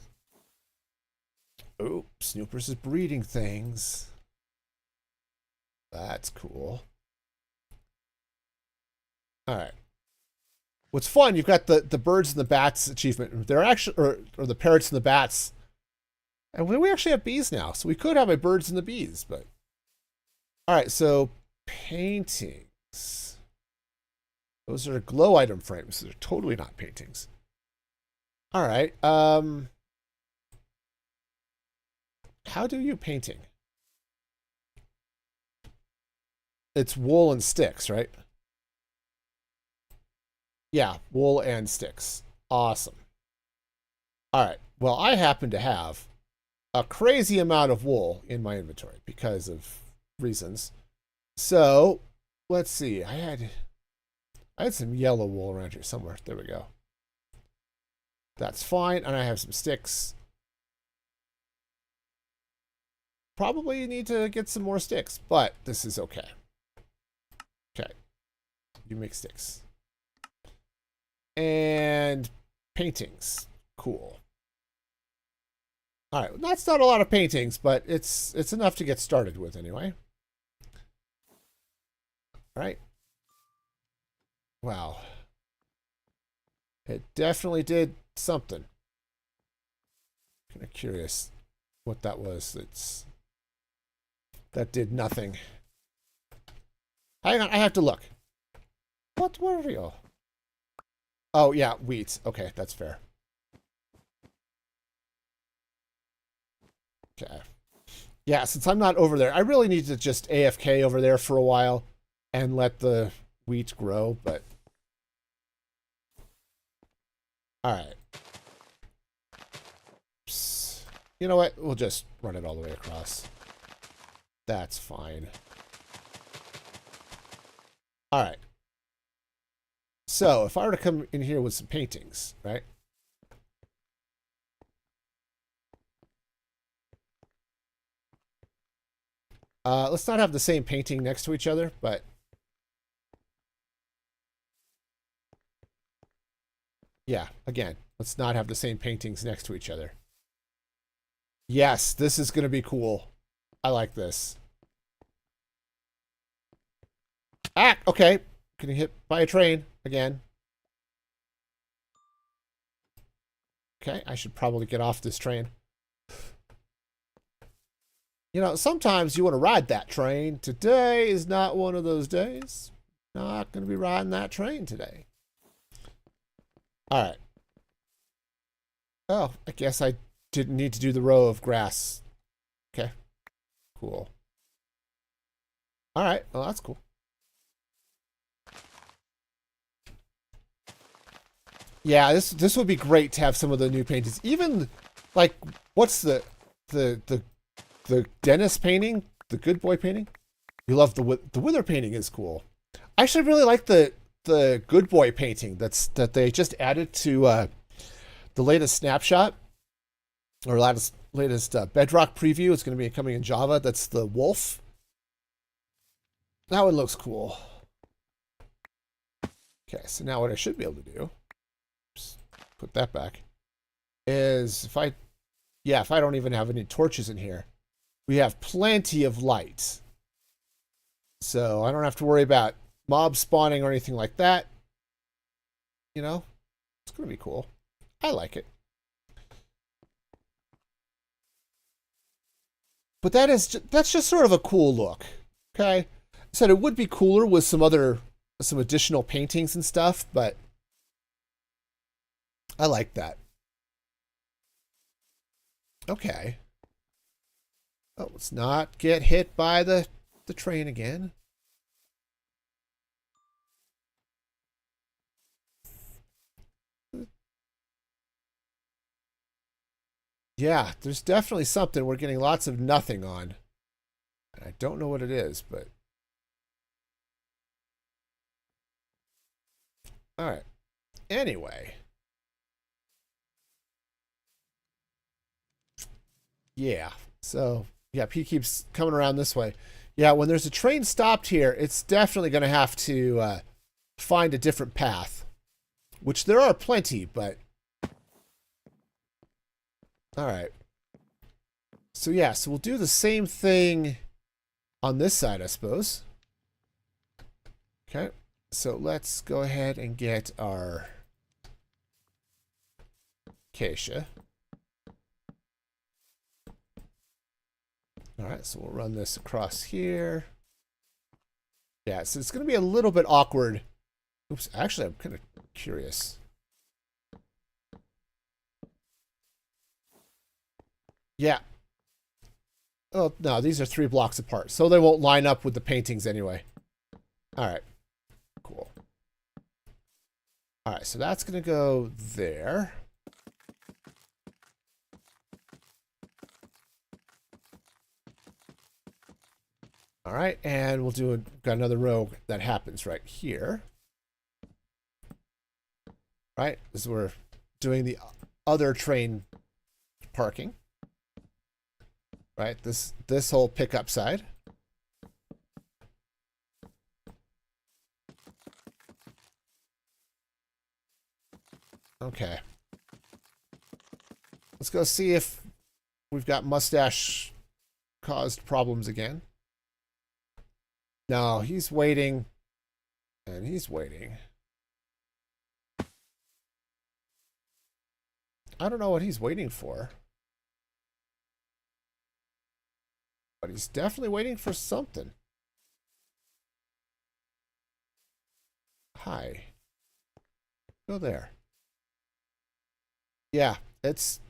Oh, Snoopers is breeding things. That's cool. All right. What's fun, you've got the birds and the bats achievement. They're actually, or the parrots and the bats. And we actually have bees now, so we could have a birds and the bees, but... All right, so paintings. Those are glow item frames. They're totally not paintings. All right. How do you painting? It's wool and sticks, right? Yeah, wool and sticks. Awesome. All right. Well, I happen to have a crazy amount of wool in my inventory because of reasons. So, let's see. I had some yellow wool around here somewhere. There we go. That's fine. And I have some sticks. Probably need to get some more sticks, but this is okay. Okay. You make sticks. And paintings. Cool. All right. That's not a lot of paintings, but it's enough to get started with anyway. All right. Wow. It definitely did something. Kind of curious what that was. That did nothing. Hang on, I have to look. What were you? Oh, yeah, wheat. Okay, that's fair. Okay. Yeah, since I'm not over there, I really need to just AFK over there for a while and let the wheat grow, but all right. Psst. You know what? We'll just run it all the way across. That's fine. All right. So if I were to come in here with some paintings, right? Let's not have the same painting next to each other, but yeah, again, let's not have the same paintings next to each other. Yes, this is going to be cool. I like this. Ah, okay. Getting hit by a train again. Okay, I should probably get off this train. You know, sometimes you want to ride that train. Today is not one of those days. Not going to be riding that train today. All right. Oh, I guess I didn't need to do the row of grass. Okay. Cool. All right. Well, that's cool. Yeah, this would be great to have some of the new paintings. Even like what's the Dennis painting, the good boy painting? You love the Wither painting is cool. I actually really like the good boy painting that they just added to the latest snapshot or latest Bedrock preview. It's going to be coming in Java. That's the wolf. That one looks cool. Okay, so now what I should be able to do, oops, put that back, is if I don't even have any torches in here, we have plenty of light. So I don't have to worry about mob spawning or anything like that. You know, it's going to be cool. I like it. But that's just sort of a cool look. Okay. I said it would be cooler with some additional paintings and stuff, but I like that. Okay. Oh, let's not get hit by the train again. Yeah, there's definitely something we're getting lots of nothing on. I don't know what it is, but all right. Anyway. Yeah. So, yeah, P keeps coming around this way. Yeah, when there's a train stopped here, it's definitely going to have to find a different path, which there are plenty, but all right. So, yeah, so we'll do the same thing on this side, I suppose. Okay. So let's go ahead and get our acacia. All right, so we'll run this across here. Yeah, so it's going to be a little bit awkward. Oops, actually, I'm kind of curious. Yeah. Oh, no, these are 3 blocks apart, so they won't line up with the paintings anyway. All right, cool. All right, so that's going to go there. All right, and we'll got another row that happens right here. Right, as we're doing the other train parking. Right, this whole pickup side. Okay. Let's go see if we've got mustache caused problems again. No, he's waiting. And he's waiting. I don't know what he's waiting for. But he's definitely waiting for something. Hi. Go there. Yeah, that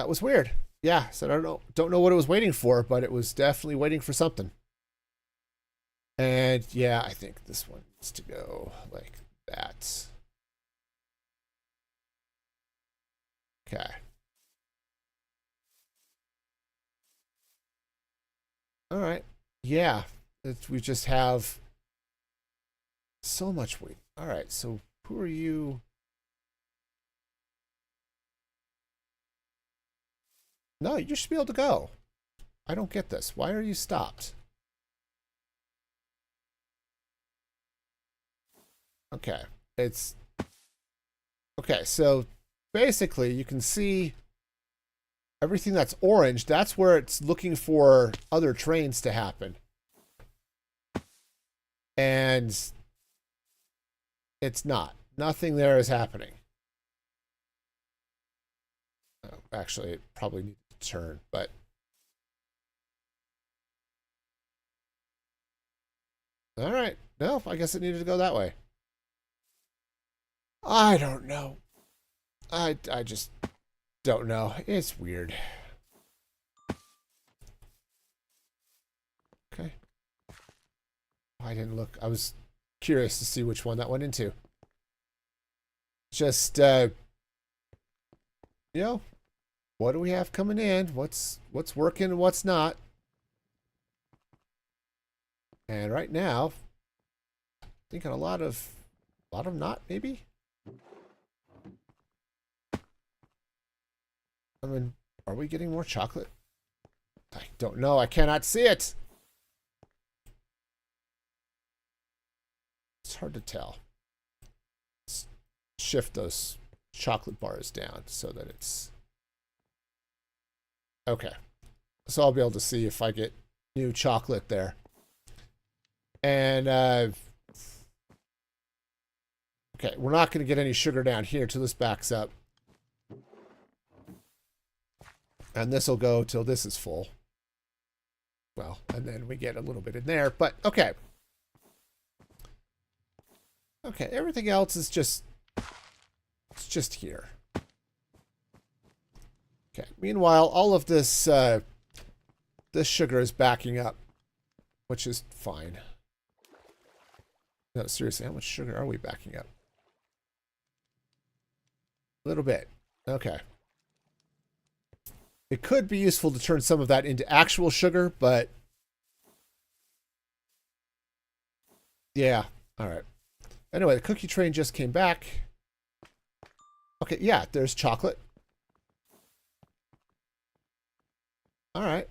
was weird. Yeah, so I don't know what it was waiting for, but it was definitely waiting for something. And yeah, I think this one needs to go like that. Okay. All right. Yeah. We just have so much weight. All right. So who are you? No, you should be able to go. I don't get this. Why are you stopped? Okay. It's okay. So basically, you can see everything that's orange. That's where it's looking for other trains to happen. And it's not. Nothing there is happening. Oh, actually, it probably needs to turn, but all right. No, I guess it needed to go that way. I don't know. I just don't know. It's weird. Okay. I didn't look. I was curious to see which one that went into. Just you know, what do we have coming in? What's working and what's not? And right now, thinking a lot of not maybe. I mean, are we getting more chocolate? I don't know. I cannot see it. It's hard to tell. Let's shift those chocolate bars down so that it's okay. So I'll be able to see if I get new chocolate there. And okay, we're not going to get any sugar down here till this backs up. And this will go till this is full. Well, and then we get a little bit in there, but okay. Okay, everything else is just, it's just here. Okay, meanwhile, all of this, this sugar is backing up, which is fine. No, seriously, how much sugar are we backing up? A little bit. Okay. It could be useful to turn some of that into actual sugar, but yeah. All right. Anyway, the cookie train just came back. Okay, yeah, there's chocolate. All right.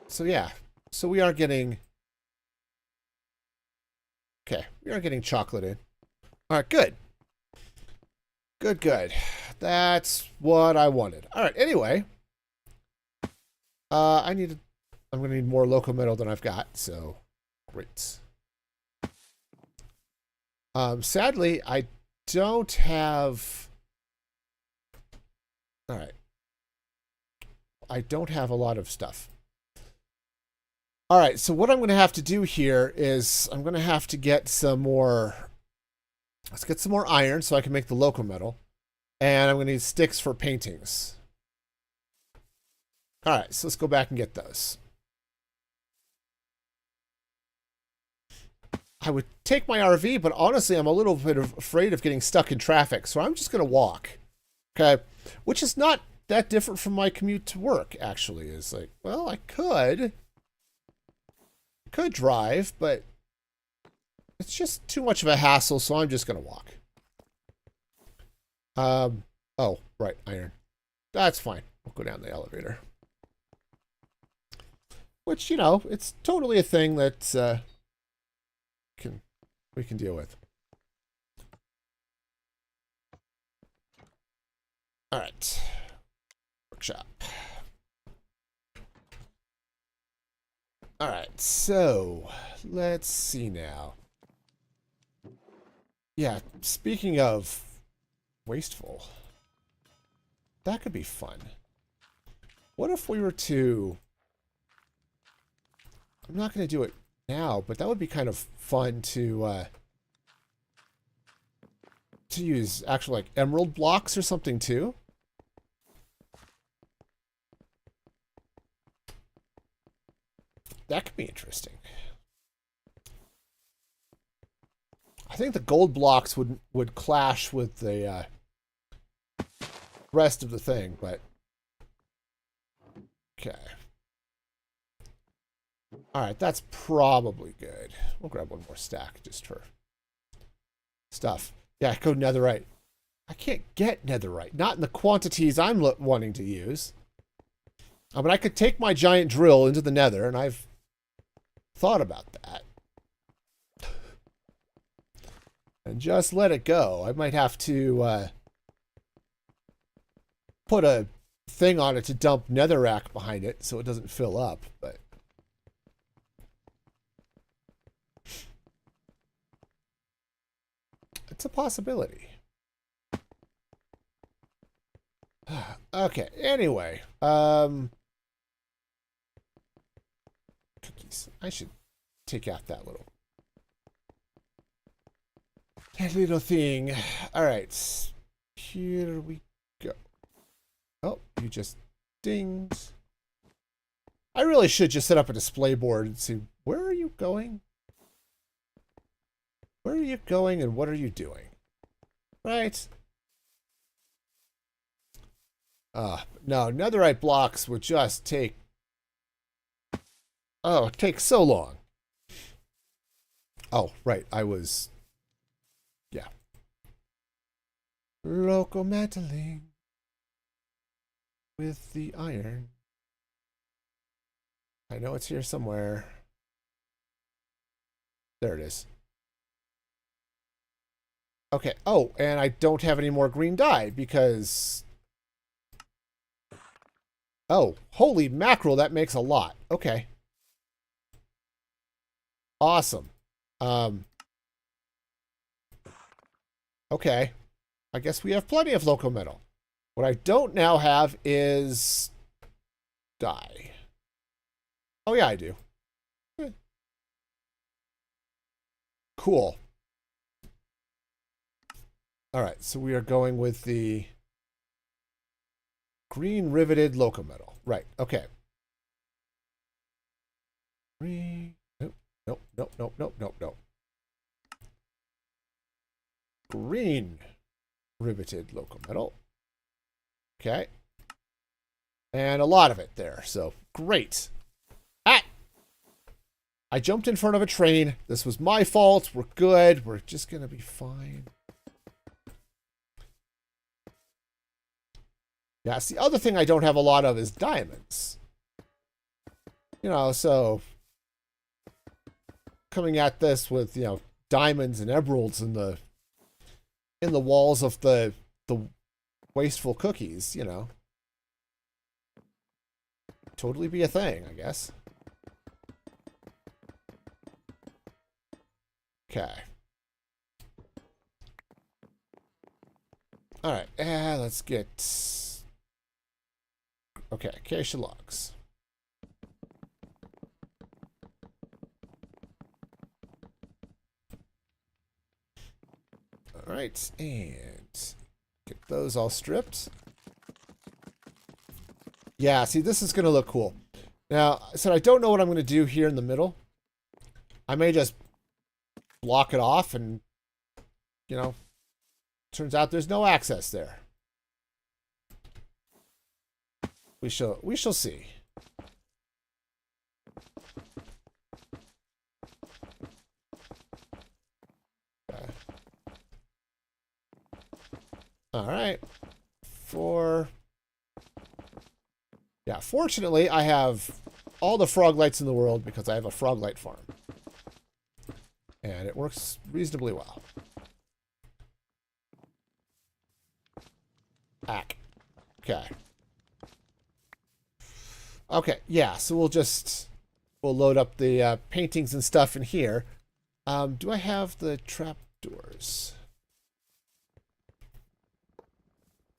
So yeah. So we are getting okay, we are getting chocolate in. All right, good. Good, good. That's what I wanted. All right, anyway. I'm going to need more loco metal than I've got, so great. Sadly, I don't have... All right. I don't have a lot of stuff. All right, so what I'm going to have to do here is I'm going to have to get some more... Let's get some more iron so I can make the loco metal. And I'm going to need sticks for paintings. All right, so let's go back and get those. I would take my RV, but honestly, I'm a little bit afraid of getting stuck in traffic, so I'm just going to walk. Okay, which is not that different from my commute to work, actually. It's like, well, I could drive, but it's just too much of a hassle, so I'm just going to walk. Oh, right, iron. That's fine. We'll go down the elevator. Which, you know, it's totally a thing that we can deal with. All right. Workshop. All right, so let's see now. Yeah, speaking of wasteful, that could be fun. What if we were to... I'm not going to do it now, but that would be kind of fun to use actual like emerald blocks or something too. That could be interesting. I think the gold blocks would clash with the rest of the thing, but okay. All right, that's probably good. We'll grab one more stack just for stuff. Yeah, go netherite. I can't get netherite. Not in the quantities I'm wanting to use. I mean, I could take my giant drill into the nether, and I've thought about that. And just let it go. I might have to put a thing on it to dump netherrack behind it so it doesn't fill up, but it's a possibility. Okay, anyway. Cookies. I should take out that little thing. All right. Here we go. Oh, you just dinged. I really should just set up a display board and see, where are you going? Where are you going and what are you doing? Right? No, netherite blocks would just take... Oh, it takes so long. Oh, right, I was... Yeah. Locomantling with the iron. I know it's here somewhere. There it is. Okay. Oh, and I don't have any more green dye because... Oh, holy mackerel, that makes a lot. Okay. Awesome. Okay. I guess we have plenty of loco metal. What I don't now have is dye. Oh, yeah, I do. Cool. All right, so we are going with the green riveted loco metal. Right, okay. Green. Nope, nope, nope, nope, nope, nope, nope. Green riveted loco metal. Okay. And a lot of it there, so great. Ah! I jumped in front of a train. This was my fault. We're good. We're just going to be fine. Yeah, it's the other thing I don't have a lot of is diamonds. You know, so coming at this with, you know, diamonds and emeralds in the walls of the wasteful cookies, you know. Totally be a thing, I guess. Okay. All right, let's get... Okay, acacia logs. All right, and get those all stripped. Yeah, see, this is going to look cool. Now, so I don't know what I'm going to do here in the middle. I may just block it off and, you know, turns out there's no access there. We shall see. Okay. All right. Yeah, fortunately, I have all the frog lights in the world because I have a frog light farm. And it works reasonably well. Ack. Okay. Okay, yeah, so we'll load up the paintings and stuff in here. Do I have the trapdoors?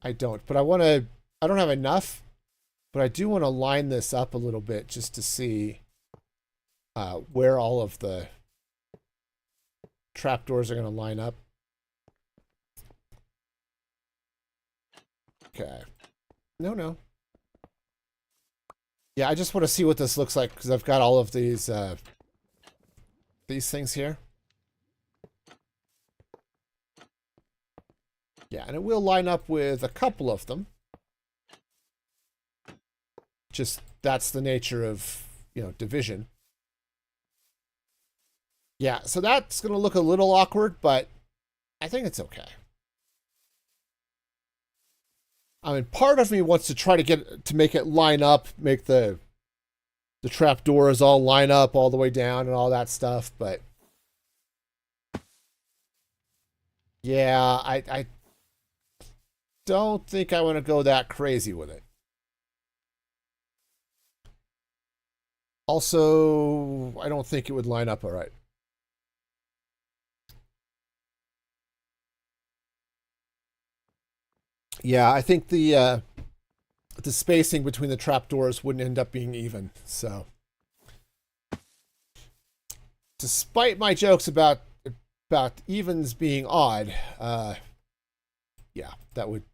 I don't, but I don't have enough, but I do want to line this up a little bit just to see where all of the trapdoors are going to line up. Okay. No. Yeah, I just want to see what this looks like because I've got all of these things here. Yeah, and it will line up with a couple of them. Just that's the nature of, division. Yeah, so that's going to look a little awkward, but I think it's okay. I mean, part of me wants to try to make it line up, make the trap doors all line up all the way down and all that stuff, but yeah, I don't think I want to go that crazy with it. Also, I don't think it would line up all right. Yeah, I think the spacing between the trapdoors wouldn't end up being even. So, despite my jokes about evens being odd, yeah, that would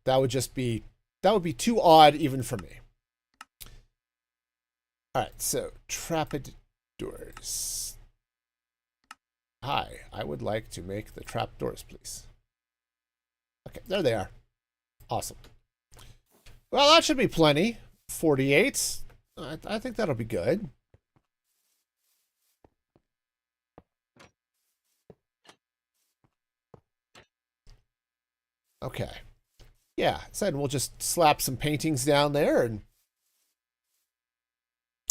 be too odd even for me. All right, so trapdoors. Hi, I would like to make the trapdoors, please. Okay, there they are. Awesome. Well, that should be plenty. 48. I think that'll be good. Okay. Yeah, so we'll just slap some paintings down there, and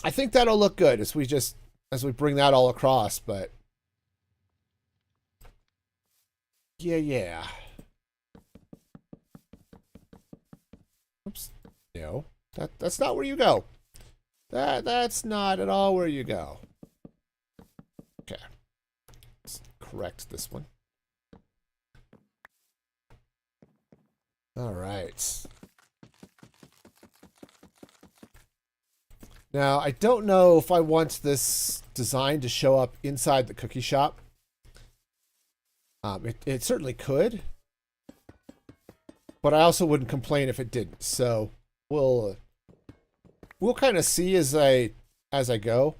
I think that'll look good as we bring that all across, but yeah. Oops. No. That's not where you go. That's not at all where you go. Okay. Let's correct this one. All right. Now, I don't know if I want this design to show up inside the cookie shop. It certainly could, but I also wouldn't complain if it didn't. So we'll kind of see as I go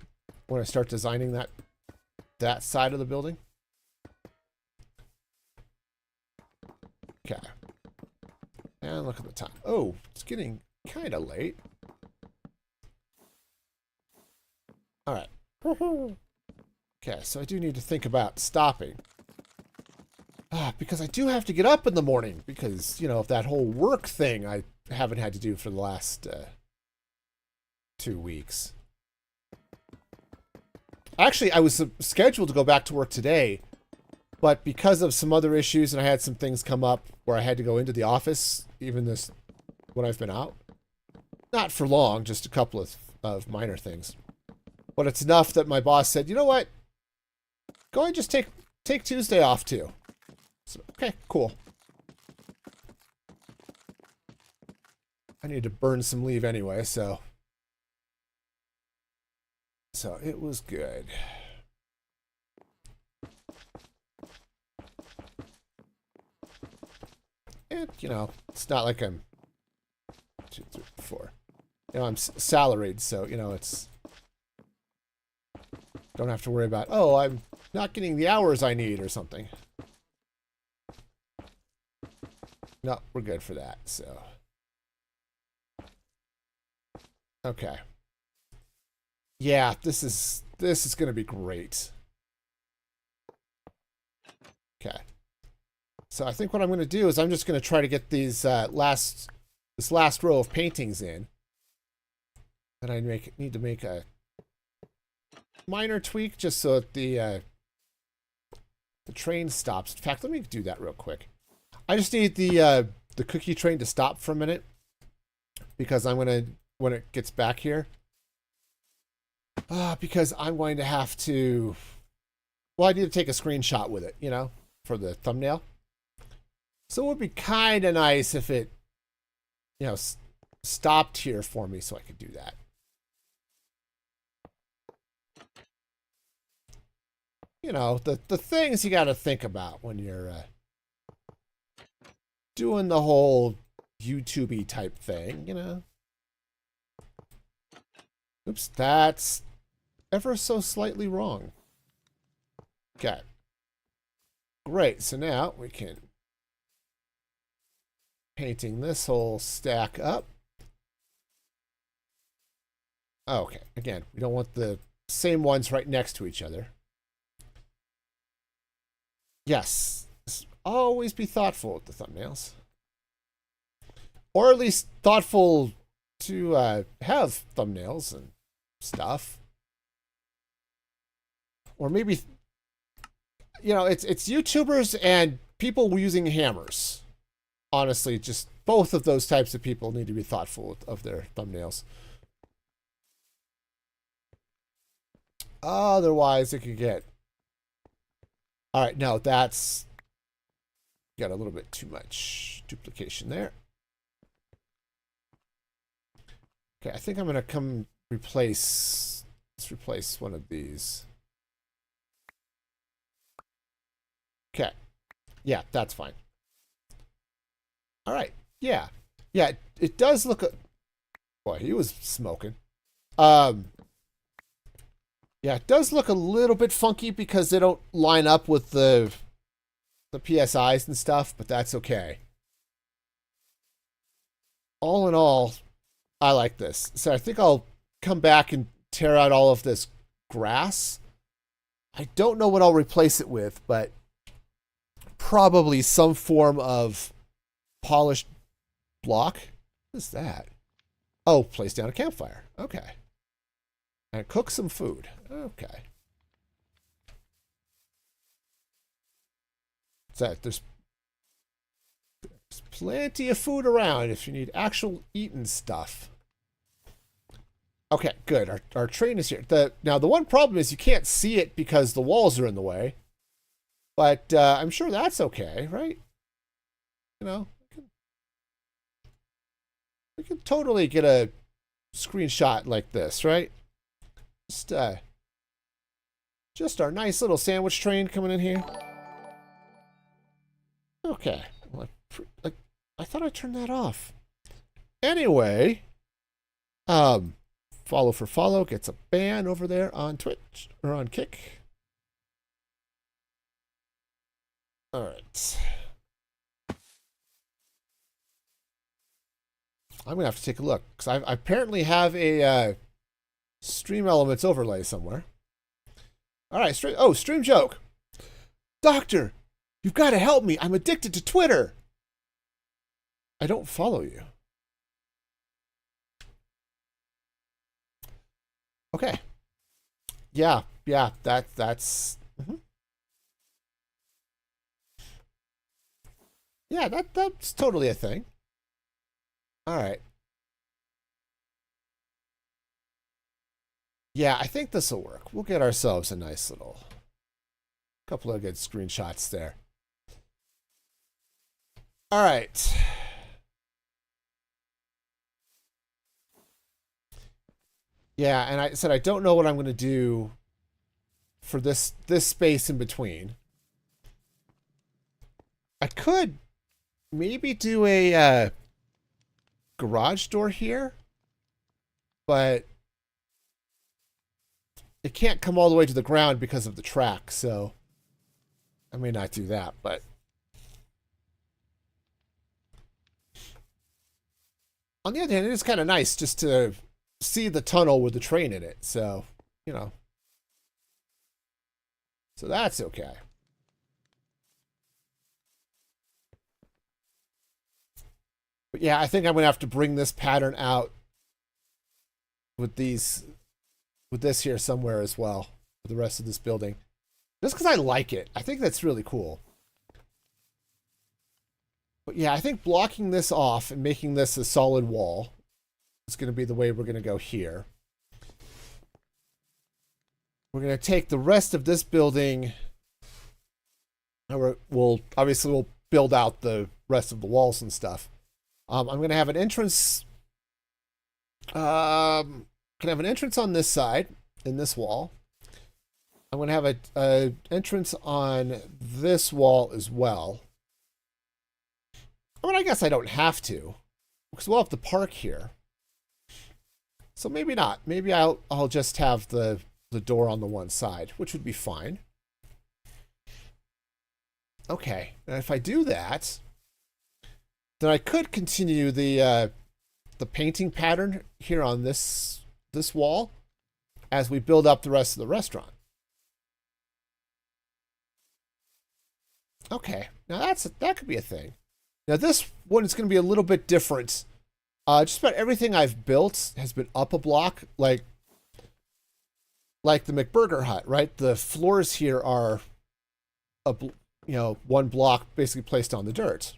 when I start designing that side of the building. Okay. And look at the time. Oh, it's getting kind of late. All right. Okay, so I do need to think about stopping. Because I do have to get up in the morning because, of that whole work thing I haven't had to do for the last 2 weeks. Actually, I was scheduled to go back to work today, but because of some other issues and I had some things come up where I had to go into the office, even when I've been out. Not for long, just a couple of minor things. But it's enough that my boss said, you know what? Go and just take Tuesday off too. So, okay, cool. I need to burn some leave anyway, so it was good. And, it's not like I'm 2, 3, 4. I'm salaried, so, it's don't have to worry about, oh, I'm not getting the hours I need or something. No, we're good for that, so. Okay. Yeah, this is going to be great. Okay. So I think what I'm going to do is I'm just going to try to get these this last row of paintings in. And I need to make a minor tweak just so that the train stops. In fact, let me do that real quick. I just need the cookie train to stop for a minute because I'm gonna, when it gets back here, because I'm going to have to. Well, I need to take a screenshot with it, for the thumbnail. So it would be kind of nice if it, stopped here for me so I could do that. The things you got to think about when you're doing the whole YouTube-y type thing, Oops, that's ever so slightly wrong. Okay. Great, so now we can painting this whole stack up. Okay, again, we don't want the same ones right next to each other. Yes, always be thoughtful with the thumbnails. Or at least thoughtful to have thumbnails and stuff. Or maybe, you know, it's YouTubers and people using hammers. Honestly, just both of those types of people need to be thoughtful of their thumbnails. Otherwise, it could get... All right, no, that's... Got a little bit too much duplication there. Okay, I think I'm going to replace... Let's replace one of these. Okay. Yeah, that's fine. All right. Yeah. Yeah, it does look... Boy, he was smoking. Yeah, it does look a little bit funky because they don't line up with the PSIs and stuff, but that's okay. All in all, I like this. So I think I'll come back and tear out all of this grass. I don't know what I'll replace it with, but probably some form of polished block. What is that? Oh, place down a campfire. Okay. And cook some food. Okay. So there's plenty of food around if you need actual eating stuff. Okay, good. Our train is here. Now, the one problem is you can't see it because the walls are in the way. But I'm sure that's okay, right? You know, we can totally get a screenshot like this, right? Just our nice little sandwich train coming in here. Okay. Well, I thought I turned that off. Anyway, follow for follow gets a ban over there on Twitch or on Kick. All right. I'm gonna have to take a look because I apparently have a Stream Elements overlay somewhere. All right, stream joke. Doctor, you've got to help me. I'm addicted to Twitter. I don't follow you. Okay. Yeah, that's. Yeah, that's totally a thing. All right. Yeah, I think this will work. We'll get ourselves a nice little couple of good screenshots there. All right. Yeah, and I said I don't know what I'm going to do for this space in between. I could maybe do a garage door here, but it can't come all the way to the ground because of the track, so I may not do that, but on the other hand, it is kind of nice just to see the tunnel with the train in it, so, you know. So that's okay. But yeah, I think I'm going to have to bring this pattern out with this here somewhere as well, for the rest of this building. Just because I like it. I think that's really cool. But yeah, I think blocking this off and making this a solid wall is going to be the way we're going to go here. We're going to take the rest of this building, and we'll build out the rest of the walls and stuff. I'm going to have an entrance. Can have an entrance on this side in this wall. I'm going to have a entrance on this wall as well. I mean, I guess I don't have to because we'll have the park here. So maybe not. Maybe I'll just have the door on the one side, which would be fine. Okay, and if I do that, then I could continue the painting pattern here on this wall as we build up the rest of the restaurant. Okay, now that could be a thing. Now this one is going to be a little bit different. Just about everything I've built has been up a block, like the McBurger Hut, right? The floors here are one block basically placed on the dirt.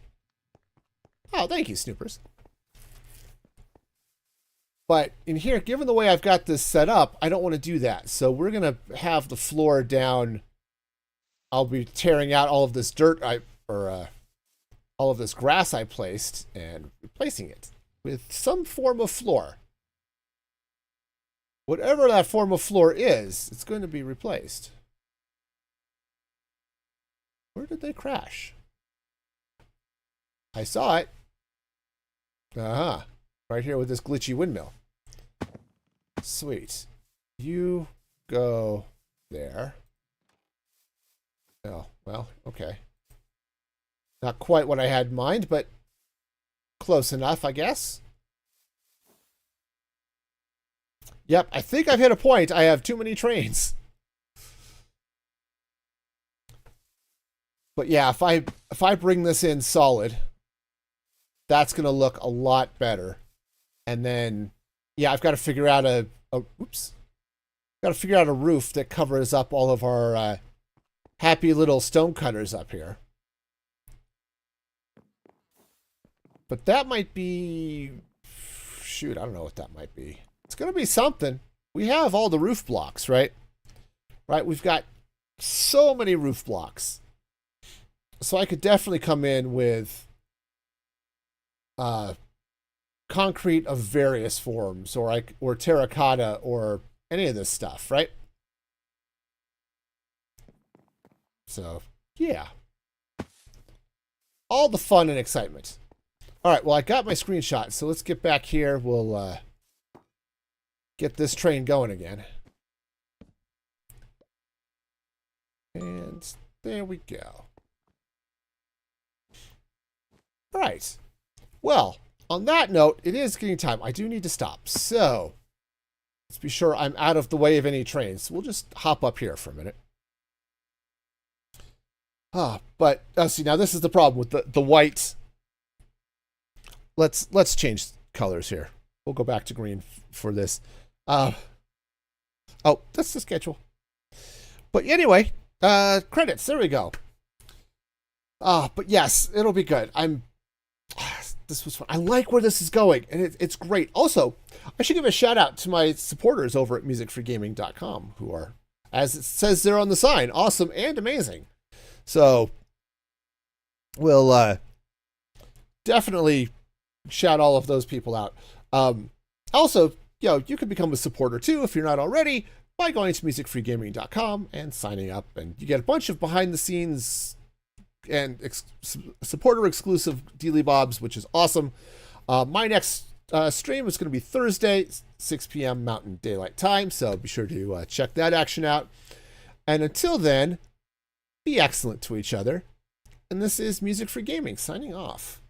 Oh, thank you, Snoopers. But in here, given the way I've got this set up, I don't want to do that. So we're going to have the floor down. I'll be tearing out all of this dirt all of this grass I placed and replacing it with some form of floor. Whatever that form of floor is, it's going to be replaced. Where did they crash? I saw it. Uh-huh. Right here with this glitchy windmill. Sweet. You go there. Oh, well, okay. Not quite what I had in mind, but close enough, I guess. Yep, I think I've hit a point. I have too many trains. But yeah, if I bring this in solid, that's going to look a lot better. And then, yeah, I've got to figure out a roof that covers up all of our happy little stone cutters up here. But that might be, shoot, I don't know what that might be. It's going to be something. We have all the roof blocks, right? Right, we've got so many roof blocks. So I could definitely come in with concrete of various forms, or terracotta, or any of this stuff, right? So, yeah. All the fun and excitement. All right, well, I got my screenshot, so let's get back here. We'll get this train going again. And there we go. All right. Well, on that note, it is getting time. I do need to stop. So let's be sure I'm out of the way of any trains. We'll just hop up here for a minute. But see, now this is the problem with the white. Let's change colors here. We'll go back to green for this. Oh, that's the schedule. But anyway, credits. There we go. But yes, it'll be good. This was fun. I like where this is going, and it's great. Also, I should give a shout out to my supporters over at musicfreegaming.com, who are, as it says there on the sign, awesome and amazing. So we'll definitely shout all of those people out. Also, you can become a supporter too if you're not already by going to musicfreegaming.com and signing up, and you get a bunch of behind the scenes and supporter exclusive dealy bobs, which is awesome. My next stream is going to be Thursday, 6 p.m. Mountain Daylight Time, so be sure to check that action out. And until then, be excellent to each other. And this is Music Free Gaming signing off.